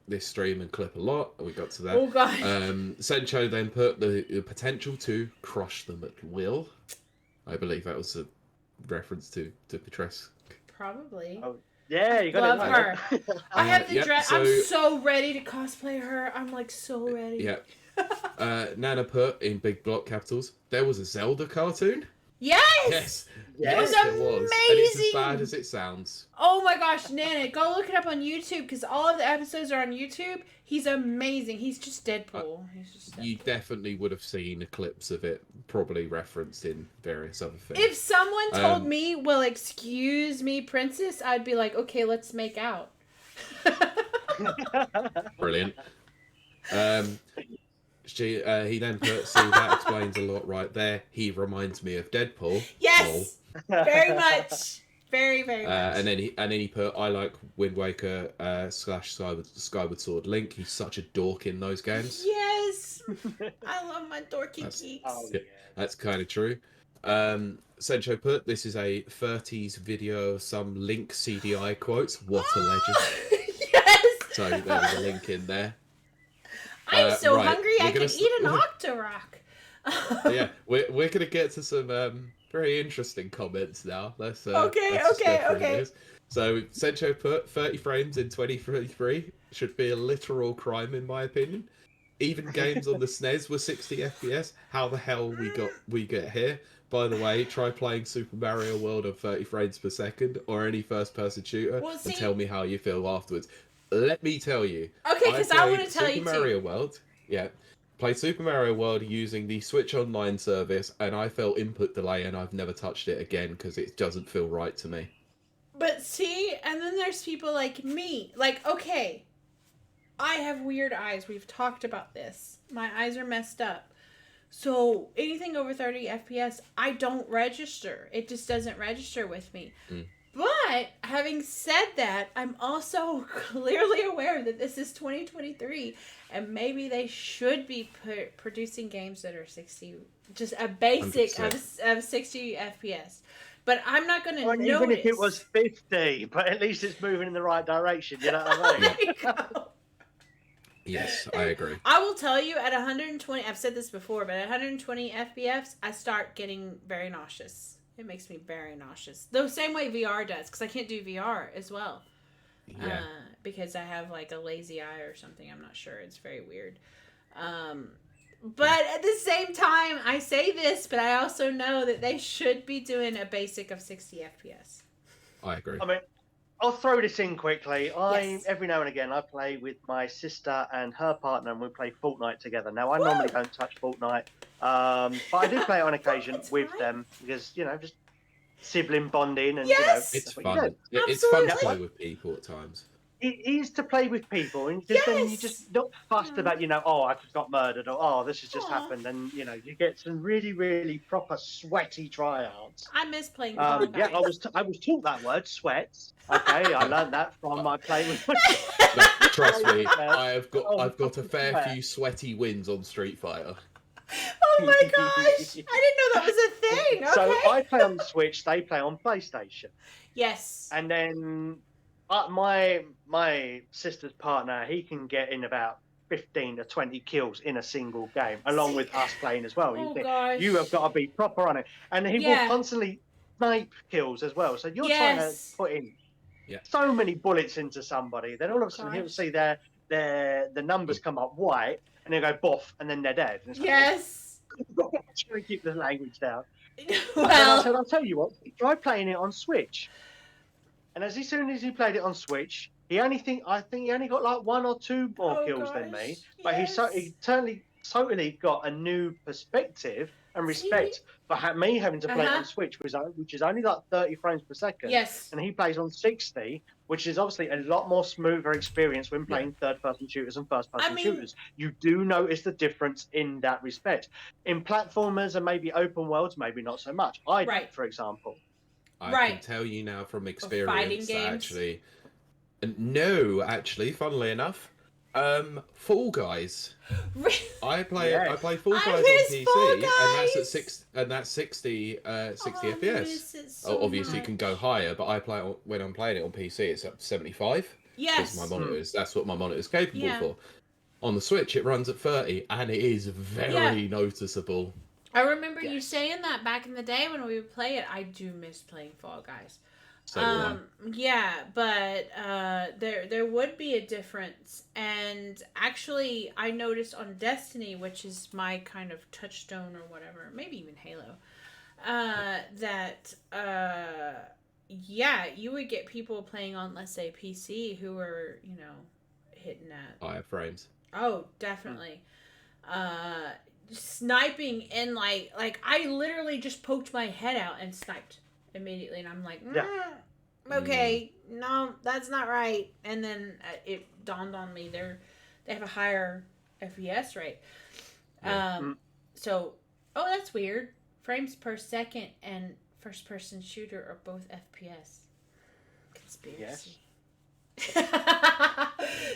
this stream and clip a lot. We got to that.
Oh, gosh.
Sencho then put the potential to crush them at will. I believe that was a reference to Petrescu.
Probably.
Oh, yeah, you got
love her. I have the dress. I'm so ready to cosplay her. I'm like so ready.
Yeah. Nana put in big block capitals, there was a Zelda cartoon.
Yes.
Yes.
It was amazing.
And it's as bad as it sounds.
Oh my gosh, Nana, go look it up on YouTube because all of the episodes are on YouTube. He's amazing. He's just Deadpool.
You definitely would have seen clips of it, probably referenced in various other things.
If someone told me, well, excuse me, princess, I'd be like, okay, let's make out.
Brilliant. He then put, see, that explains a lot right there. He reminds me of Deadpool.
Yes, very much, very much.
And then he put, I like Wind Waker / Skyward Sword Link. He's such a dork in those games.
Yes, I love my dorky geeks.
That's kind of true. Sencho put, this is a 30s video of some Link CDI quotes. What a legend.
Yes.
So there was a link in there.
I'm so hungry I can eat an Octorok.
Yeah, we're going to get to some very interesting comments now. Let's
okay.
So Sencho put 30 frames in 2033 should be a literal crime in my opinion. Even games on the SNES were 60 FPS. How the hell we get here? By the way, try playing Super Mario World on 30 frames per second or any first-person shooter and tell me how you feel afterwards. Let me tell you.
Okay, because I want to tell you
Super Mario World. Yeah. Played Super Mario World using the Switch Online service, and I felt input delay, and I've never touched it again because it doesn't feel right to me.
But see, and then there's people like me. Like, okay, I have weird eyes. We've talked about this. My eyes are messed up. So anything over 30 FPS, I don't register. It just doesn't register with me. But But having said that, I'm also clearly aware that this is 2023, and maybe they should be producing games that are 60, just a basic of 60 FPS. But I'm not going to notice.
Even if it was 50, but at least it's moving in the right direction. You know what I mean?
There you go.
Yes, I agree.
I will tell you, at 120, I've said this before, but at 120 FPS, I start getting very nauseous. It makes me very nauseous. The same way VR does, because I can't do VR as well.
Yeah.
Because I have like a lazy eye or something. I'm not sure. It's very weird. But at the same time, I say this, but I also know that they should be doing a basic of 60 FPS.
I agree.
I mean, I'll throw this in quickly. Every now and again, I play with my sister and her partner, and we play Fortnite together. Now, I normally don't touch Fortnite, but I do play it on occasion with them because, just sibling bonding and,
it's fun. It's fun to play with people at times.
It is to play with people, and then you just not fussed about, I just got murdered, or this has just happened, and you get some really, really proper sweaty tryouts.
I miss playing.
I was taught that word, sweats. Okay, I learned that from my play with.
Trust me, I've got a fair few sweaty wins on Street Fighter.
Oh my gosh! I didn't know that was a thing. Okay.
So I play on the Switch, they play on PlayStation.
Yes.
And then my sister's partner, he can get in about 15 to 20 kills in a single game, along with us playing as well. You have got to be proper on it. And he will constantly snipe kills as well. So you're trying to put in so many bullets into somebody. Then all of a sudden he'll see the numbers come up white, and he'll go boff, and then they're dead. And it's like, trying to keep the language down. Well, I said, I'll tell you what, try playing it on Switch. And as soon as he played it on Switch, I think he only got like 1 or 2 more kills than me. But he totally got a new perspective and respect for me having to play it on Switch, which is only like 30 frames per second.
Yes.
And he plays on 60, which is obviously a lot more smoother experience when playing third-person shooters and first-person shooters. You do notice the difference in that respect. In platformers and maybe open worlds, maybe not so much. For example.
I can tell you now from experience, actually. No, funnily enough, Fall Guys. I play Fall Guys on PC, and that's 60 FPS. Obviously, you can go higher, but when I'm playing it on PC, it's up to 75.
Yes,
my monitors. That's what my monitor is capable for. On the Switch, it runs at 30, and it is very noticeable.
I remember you saying that back in the day when we would play it. I do miss playing Fall Guys. Yeah, but there would be a difference. And actually, I noticed on Destiny, which is my kind of touchstone or whatever, maybe even Halo, that you would get people playing on, let's say, PC who were, hitting at
higher frames.
Oh, definitely. Sniping in like I literally just poked my head out and sniped immediately, and I'm like, okay, no, that's not right. And then it dawned on me they have a higher FPS rate. So that's weird. Frames per second and first person shooter are both FPS. Conspiracy. Yes.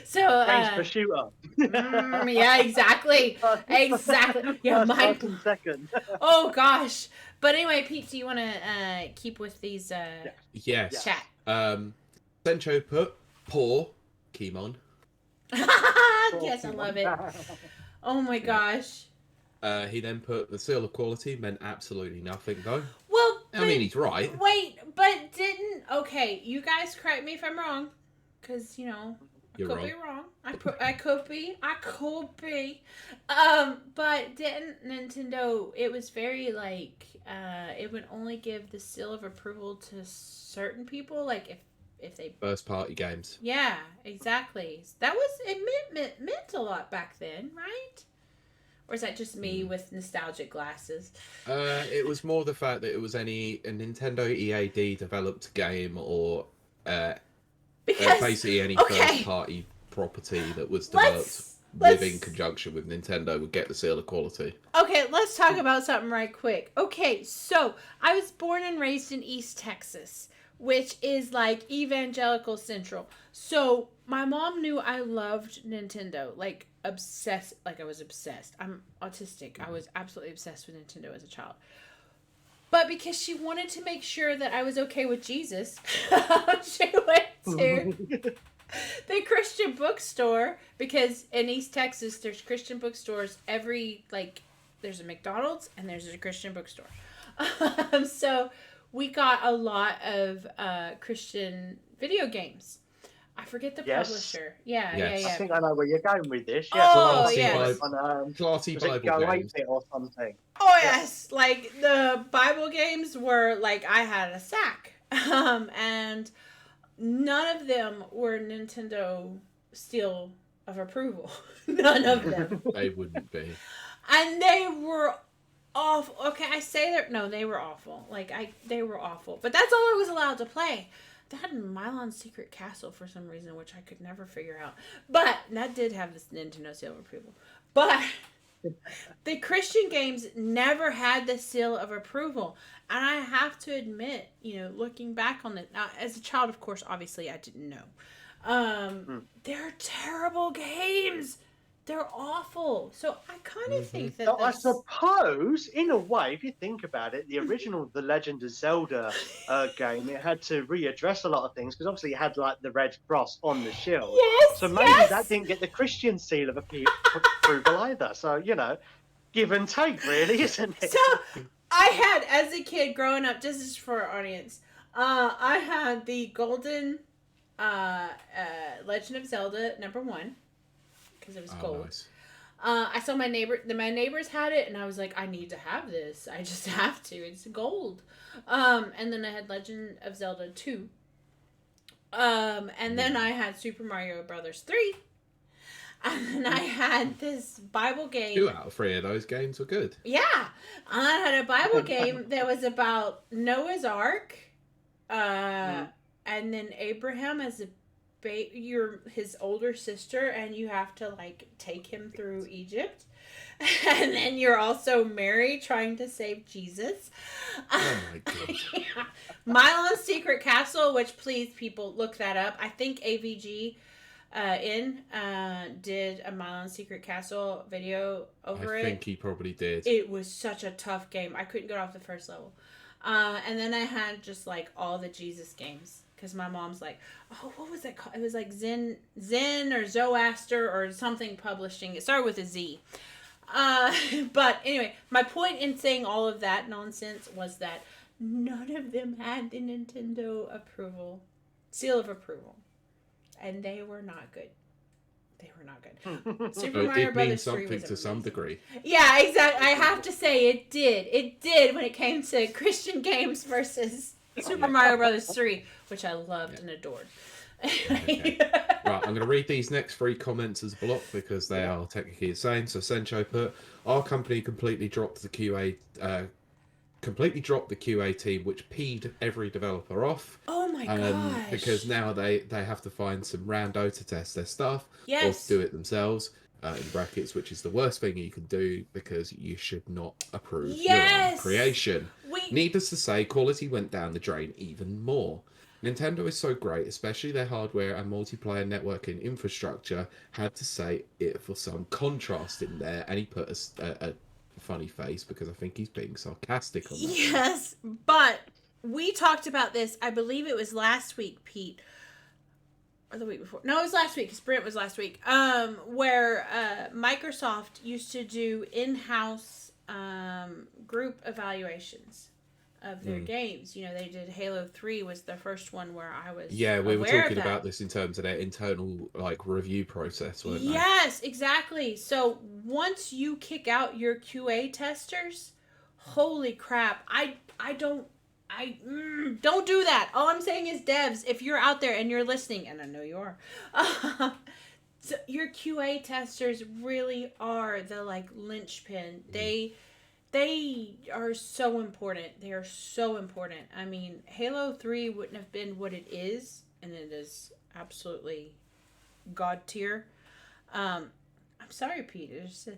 So
frames per shooter.
Yeah, exactly. Yeah, my second. Oh gosh. But anyway, Pete, do you want to keep with these?
Yes.
Chat.
Sencho put poor Kimon.
Yes, I love it. Oh my gosh.
He then put the seal of quality meant absolutely nothing though.
Well,
I mean he's right.
Wait, but you guys correct me if I'm wrong. Because, I could be wrong. I could be. But didn't Nintendo, it was very, it would only give the seal of approval to certain people, if they...
First party games.
Yeah, exactly. It meant a lot back then, right? Or is that just me with nostalgic glasses?
It was more the fact that it was a Nintendo EAD developed game or... basically any first-party property that was developed in conjunction with Nintendo would get the seal of quality.
Okay, let's talk about something right quick. Okay, so I was born and raised in East Texas. which is like Evangelical Central. So my mom knew I loved Nintendo, like obsessed, like I was obsessed. I'm autistic. I was absolutely obsessed with Nintendo as a child. But because she wanted to make sure that I was okay with Jesus, she went to the Christian bookstore, because in East Texas, there's Christian bookstores every, like, there's a McDonald's and there's a Christian bookstore. So we got a lot of Christian video games. I forget the publisher. Yeah.
I think I know where you're going with this.
Oh, yes.
Classy Bible games.
Or something.
Oh, yes. Like, the Bible games were, like, I had a sack. And none of them were Nintendo seal of approval. None of them.
They wouldn't be.
And they were awful. Okay, I say that. No, they were awful. They were awful. But that's all I was allowed to play. They had Milon's Secret Castle for some reason, which I could never figure out. But that did have this Nintendo seal of approval. But the Christian games never had the seal of approval. And I have to admit, looking back on it, now, as a child, of course, obviously, I didn't know. They're terrible games. They're awful. So I kind of think that
I suppose, in a way, if you think about it, the original The Legend of Zelda game, it had to readdress a lot of things, because obviously it had, like, the red cross on the shield.
Yes,
so maybe that didn't get the Christian seal of approval either. So, give and take, really, isn't it?
So I had, as a kid growing up, this is for our audience, I had the golden Legend of Zelda #1. Because it was gold. Nice. I saw my neighbors had it, and I was like, I need to have this. I just have to. It's gold. And then I had Legend of Zelda 2. And then I had Super Mario Brothers 3. And then I had this Bible game.
2 out of 3 of those games were good.
Yeah. And I had a Bible game that was about Noah's Ark. And then Abraham as a you're his older sister, and you have to, like, take him through Egypt. And then you're also Mary trying to save Jesus.
Oh my god.
Yeah. Milon's Secret Castle, which, please, people, look that up. I think AVG did a Milon's Secret Castle video over it.
I think he probably did.
It was such a tough game. I couldn't get off the first level. And then I had just, like, all the Jesus games. Because my mom's like, oh, what was that called? It was like Zen or Zoroaster or something publishing. It started with a Z. But anyway, my point in saying all of that nonsense was that none of them had the Nintendo seal of approval. And they were not good. They were not good. Super Mario Brothers 3 was
something to some degree.
Yeah, exactly. I have to say it did. It did when it came to Christian games versus Super Mario Brothers 3, which I loved and adored.
Okay. Right, I'm going to read these next 3 comments as a block because they are technically the same. So Sencho put, our company completely dropped the QA team, which peed every developer off.
Oh my gosh.
Because now they have to find some rando to test their stuff.
Yes.
Or do it themselves. In brackets, which is the worst thing you can do because you should not approve your own creation. Needless to say, quality went down the drain even more. Nintendo is so great, especially their hardware and multiplayer networking infrastructure. Had to say it for some contrast in there, and he put a funny face because I think he's being sarcastic on that.
Yes, but we talked about this, I believe it was last week, Pete. Or the week before. No, it was last week. Sprint was last week. Where Microsoft used to do in-house group evaluations of their games. They did Halo 3 was the first one where I was
we were talking about this in terms of their internal, like, review process, weren't they?
Yes, exactly. So once you kick out your QA testers, holy crap, I don't do that. All I'm saying is, devs, if you're out there and you're listening, and I know you are, so your QA testers really are the, like, linchpin. They are so important. They are so important. I mean, Halo 3 wouldn't have been what it is, and it is absolutely god tier. I'm sorry, Peter. It's just...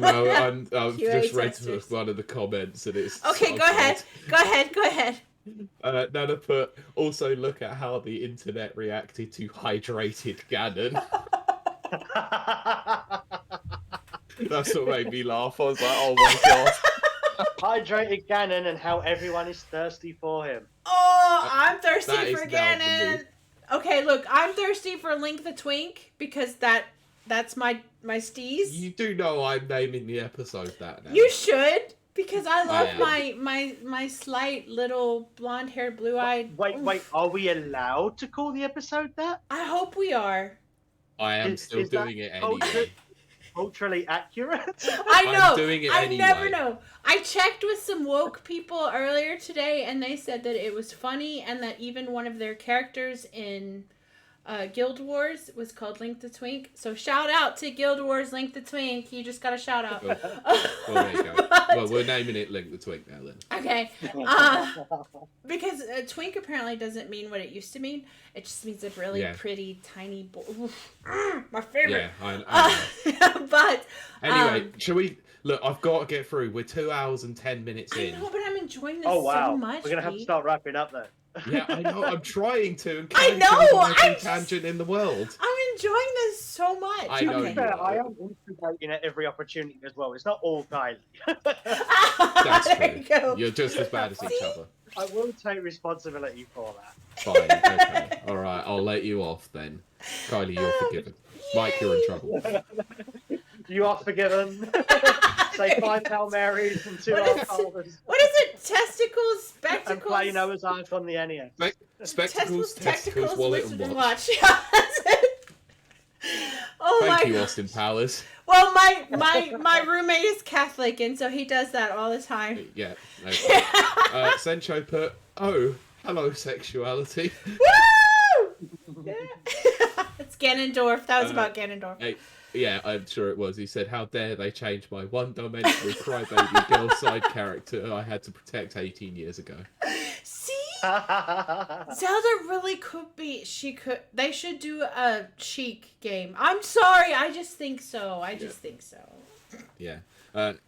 No, I've just read one of the comments, and it's...
Okay, go ahead. Go ahead.
Nana put, also look at how the internet reacted to hydrated Ganon. That's what made me laugh. I was like, oh my god.
Hydrated Ganon and how everyone is thirsty for him.
Oh, I'm thirsty for Ganon. Okay, look, I'm thirsty for Link the Twink because that's my steez.
You do know I'm naming the episode that now.
You should, because I love my slight little blonde-haired, blue-eyed.
Wait, are we allowed to call the episode that?
I hope we are.
I am still doing it anyway.
Culturally accurate?
I know.
I'm doing it anyway.
I never know. I checked with some woke people earlier today, and they said that it was funny, and that even one of their characters in Guild Wars was called Link the Twink. So shout out to Guild Wars Link the Twink. You just got a shout out.
Well, there you go. Well, we're naming it Link the Twink now then.
Okay. Because Twink apparently doesn't mean what it used to mean. It just means a really pretty tiny boy. My favorite.
Yeah, I know.
But
anyway, shall we? Look, I've got to get through. We're 2 hours and 10 minutes in.
I know, but I'm enjoying this
so
much.
We're gonna have to start wrapping up though.
Yeah, I know. I'm trying to. And
I know.
I'm tangent in the world.
I'm enjoying this so much.
I know.
Okay.
I am instigating at every opportunity as well. It's not all Kylie.
That's true.
You
You're just as bad as each other.
I will take responsibility for that.
Fine. Okay. All right. I'll let you off then. Kylie, you're forgiven. Mike, you're in trouble.
You are forgiven. Say 5 Hail Marys and 2 Alcaldas.
What is it? Testicles, spectacles?
And play Noah's Ark on the NES.
Spectacles, testicles, wallet, and watch.
Yeah, that's it. Oh
Thank you, Austin Powers.
Well, my roommate is Catholic, and so he does that all the time.
Yeah. Okay. Sencho put, oh, hello, sexuality.
Woo! Yeah. It's Ganondorf. That was about Ganondorf.
Yeah, I'm sure it was. He said, how dare they change my one-dimensional crybaby girl side character I had to protect 18 years ago.
See? Zelda really could be... They should do a Sheik game. I'm sorry, I just think so. I just think so.
Yeah.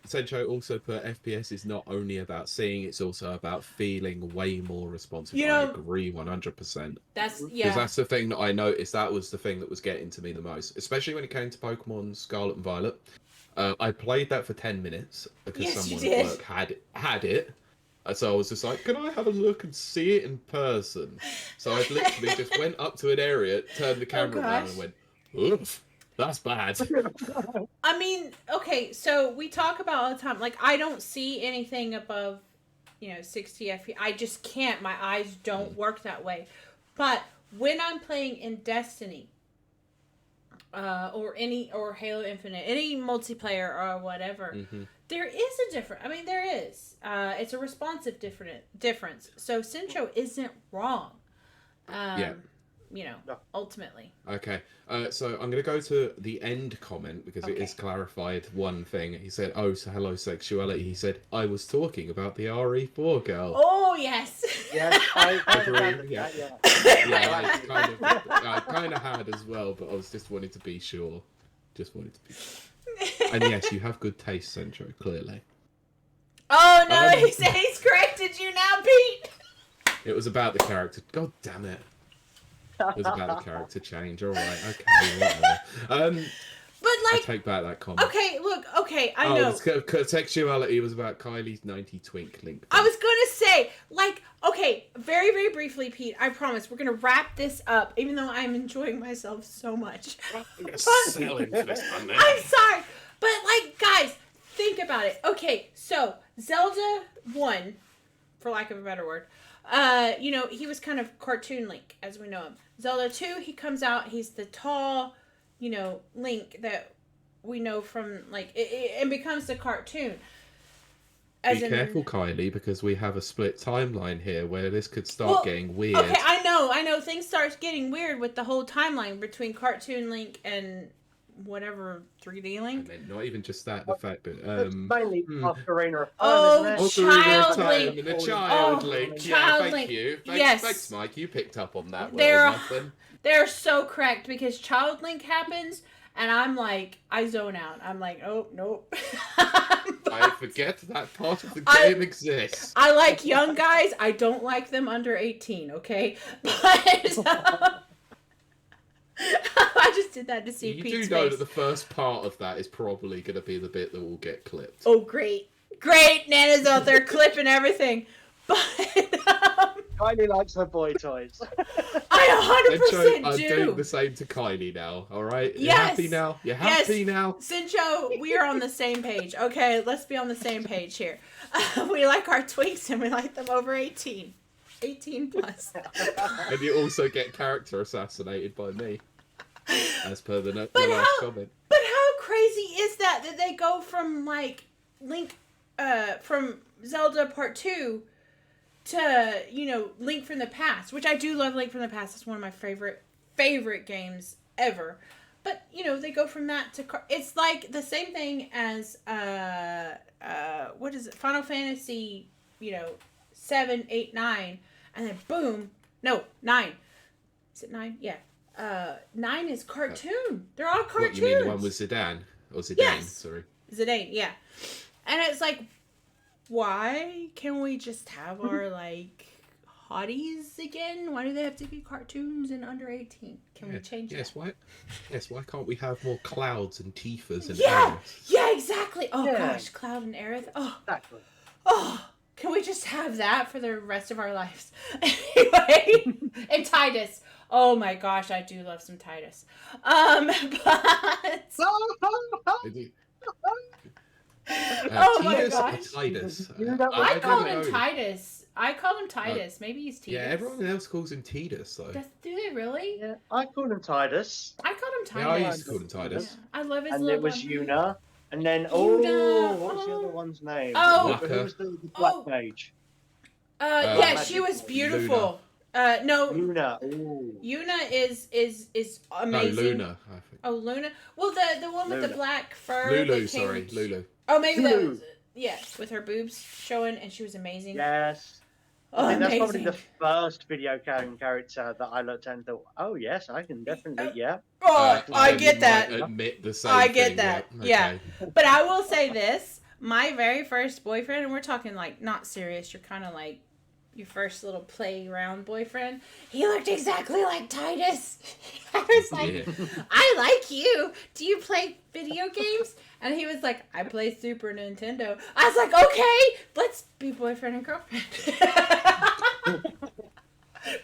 Sencho also put, FPS is not only about seeing, it's also about feeling way more responsive. I agree 100%. Because that's the thing that I noticed. That was the thing that was getting to me the most, especially when it came to Pokemon Scarlet and Violet. I played that for 10 minutes because someone at work had it. So I was just like, can I have a look and see it in person? So I literally just went up to an area, turned the camera around and went, oof. That's bad.
I mean, okay, so we talk about all the time, like, I don't see anything above, 60 FPS. I just can't. My eyes don't work that way. But when I'm playing in Destiny, or Halo Infinite, any multiplayer or whatever, there is a difference. I mean, there is. It's a responsive difference. So Sencho isn't wrong. Ultimately.
Okay, so I'm going to go to the end comment because it is clarified one thing. He said, oh, so hello, sexuality. He said, I was talking about the RE4 girl.
Oh, yes.
Yes, I
agree. Yeah, I kind of had as well, but I was just wanting to be sure. And yes, you have good taste, Centro, clearly.
Oh, no, he's corrected you now, Pete.
It was about the character. God damn it. It was about the character change. All right, okay, whatever.
But
I take back that comment.
Okay, look, I know.
Sexuality was about Kylie's 90 Twink Link.
I was gonna say, very, very briefly, Pete, I promise, we're gonna wrap this up, even though I'm enjoying myself so much.
I'm sorry,
but, guys, think about it. Okay, so, Zelda 1, for lack of a better word, he was kind of cartoon Link, as we know him. Zelda 2, he comes out, he's the tall, Link that we know from, it becomes the cartoon.
Be careful, Kylie, because we have a split timeline here where this could start getting weird.
Okay, I know, things start getting weird with the whole timeline between cartoon Link and whatever 3D Link.
And then not even just that, the fact that
it's mainly Ocarina of
Time,
isn't it?
Child Link.
And the Child Link. Thank you. Thanks, Mike. You picked up on that.
They're so correct because Child Link happens, and I'm like, I zone out. I'm like, oh nope.
I forget that part of the game exists.
I like young guys. I don't like them under 18, okay? But I just did that to see Pete's face.
You do know that the first part of that is probably going to be the bit that will get clipped.
Oh, great. Great. Nana's out there clipping everything. But
Kylie likes her boy toys.
I 100%
I'm
do.
doing the same to Kylie now, alright?
Yes.
You're happy now? You're happy now?
Sincho, we are on the same page. Okay, let's be on the same page here. We like our Twinks and we like them over 18. 18 plus.
And you also get character assassinated by me. As per the last comment.
But how crazy is that they go from like Link from Zelda Part 2 to, you know, Link from the Past, which I do love. Link from the Past. It's one of my favorite games ever. But, you know, they go from that to it's like the same thing as what is it? Final Fantasy, you know, 7, 8, 9, and then boom. No, 9. Is it 9? Yeah. 9 is cartoon. They're all cartoons.
What, you mean the one with Zidane? Or Zidane,
yes.
Sorry.
Zidane, yeah. And it's like, why can't we just have our, like, hotties again? Why do they have to be cartoons and under 18? Can we change that?
Why can't we have more Clouds and Tifa's and
Aerith?
Aerith?
Yeah, exactly. Oh, gosh, Cloud and Aerith. Oh,
exactly.
Oh, can we just have that for the rest of our lives? Anyway, and Titus. Oh my gosh, I do love some Titus. But... oh my gosh.
Titus.
I called him Titus. Maybe he's Titus.
Yeah, everyone else calls him Titus, though.
Do they really?
Yeah, I called him Titus.
I called him Titus.
Yeah, I used to call him Titus.
Yeah. I love his
and
little...
it was Yuna. And then, what's the other one's name?
Oh,
who was the black mage?
Yeah, she was beautiful. No,
Luna.
Yuna is amazing.
No, Luna. I think.
Oh, Luna. Well, the one with the black fur.
Lulu, sorry, Lulu.
Oh, maybe that was with her boobs showing, and she was amazing.
Yes.
Oh,
I think that's
amazing.
probably the first video game character that I looked at and thought, oh yes, I can definitely, yeah.
Oh, I get that.
Admit the same
I get
thing,
that.
yeah.
Okay. But I will say this: my very first boyfriend, and we're talking like not serious. You're kind of like your first little playground boyfriend. He looked exactly like Titus. I was like, I like you. Do you play video games? And he was like, I play Super Nintendo. I was like, okay, let's be boyfriend and girlfriend.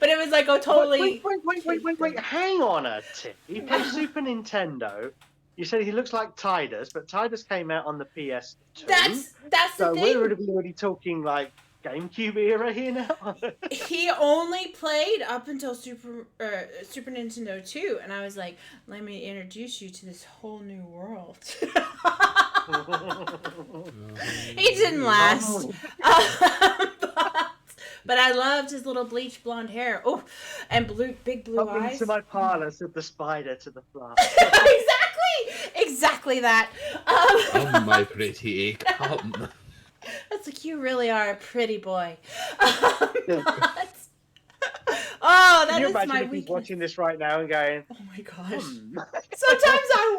But it was like, oh, totally.
Wait. Hang on a tick. He plays Super Nintendo. You said he looks like Titus, but Titus came out on the PS2.
That's the thing.
So we're already talking like GameCube era here now.
He only played up until Super Nintendo 2, and I was like, let me introduce you to this whole new world. He didn't last. But I loved his little bleach blonde hair. Oh, and big blue eyes.
Into my parlor, said the spider to the fly.
Exactly that.
Come, my pretty, come.
That's like, you really are a pretty boy. Oh, that is my weakness.
He's watching this right now and going,
oh my gosh. Sometimes I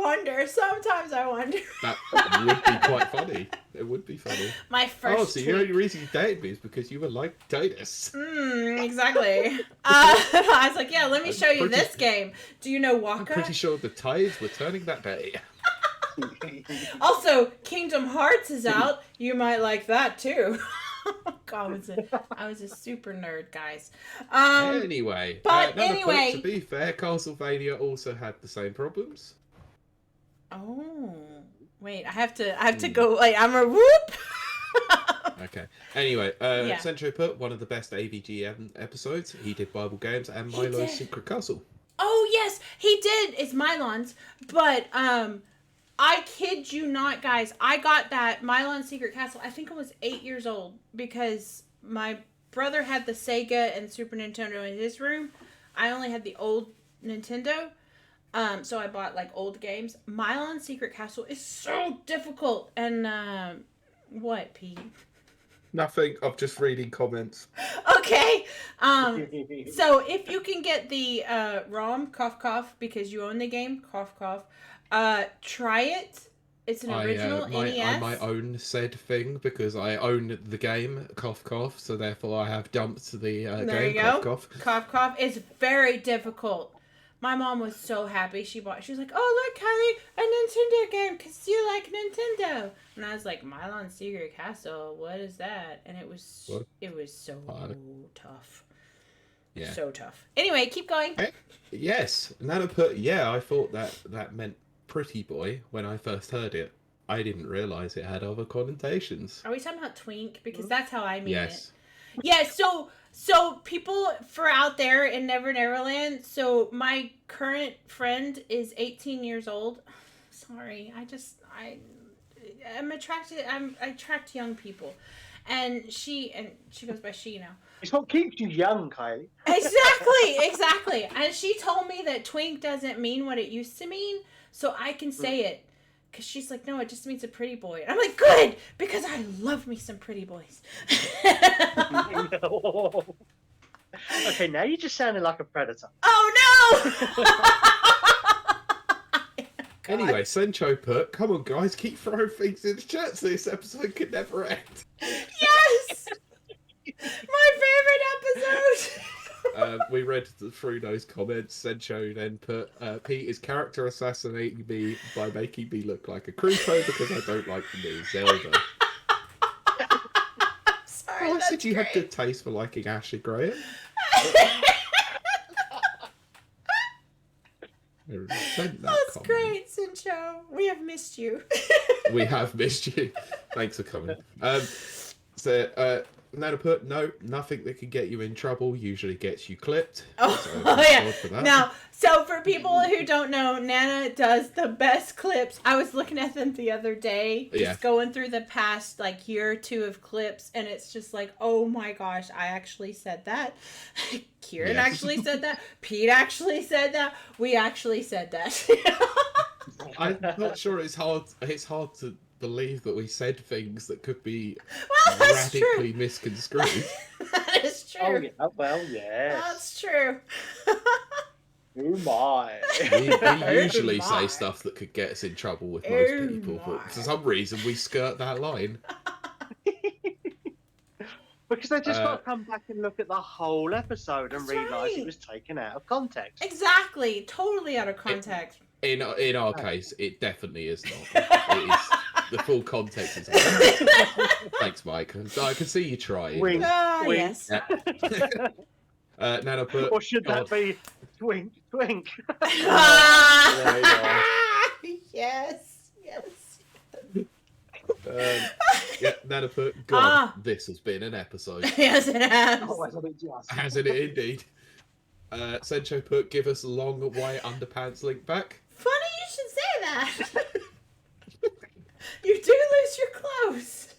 wonder.
That would be quite funny. It would be funny.
My first.
Oh, so the only reason you dated me is because you were like Titus.
Exactly. I was like, yeah, let me show you this game. Do you know Waka?
I'm pretty sure the tides were turning that day.
Also, Kingdom Hearts is out. You might like that too. God, I was a super nerd, guys.
Anyway,
but anyway,
to be fair, Castlevania also had the same problems.
Oh, wait, I have to go. Like, I'm a whoop.
Okay. Anyway, Centro put one of the best AVG episodes. He did Bible games and Milo's Secret Castle.
Oh yes, he did. It's Milon's, but I kid you not, guys. I got that Milon's Secret Castle. I think I was 8 years old because my brother had the Sega and Super Nintendo in his room. I only had the old Nintendo. So I bought like old games. Milon's Secret Castle is so difficult. And what, Pete?
Nothing. I'm just reading comments.
Okay. So if you can get the ROM, cough cough, because you own the game, cough cough. Try it. It's an original NES.
I might own said thing because I own the game, cough cough, so therefore I have dumped the
there
game,
you go.
cough cough.
Cough cough. It's very difficult. My mom was so happy. She was like, "Oh, look, Kylie, a Nintendo game, because you like Nintendo." And I was like, Mylon Secret Castle, what is that? And it was so tough.
Yeah.
So tough. Anyway, keep going.
Yes. Nana put, I thought that meant pretty boy when I first heard it. I didn't realise it had other connotations.
Are we talking about Twink? Because that's how I mean
it.
Yeah, so people for out there in Never Neverland, so my current friend is 18 years old. Sorry, I'm attracted. I attract young people, and she goes by she now.
It's what keeps you young, Kylie.
Exactly. And she told me that Twink doesn't mean what it used to mean, so I can say it. Because she's like, no, it just means a pretty boy. And I'm like, good, because I love me some pretty boys.
Okay, now you just sounded like a predator.
Oh, no!
Anyway, Sencho put, come on, guys, keep throwing things in the chat so this episode could never end.
Yes! My favorite episode!
We read through those comments. Sencho then put, Pete is character assassinating me by making me look like a creepo because I don't like the new Zelda.
Sorry,
I said you had good taste for liking Ashley Graham.
That's great, Sencho. We have missed you.
We have missed you. Thanks for coming. Nana put, no, nothing that can get you in trouble usually gets you clipped.
Yeah. Now, so for people who don't know, Nana does the best clips. I was looking at them the other day, just going through the past year or two of clips, and it's just like, oh my gosh, I actually said that. Kieran actually said that. Pete actually said that. We actually said that.
I'm not sure it's hard to believe that we said things that could be radically misconstrued.
That is true.
Oh, yeah. Well, yes.
That's true.
Oh, my.
We usually say stuff that could get us in trouble with most people, but for some reason we skirt that line.
Because they just got to come back and look at the whole episode and realise it was taken out of context.
Exactly. Totally out of context.
In our case, it definitely is not. It is, the full context is Thanks, Mike. I can see you trying.
Wink.
Yes.
Yeah. Nana put,
or should that be Twink?
Yes.
Nana put, God, this has been an episode.
Yes, it has.
Hasn't it indeed? Sencho put, give us long white underpants link back.
Funny you should say that. You do lose your clothes.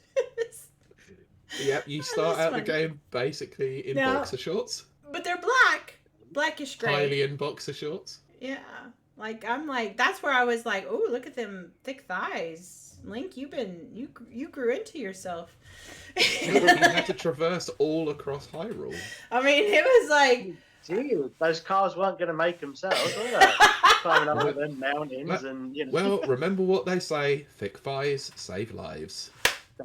Yep, you start out the game basically in boxer shorts.
But they're black. Blackish gray.
Kylie in boxer shorts.
Yeah. That's where I was like, oh, look at them thick thighs. Link, you grew into yourself.
You had to traverse all across Hyrule.
I mean, it was like...
Dude, those cars weren't going to make themselves, were they? Climbing up the mountains and,
Well, remember what they say, thick thighs save lives.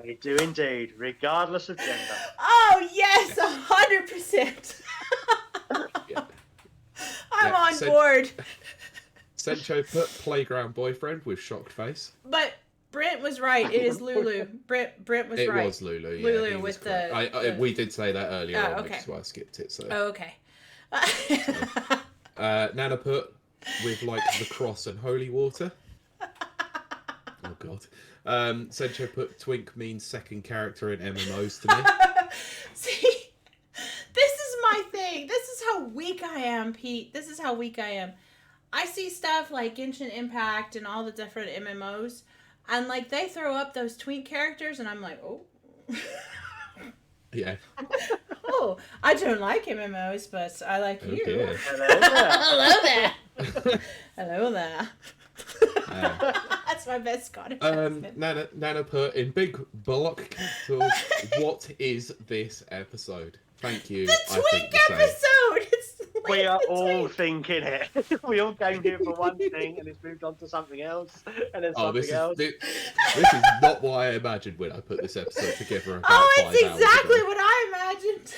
They do indeed, regardless of gender.
Oh, yes, 100%. I'm on board.
Sencho put playground boyfriend with shocked face.
But Brent was right. It is Lulu. Brent was right.
It was Lulu, yeah.
Lulu with the...
We did say that earlier on,
okay.
which is why I skipped it. So.
Oh, okay.
Nana put with the cross and holy water. Oh god. Sencho put Twink means second character in MMOs to me.
See, this is my thing. This is how weak I am, Pete. This is how weak I am. I see stuff like Genshin Impact and all the different MMOs, and they throw up those Twink characters, and I'm like, oh.
Yeah.
Oh, I don't like MMOs, but I like you.
Dear.
Hello there. Hello there. That's my best Scottish accent.
Nana put in big block capitals, what is this episode? Thank you.
The Twink episode!
We are all thinking it. We all came here for one thing, and it's moved on to something else, and then something else.
This is not what I imagined when I put this episode together. About
it's exactly what I imagined.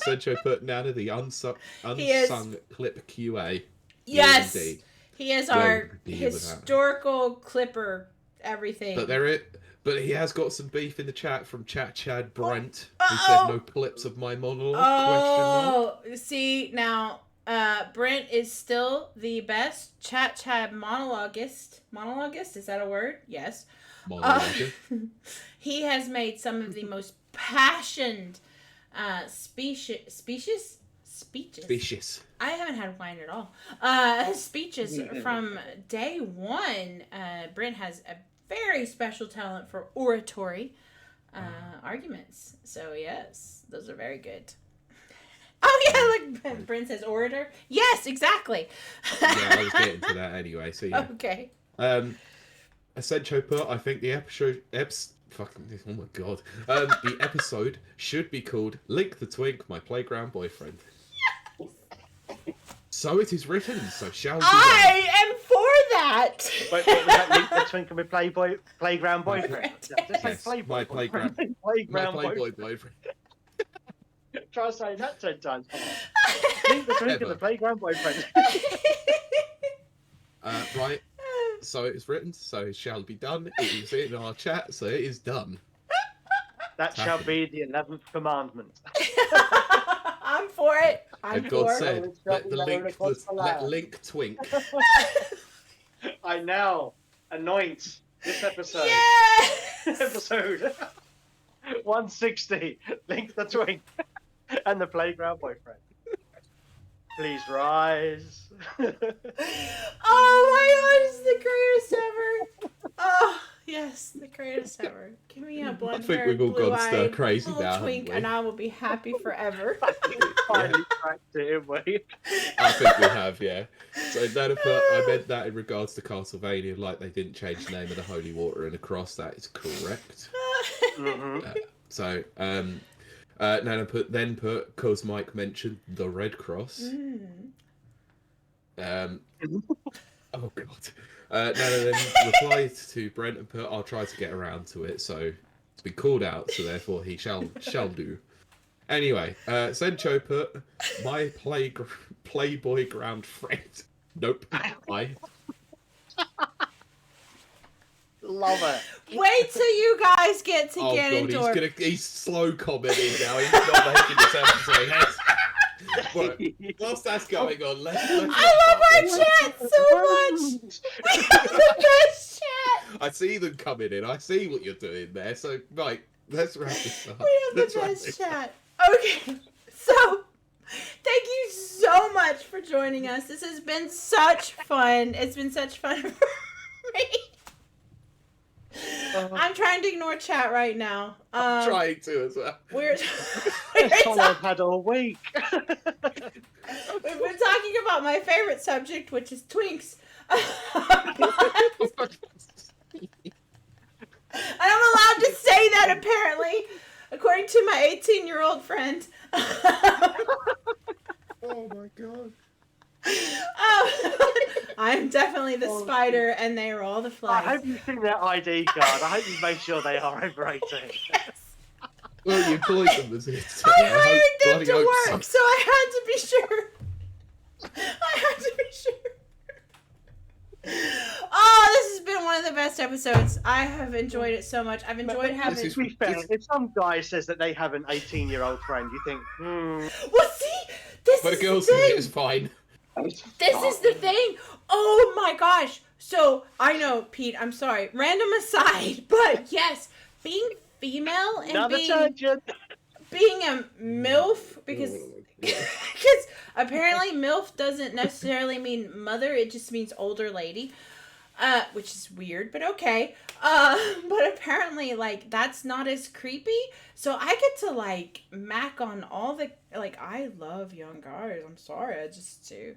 Sencho put Nana the unsung clip QA.
Yes, he is our historical clipper. Everything.
But he has got some beef in the chat from Chad Brent, who said no clips of my monologue.
Oh, see now, Brent is still the best Chad monologuist. Monologuist, is that a word? Yes. He has made some of the most passionate speeches. I haven't had wine at all. Speeches from day one. Brent has a very special talent for oratory arguments. So yes, those are very good. Oh yeah, look, Brent says orator. Yes, exactly.
Yeah, I was getting to that anyway. So yeah.
Okay.
Essential put, I think the episode. Oh my god. The episode should be called "Link the Twink, My Playground Boyfriend." So it is written, so shall we.
I am for that.
Wait, what was that? Link the Twink and my playground boyfriend.
Yes, my playground boyfriend.
Try saying that 10 times. Link the Twink and the playground boyfriend.
Right. So it is written, so it shall be done. It is in our chat, so it is done.
That shall be the 11th commandment.
I'm for it.
And God said, let Link Twink.
I now anoint this episode.
Yes!
Episode 160. Link the Twink and the playground boyfriend. Please rise.
Oh my god, it's the greatest ever. Oh, yes, the greatest ever. Give me a blonde hair,
we've all gone stir crazy
little
now,
twink, and I will be happy forever.
Finally cracked it, haven't we?
I think we have, yeah. So I meant that in regards to Castlevania, like they didn't change the name of the holy water and the cross. That is correct. Nana put, cause Mike mentioned the Red Cross. Oh god. Nana then replied to Brent and put, I'll try to get around to it, so it's been called out, so therefore he shall do. Anyway, Sencho put, my playboy ground friend. Nope.
Love it.
Wait till you guys get to Ganondorf.
He's slow commenting now. He's not making this episode. Well, whilst that's going on,
I love our chat so much. We have the best chat.
I see them coming in. I see what you're doing there. So, right, let's wrap this up.
We have the best chat. Okay, so thank you so much for joining us. This has been such fun. It's been such fun for me. I'm trying to ignore chat right now.
I'm trying to as well.
That's all I've had all week.
We've been talking about my favorite subject, which is Twinks. And I'm allowed to say that, apparently, according to my 18-year-old friend.
Oh my god.
I'm definitely the spider, and they are all the flies.
I hope you've seen their ID card. I hope you've made sure they are over 18.
Yes.
Well, you employed them as it.
I hired them to work, so I had to be sure. Oh, this has been one of the best episodes. I have enjoyed it so much. I've enjoyed having.
To be fair, if some guy says that they have an 18-year-old friend, you think,
Well, see, this
but
is
the girls
the thing.
think it's fine.
This is the thing. Oh my gosh. So, I know, Pete, I'm sorry. Random aside, but yes, being female and being a MILF, because apparently MILF doesn't necessarily mean mother, it just means older lady. Which is weird, but okay. But apparently, like, that's not as creepy. So I get to, like, mac on all the, like, I love young guys. I'm sorry, I just do.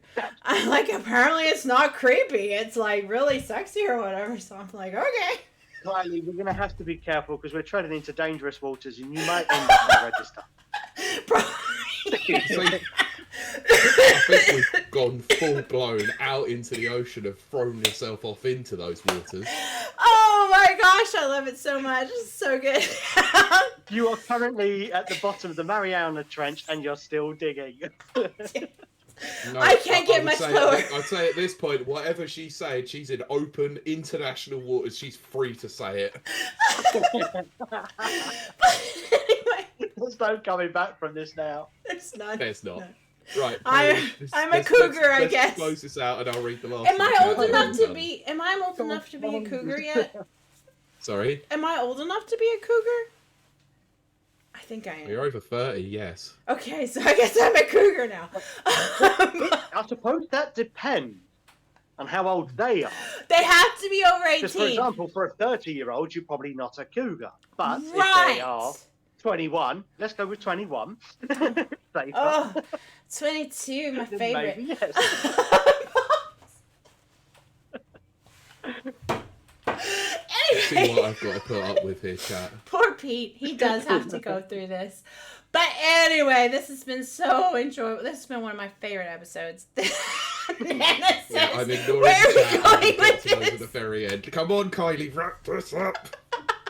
Like, apparently it's not creepy. It's, like, really sexy or whatever. So I'm like, okay.
Kiley, we're going to have to be careful because we're treading into dangerous waters and you might end up on the register.
I think we've gone full blown out into the ocean and thrown yourself off into those waters.
Oh my gosh, I love it so much. It's so good.
You are currently at the bottom of the Mariana Trench and you're still digging.
No, I can't get much lower.
I'd say at this point, whatever she's saying, she's in open international waters. She's free to say it.
But anyway.
There's no coming back from this now.
There's none.
There's not.
No.
Right.
I'm a cougar, I guess.
Let's close this out and I'll read the last.
Am I old enough to be a cougar yet?
Sorry?
Am I old enough to be a cougar? I think I am.
You're over 30, yes.
Okay, so I guess I'm a cougar now.
I suppose that depends on how old they are.
They have to be over 18.
Because, for example, for a 30-year-old, you're probably not a cougar. But if they are 21, let's go with 21.
Oh, 22, my favorite.
Maybe, yes.
See what I've got to put up with here, chat.
Poor Pete. He does have to go through this. But anyway, this has been so enjoyable. This has been one of my favorite episodes. Nana says,
yeah, I'm ignoring
where
the
are we going with this?
Over the very end. Come on, Kylie, wrap this up.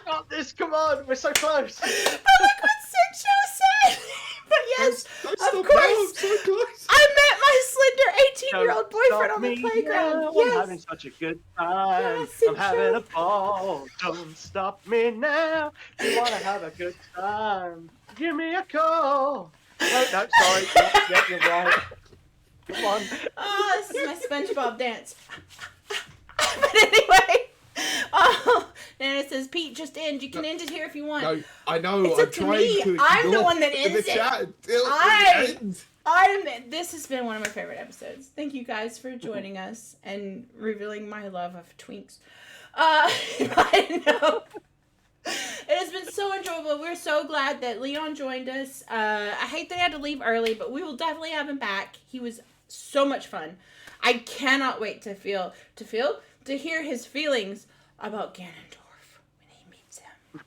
Got this, come on, we're so close.
But look what Joe said. But yes, of course,
I'm so close.
I met my slender 18-year-old boyfriend on the playground.
Now.
Yes.
I'm having such a good time.
Yes,
I'm having a ball. Don't stop me now. You want to have a good time? Give me a call. No, sorry. Yeah, you're right. Come on.
Oh, this is my SpongeBob dance. But anyway, oh, Nana says, Pete, just end. You can end it here if you want.
No, I know.
It's up to me. I'm the one that ends it. This has been one of my favorite episodes. Thank you guys for joining us and revealing my love of Twinks. I know. It has been so enjoyable. We're so glad that Leon joined us. I hate that he had to leave early, but we will definitely have him back. He was so much fun. I cannot wait to hear his feelings about Ganondorf when he meets him.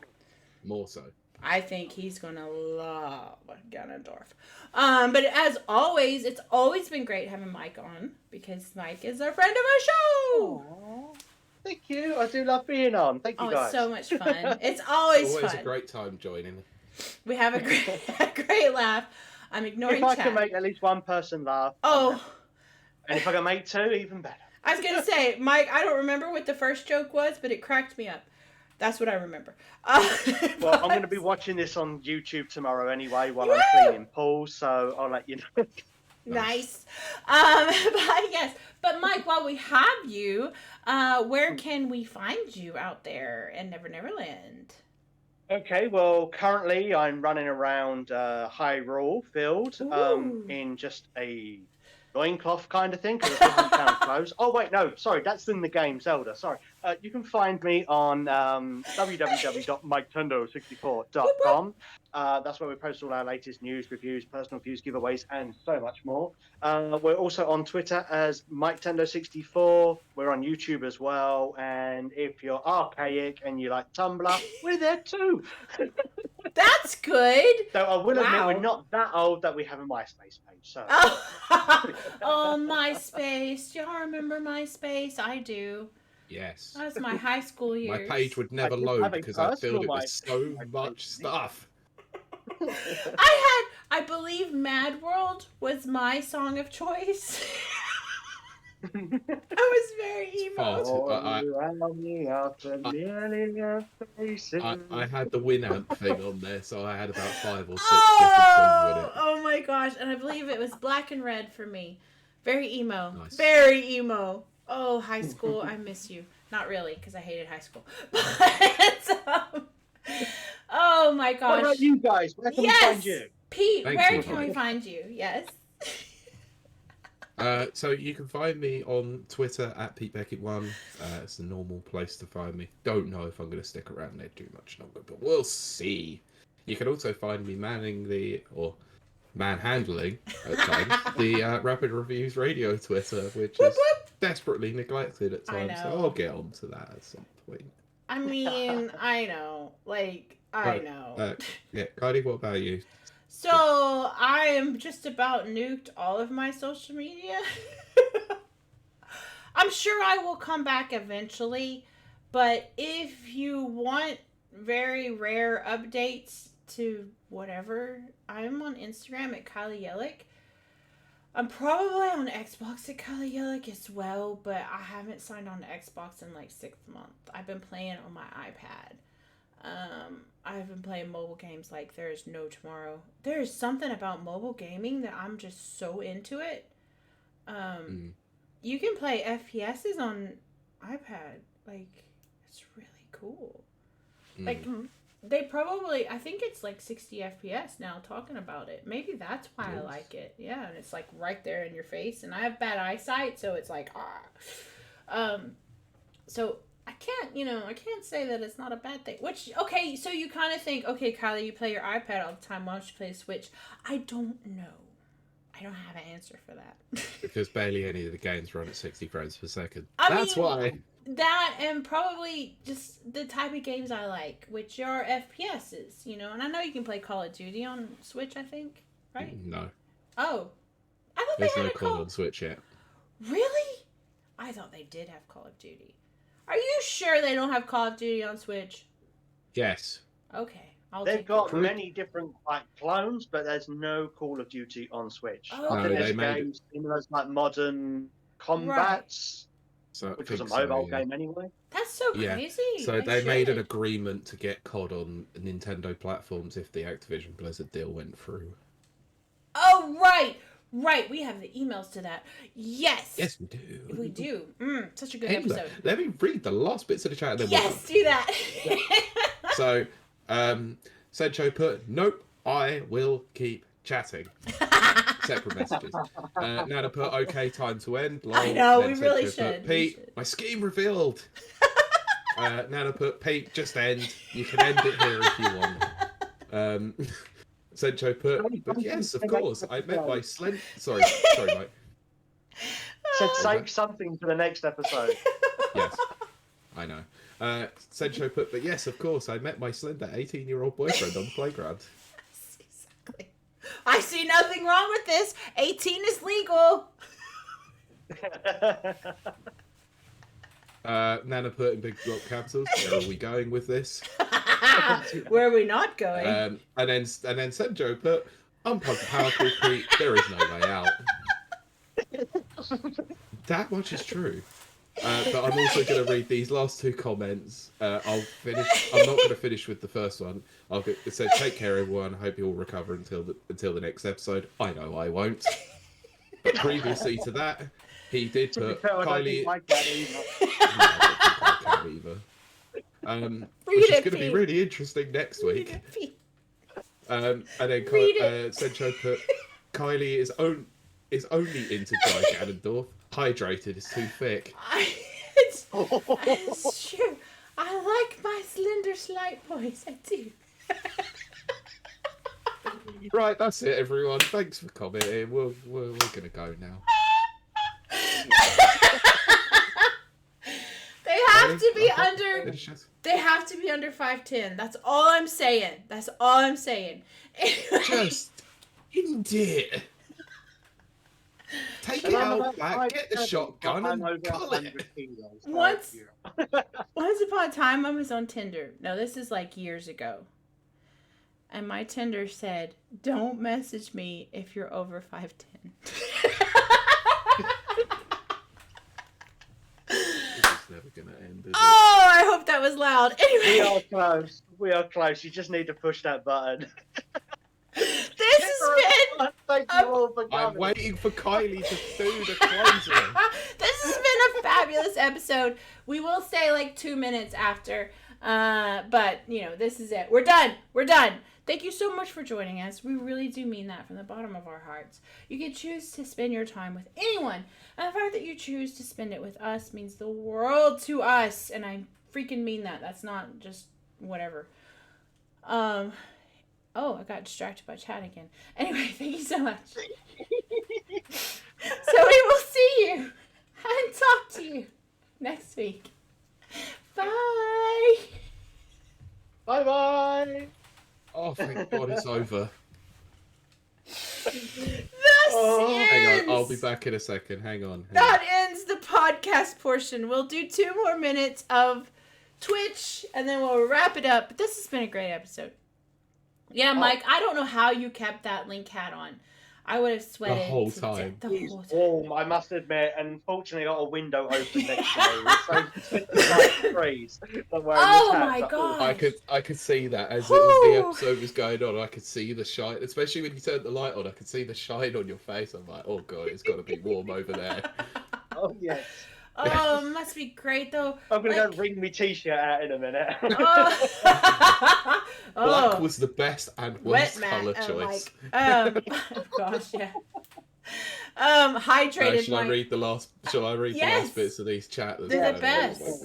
More so.
I think he's gonna love Ganondorf. But as always, it's always been great having Mike on because Mike is a friend of our show.
Aww. Thank you. I do love being on. Thank you, guys.
It's so much fun. It's always
a
fun.
great time joining.
We have a great laugh. I'm ignoring chat.
If I can make at least one person laugh.
Oh.
And if I can make two, even better.
I was going to say, Mike, I don't remember what the first joke was, but it cracked me up. That's what I remember.
Well, I'm going to be watching this on YouTube tomorrow anyway while I'm cleaning pools, so I'll let you know.
Nice. But yes, but Mike, while we have you, where can we find you out there in Never Neverland?
Okay, well, currently I'm running around Hyrule Field in just a loincloth kind of thing because it doesn't sound close. Oh, wait, no, sorry, that's in the game Zelda, sorry. You can find me on www.miketendo64.com. That's where we post all our latest news, reviews, personal views, giveaways, and so much more. We're also on Twitter as MikeTendo64. We're on YouTube as well. And if you're archaic and you like Tumblr, we're there too.
That's good.
So I will admit we're not that old that we have a MySpace page. So.
Oh, MySpace. Do y'all remember MySpace? I do.
Yes.
That was my high school years.
My page would never load because I filled it with so much stuff.
I believe Mad World was my song of choice. I was very emo.
I had the Winamp thing on there, so I had about 5 or 6 different songs with it.
Oh my gosh, and I believe it was Black and Red for me. Very emo.
Nice.
Very emo. Oh, high school, I miss you. Not really, because I hated high school. But, oh my gosh.
What about you guys? Where can we find you?
Pete, where can we find you? Yes.
So you can find me on Twitter at PeteBeckett1. It's the normal place to find me. Don't know if I'm going to stick around there too much longer, but we'll see. You can also find me manhandling at times the Rapid Reviews Radio Twitter, which is desperately neglected at times. So I'll get onto that at some point.
I mean, I know. I know.
Yeah, Kylie, what about you?
So I am just about nuked all of my social media. I'm sure I will come back eventually, but if you want very rare updates to whatever, I'm on Instagram at Kiley. I'm probably on Xbox at Kiley as well, but I haven't signed on to Xbox in like 6 months. I've been playing on my iPad. I've been playing mobile games like there is no tomorrow. There is something about mobile gaming that I'm just so into it. You can play FPSs on iPad. Like, it's really cool. Like, they probably, I think it's like 60 FPS now talking about it. Maybe that's why I like it. Yeah, and it's like right there in your face. And I have bad eyesight, so it's like, so I can't say that it's not a bad thing. Which, okay, so you kind of think, okay, Kiley, you play your iPad all the time. Why don't you play Switch? I don't know. I don't have an answer for that.
Because barely any of the games run at 60 frames per second.
That's
why.
That and probably just the type of games I like, which are FPSs, And I know you can play Call of Duty on Switch, I think, right?
No.
Oh. I thought
There's
they had
no Call on Switch yet.
Really? I thought they did have Call of Duty. Are you sure they don't have Call of Duty on Switch?
Yes.
Okay.
They've got many different clones, but there's no Call of Duty on Switch.
Oh,
I think there's games in those modern combats, which was a mobile game anyway.
That's so crazy.
So they made an agreement to get COD on Nintendo platforms if the Activision Blizzard deal went through.
Oh, right. Right, we have the emails to that. Yes.
Yes, we do.
We do. Such a good episode.
Let me read the last bits of the chat. And then
do that.
So, Sencho put, nope, I will keep chatting. Separate messages. Nana put, okay, time to end. Lol.
I know,
then
we really
put,
should.
Pete, my scheme revealed. Nana put, Pete, just end. You can end it here if you want. Sencho put, but yes, of course, I met my Sorry, Mike.
Said save something for the next episode.
Yes, I know. Sencho put, but yes, of course, I met my slender 18-year-old boyfriend on the playground.
Exactly. I see nothing wrong with this. 18 is legal.
Nana put in big block capitals. Where are we going with this?
Where are we not going?
And then Senjo put, unplug the power cord, Pete. There is no way out. That much is true. But I'm also going to read these last two comments. I'll finish. I'm not going to finish with the first one. It said, "Take care, everyone. Hope you all recover until the next episode." I know I won't. But previously to that, he did put Kiley.
I don't think that
either. Which is going to be really interesting next week. And then Sencho put, Kiley is only into dry Ganondorf. Hydrated is too thick.
It's true. I like my slender slight boys. I do.
Right, that's it, everyone. Thanks for commenting. We're gonna go now.
They have to be under. They have to be under 5'10". That's all I'm saying.
Just end it. Take it out back, get the shotgun, and cull it.
Once upon a time, I was on Tinder. No, this is like years ago. And my Tinder said, "Don't message me if you're over 5'10".
Never gonna end, is it?
Oh, I hope that was loud. Anyway,
we are close. You just need to push that button.
This has been.
I'm waiting for Kiley to do the closing.
This has been a fabulous episode. We will stay like 2 minutes after, but this is it. We're done. Thank you so much for joining us. We really do mean that from the bottom of our hearts. You can choose to spend your time with anyone, and the fact that you choose to spend it with us means the world to us, and I freaking mean that. That's not just whatever. Oh, I got distracted by chat again. Anyway, thank you so much. So we will see you and talk to you next week. Bye.
Bye-bye.
Oh, thank God it's over. Hang on, I'll be back in a second. Hang on.
That ends the podcast portion. We'll do 2 more minutes of Twitch, and then we'll wrap it up. But this has been a great episode. Yeah, Mike, I don't know how you kept that link hat on. I would have sweated
the whole time.
It's warm, I must admit, and fortunately got a window open next to me, so it's like freeze.
Oh my god!
I could see that as the episode was going on. I could see the shine, especially when you turned the light on. I could see the shine on your face. I'm like, oh god, it's got to be warm over there.
Oh yes.
Oh, must be great though.
I'm gonna go wring my t-shirt out in a minute.
Black was the best and worst colour choice.
Oh gosh, yeah. Hydrated.
Shall I read the last last bits of these chats?
They're the best.
Oh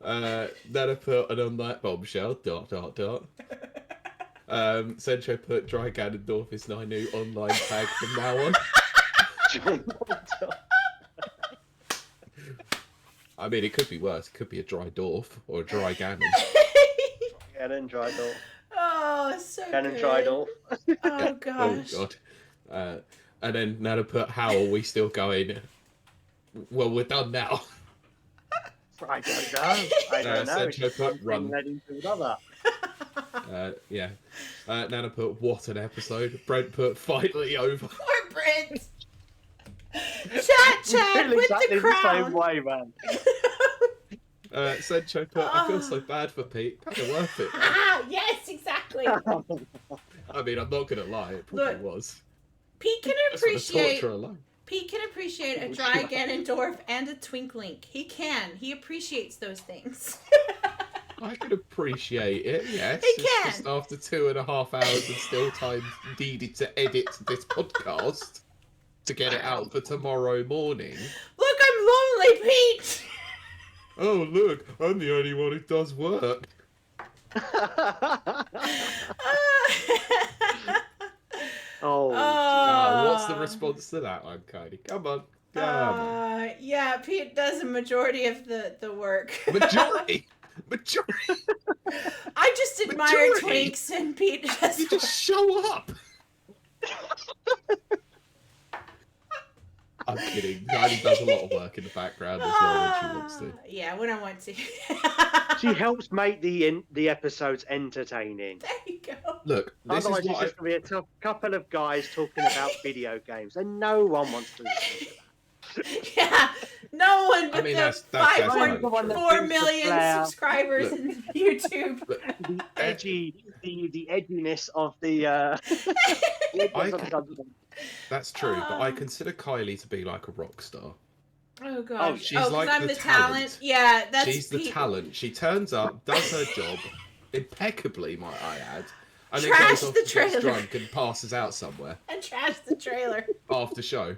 my god. Then I put an on that bombshell. ... Sencho put Dry Ganondorf is my new online tag from now on. I mean, it could be worse. It could be a dry dwarf or a dry Ganon.
Ganon, dry dwarf.
Oh, so
Ganon,
good.
dry dwarf.
Oh gosh.
Oh god. And then Nana put, how are we still going? Well, we're done now.
I don't know. I don't know.
Sencho put run.
Another.
Yeah. Nana put, what an episode. Brent put, finally over.
Poor Brent. Chat with
exactly
the crown.
The same way, man.
Sencho put, I feel so bad for Pete. Kind of worth it.
Yes, exactly.
I mean, I'm not gonna lie, it probably was.
Pete can appreciate. Pete can appreciate a dry
Oh,
Ganondorf and a Twink Link. He can. He appreciates those things.
I can appreciate it, yes.
He can.
Just after 2.5 hours and still time needed to edit this podcast to get it out for tomorrow morning.
Look, I'm lonely, Pete.
Oh, look, I'm the only one who does work. What's the response to that one, Kylie? Come on.
Yeah, Pete does a majority of the work.
Majority?
I just admire Twinks and Pete does.
You just show up. I'm kidding. Kylie does a lot of work in the background as well when she wants to.
Yeah, when I want to.
She helps make the episodes entertaining.
There you go.
Look, this
otherwise
is
it's just going to be a couple of guys talking about video games, and no one wants to listen to that.
Yeah, no one but
that's
the 5.4 million subscribers in YouTube.
The edginess of the.
That's true, but I consider Kylie to be like a rock star.
Oh gosh!
She's like
I'm
the
talent. Yeah, that's.
She's the talent. She turns up, does her job impeccably, might I add, and then
Trash
goes off
the
and
trailer.
gets drunk and passes out somewhere
And trash the trailer.
after show.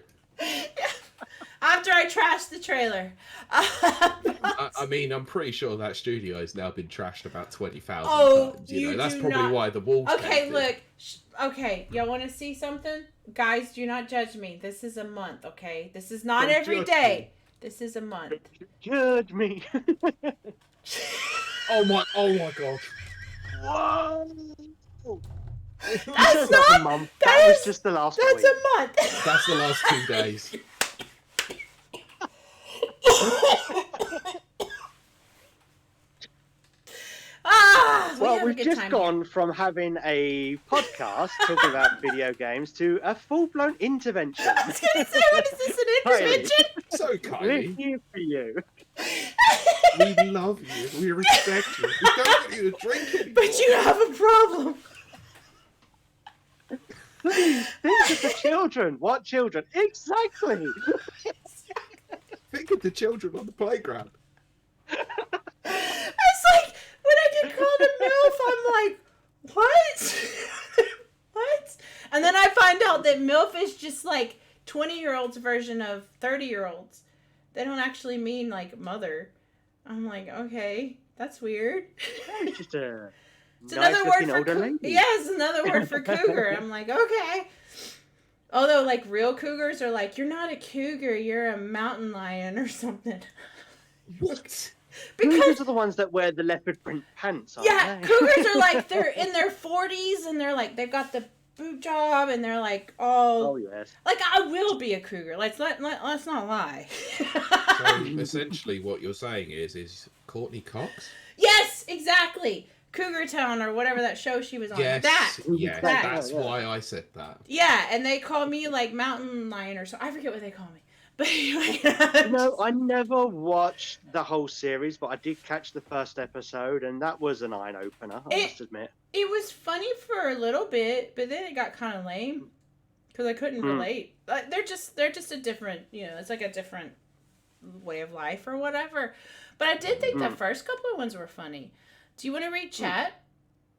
After I trash the trailer.
I mean, I'm pretty sure that studio has now been trashed about 20,000 times. You know, that's probably why the walls.
Okay, look. Okay, y'all want to see something? Guys, do not judge me. This is a month, okay? This is not every day. This is a month.
Judge me.
Oh my god.
Whoa.
That's not a month. That
was just the last week.
That's a month.
That's the last 2 days.
Well, we've just gone from having a podcast talking about video games to a full-blown intervention.
I was going to say, what is this, an intervention?
So, Kylie.
We're here for you.
We love you. We respect you. We don't want you to drink anymore.
But you have a problem.
Please, think of the children. What children? Exactly.
Think of the children on the playground.
It's like, when I get called a MILF, I'm like, what? What? And then I find out that MILF is just like 20-year-olds version of 30-year-olds. They don't actually mean like mother. I'm like, okay, that's weird.
It's just
it's another word for cougar. Yeah, it's another word for cougar. I'm like, okay. Although, like, real cougars are like, you're not a cougar, you're a mountain lion or something.
What?
Because
cougars are the ones that wear the leopard print pants, aren't
yeah,
they?
cougars are like, they're in their 40s and they're like, they've got the boob job, and they're like all.
Oh yes.
Like I will be a cougar. Let's not lie.
So essentially, what you're saying is Courtney Cox?
Yes, exactly. Cougar Town or whatever that show she was on.
Yes,
that.
That's why I said that.
Yeah, and they call me like Mountain Lion or so. I forget what they call me. But anyway.
No, I never watched the whole series, but I did catch the first episode, and that was an eye opener. I must admit.
It was funny for a little bit, but then it got kind of lame because I couldn't relate. Like they're just a different, it's like a different way of life or whatever. But I did think the first couple of ones were funny. Do you want to read chat,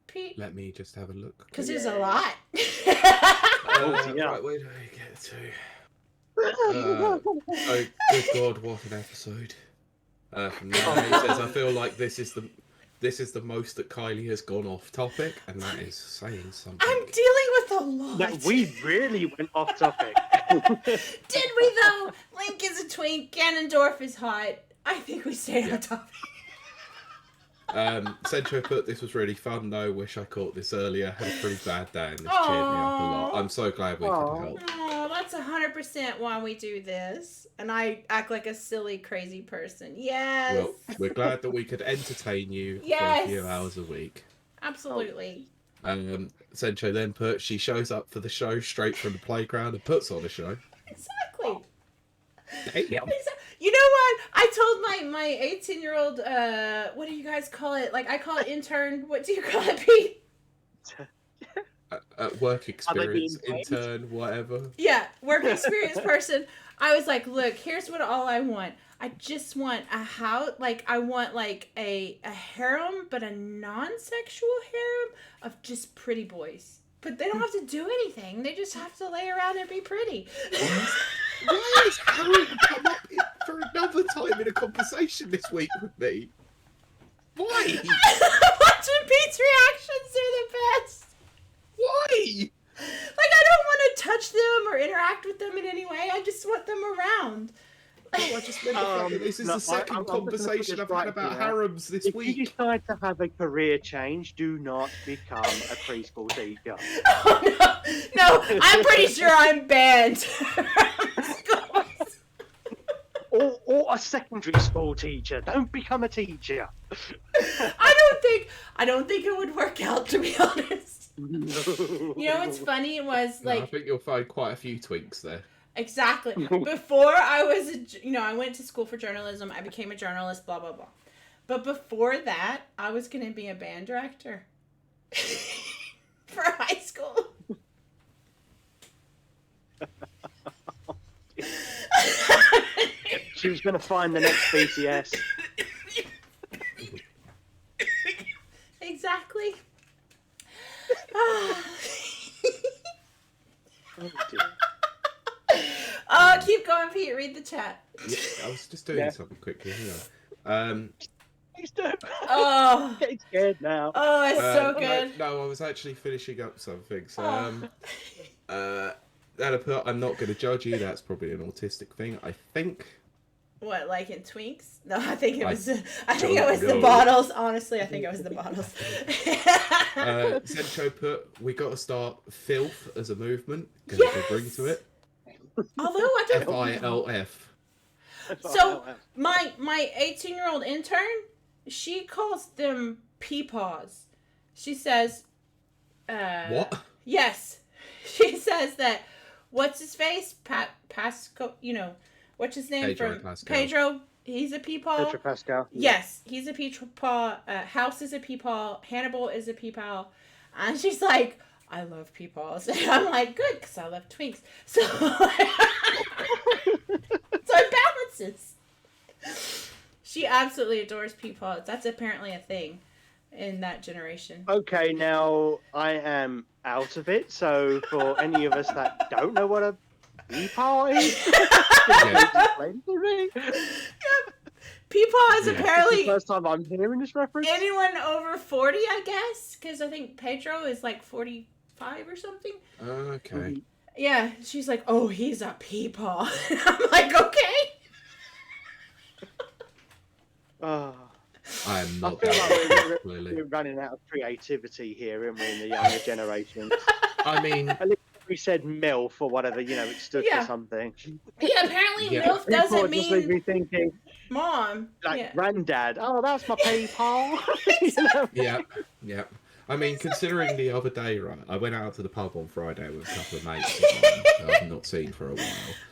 Pete?
Let me just have a look.
Because there's a lot.
Right, where do I get to? Oh, good God, what an episode. From now, he says, I feel like this is the most that Kiley has gone off topic, and that is saying something.
I'm dealing with a lot.
No, we really went off topic.
Did we, though? Link is a twink, Ganondorf is hot. I think we stayed on topic.
Centro put, this was really fun though, wish I caught this earlier, had a pretty bad day and this cheered me up a lot. I'm so glad we could help.
Oh, that's 100% why we do this. And I act like a silly, crazy person. Yes.
Well, we're glad that we could entertain you for a few hours a week.
Absolutely.
Centro then put, she shows up for the show straight from the playground and puts on a show.
Exactly.
Damn.
You know what? I told my 18-year-old, what do you guys call it? Like, I call it intern. What do you call it, Pete?
Work experience, intern, whatever.
Yeah, work experience person. I was like, look, here's what all I want. I just want a house, like, I want, like, a harem, but a non-sexual harem of just pretty boys. But they don't have to do anything. They just have to lay around and be pretty.
Why is Harry come up for another time in a conversation this week with me? Why?
Watching Pete's reactions are the best.
Why?
Like, I don't want to touch them or interact with them in any way. I just want them around.
No, I just meant this is the second conversation I've had about harems this week.
If you decide to have a career change, do not become a preschool teacher.
Oh, no, I'm pretty sure I'm banned.
Or a secondary school teacher. Don't become a teacher.
I don't think it would work out, to be honest. You know what's funny was like
I think you'll find quite a few twinks there.
Exactly. Before I was, I went to school for journalism. I became a journalist, blah, blah, blah. But before that, I was going to be a band director for high school.
She was going to find the next BTS.
Exactly.
Oh, dear.
Oh, keep going, Pete. Read the chat.
Yeah, I was just doing something quickly.
Please do.
Oh.
I'm getting scared now.
Oh, it's so good.
No, I was actually finishing up something. So, I'm not going to judge you. That's probably an autistic thing, I think.
What, like in Twinks? No, I think it was. I think it was the bottles. Honestly, I think it was the bottles.
Centro put, we got to start filth as a movement.
Yes!
To bring to it.
Although I don't.
FILF.
So my 18-year-old intern, she calls them peepaws. She says,
what?
Yes, she says that. What's his face? Pasco. What's his name?
Pedro
from
Pascal.
Pedro. He's a peepaw.
Pedro Pascal.
Yes, he's a peepaw. House is a peepaw. Hannibal is a peepaw. And she's like, I love peepaws. And I'm like, good, because I love twinks. So, so it balances. She absolutely adores peepaws. That's apparently a thing in that generation.
Okay, now I am out of it. So for any of us that don't know what a peepaw is, explain to me.
Peepaw is apparently
the first time I'm hearing this reference.
Anyone over 40, I guess, because I think Pedro is like 45 or something.
Okay.
Yeah, she's like, oh, he's a peepaw. I'm like, okay.
I
am not
feel
that
like we're running out of creativity here, and we're in the younger generation.
I mean,
we said MILF or whatever, it stood for something.
Yeah, apparently MILF doesn't mean
just me thinking,
mom.
Like granddad. Oh, that's my PayPal.
Yeah. I mean, considering the other day, right, I went out to the pub on Friday with a couple of mates of mine who I've not seen for a while.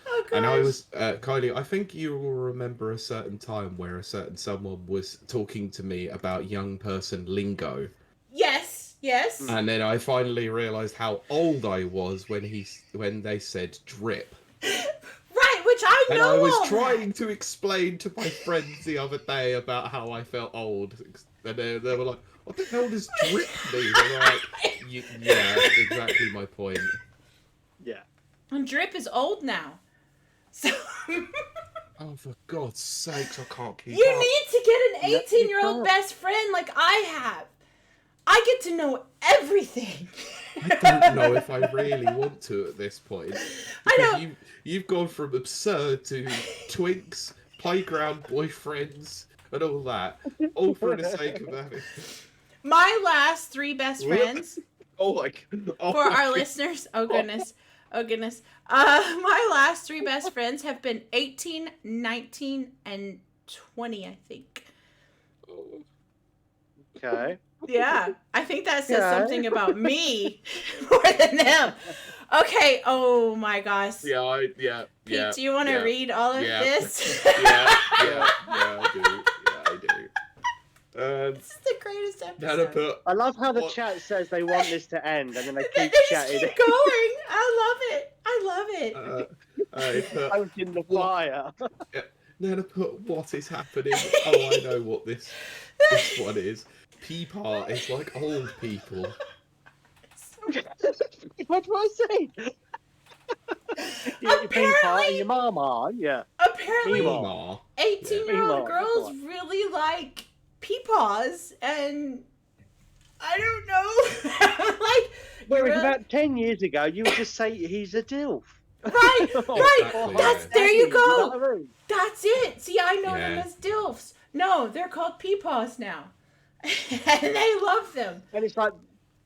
Oh, gosh.
And I was, Kylie, I think you will remember a certain time where a certain someone was talking to me about young person lingo.
Yes.
And then I finally realised how old I was when they said drip.
Right, which I know.
And I was trying to explain to my friends the other day about how I felt old. And they were like, what the hell does drip mean? And I'm like, yeah, exactly my point.
Yeah.
And drip is old now. So...
Oh, for God's sakes, I can't keep
You
up.
need to get an 18-year-old best friend like I have. I get to know everything.
I don't know if I really want to at this point.
I know.
You've gone from absurd to Twinks, playground boyfriends, and all that. All for the sake of having...
My last 3 best friends...
for
our listeners... Oh, goodness. My last 3 best friends have been 18, 19, and 20, I think.
Okay.
Yeah, I think that says something about me more than them. Okay, oh my gosh. Pete, do you want to read all of this?
I do.
This is the greatest episode.
I love how the chat says they want this to end, and then they keep chatting.
Keep going. I love it.
Out in the fire.
Then I put, what is happening? Oh, I know what this one is. Peepar is like old people.
What do I say? Your Peepar and your mama, yeah.
Apparently, 18-year-old girls really like peepaws, and I don't know.
Whereas about 10 years ago, you would just say he's a DILF.
Right.
Exactly,
There you go. That's it. See, I know them as DILFs. No, they're called peepaws now. And they love them.
And it's like,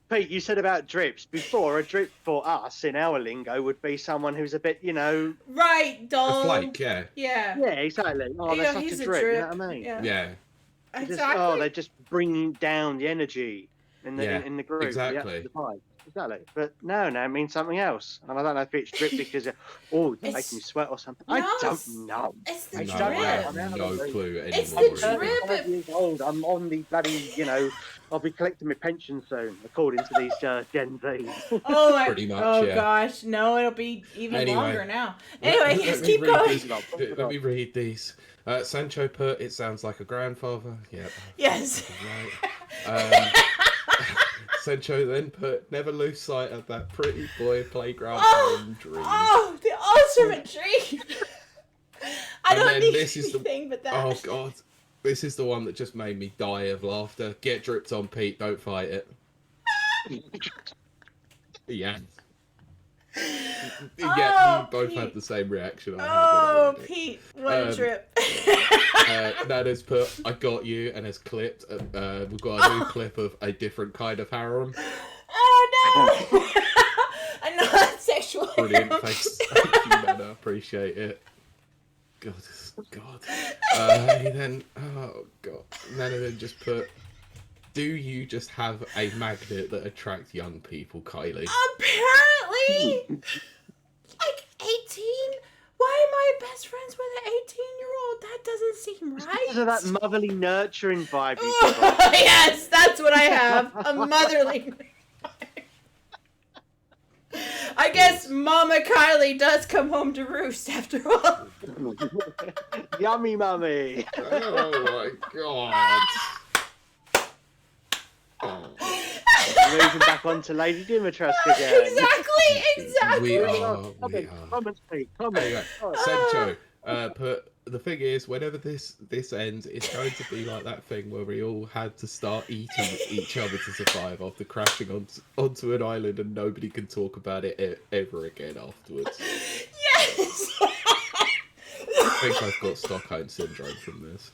Pete, you said about drips. Before, a drip for us, in our lingo, would be someone who's a bit,
Right, dull.
A flake, yeah.
Yeah, exactly. Oh, that's such a drip, you know what I mean?
Yeah.
Exactly. They're just bringing down the energy in the group.
Exactly.
The vibe. Exactly. But no, it means something else. And I don't know if it's drip because, it's making you sweat or something. I don't know.
It's the
I
drip.
have no clue anymore.
It's the drip.
5 years old. I'm on the bloody, I'll be collecting my pension soon, according to these Gen Z.
Oh,
pretty much,
oh gosh. No, it'll be even longer now. Anyway,
let
keep going.
Let me read these. Sancho put, it sounds like a grandfather. Yeah.
Yes.
Right. Sancho then put, never lose sight of that pretty boy playground dream.
Oh, the ultimate dream. I don't need anything but that.
Oh, God. This is the one that just made me die of laughter. Get dripped on, Pete. Don't fight it. Yeah. You both
Pete.
had the same reaction.
Pete, what a trip.
Nana's put, I got you, and has clipped. We've got a new clip of a different kind of harem.
Oh, no! A non-sexual
Brilliant,
harem.
thanks. Thank you, Nana. Appreciate it. God. Nana then just put, do you just have a magnet that attracts young people, Kylie?
Apparently! Like 18? Why am I best friends with an 18-year-old? That doesn't seem right.
Because of that motherly nurturing vibe you give
off. Yes, that's what I have. A motherly vibe. I guess Mama Kylie does come home to roost after all.
Yummy mummy.
Oh my God.
Moving back onto Lady Dimitrescu again.
Exactly.
We are.
Comments, Pete.
Anyway, Sancho, the thing is, whenever this ends, it's going to be like that thing where we all had to start eating each other to survive after crashing onto an island, and nobody can talk about it ever again afterwards.
Yes.
I think I've got Stockholm syndrome from this.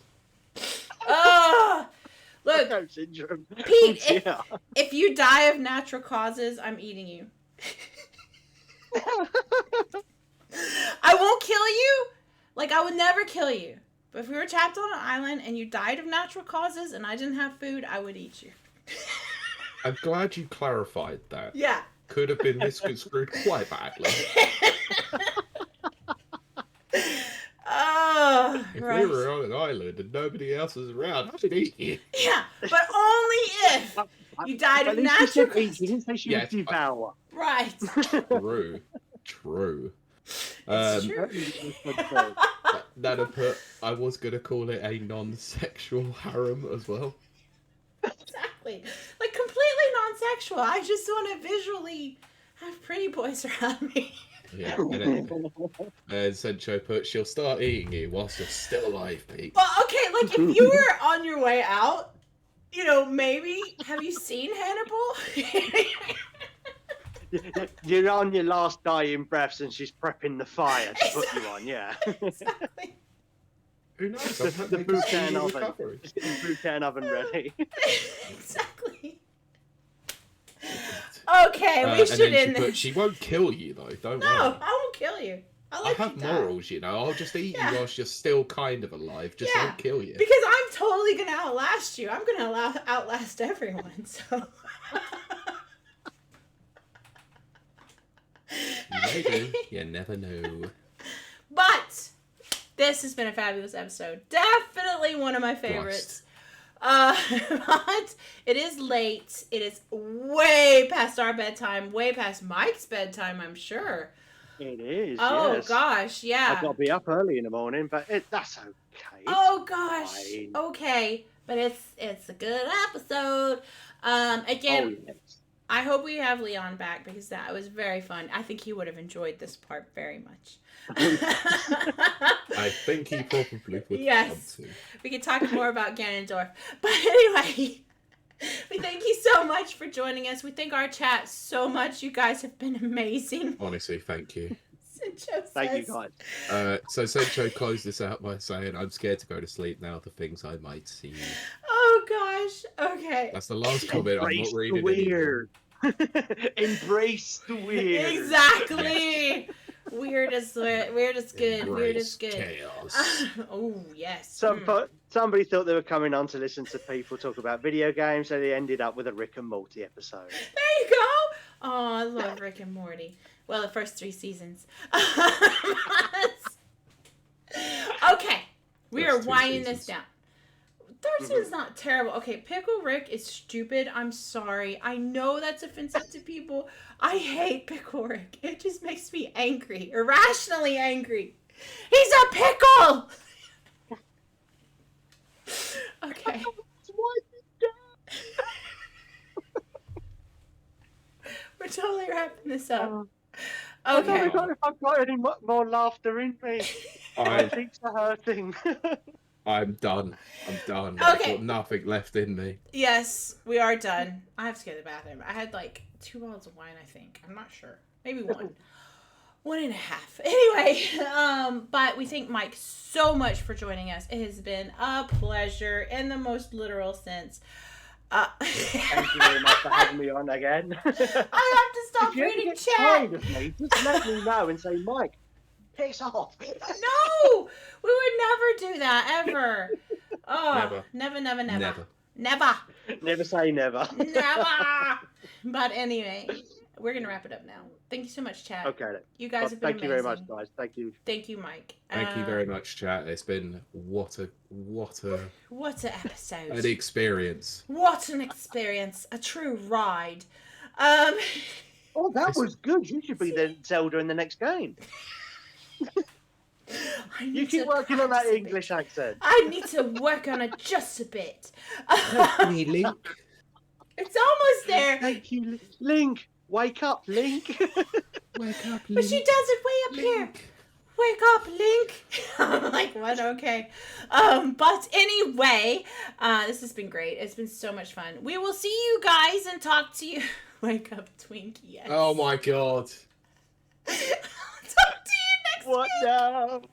Look,
syndrome.
Pete, if you die of natural causes, I'm eating you. I won't kill you. Like, I would never kill you. But if we were trapped on an island and you died of natural causes and I didn't have food, I would eat you.
I'm glad you clarified that.
Yeah.
Could have been misconstrued quite badly.
Oh,
if
right.
we were on an island and nobody else was around, I should eat you.
Yeah, but only if you died of natural causes.
You didn't say she would devour.
Right.
True.
It's true.
That'd put. I was gonna call it a non-sexual harem as well.
Exactly. Like, completely non-sexual. I just want to visually have pretty boys around me.
Yeah, and Sencho put, she'll start eating you whilst you're still alive, Pete.
Well, okay, like, if you were on your way out, you know, maybe, have you seen Hannibal?
You're on your last dying breaths and she's prepping the fire to put you on, yeah.
Exactly.
Who knows?
The Bhutan oven. Just getting Bhutan oven ready.
Exactly. Okay, we should end this.
She won't kill you, though, don't worry.
No, I won't kill you.
I have morals, you know. I'll just eat you whilst you're still kind of alive. Just don't kill you.
Because I'm totally going to outlast you. I'm going to outlast everyone, so...
You may do. You never know.
But this has been a fabulous episode. Definitely one of my favorites. But it is late. It is way past our bedtime. Way past Mike's bedtime, I'm sure.
It is.
Oh,
yes.
gosh, yeah.
I've got to be up early in the morning, but that's okay.
Oh, gosh.
Fine.
Okay. But it's a good episode. Again...
Oh, yes.
I hope we have Leon back because that was very fun. I think he would have enjoyed this part very much.
I think he probably would.
Yes. We could talk more about Ganondorf. But anyway, we thank you so much for joining us. We thank our chat so much. You guys have been amazing.
Honestly, thank you.
Thank you, guys.
So Sencho closed this out by saying, I'm scared to go to sleep now, the things I might see.
Oh, gosh. Okay.
That's the last comment. I'm not reading
weird. Embrace the weird.
Exactly. Weird is good.
Embrace
Weird is good.
Chaos.
Oh, yes.
Somebody thought they were coming on to listen to people talk about video games, so they ended up with a Rick and Morty episode.
There you go. Oh, I love Rick and Morty. Well, the first 3 seasons. Okay. We are winding this down. Third season's not terrible. Okay, Pickle Rick is stupid. I'm sorry. I know that's offensive to people. I hate Pickle Rick. It just makes me angry. Irrationally angry. He's a pickle! Okay. We're totally wrapping this up. Okay.
I don't know if I've got any more laughter in me. My cheeks are hurting.
I'm done. Okay. I've got nothing left in me.
Yes, we are done. I have to go to the bathroom. I had like 2 bottles of wine, I think. I'm not sure. Maybe 1. 1.5. Anyway, but we thank Mike so much for joining us. It has been a pleasure in the most literal sense.
Thank you very much for having me on again.
I have to stop reading chat.
Of me, just let me know and say, Mike, piss off.
No, we would never do that ever. Oh, never.
Never say never.
Never. But anyway, we're gonna wrap it up now. Thank you so much, chat.
Okay. Then.
You guys have been amazing.
Thank you very much, guys. Thank you.
Thank you, Mike.
Thank you very much, chat. It's been what an
episode.
An experience.
What an experience. A true ride.
Oh, that was good. You should be the Zelda in the next game. You keep working on that English accent.
I need to work on it just a bit.
Me, Link.
It's almost there.
Thank you, Link. Wake up, Link.
Wake up, Link.
But she does it way up here. Wake up, Link. I'm like, what? Okay. But anyway, this has been great. It's been so much fun. We will see you guys and talk to you. Wake up, Twink. Yes.
Oh my god.
Talk to you next week.
What now?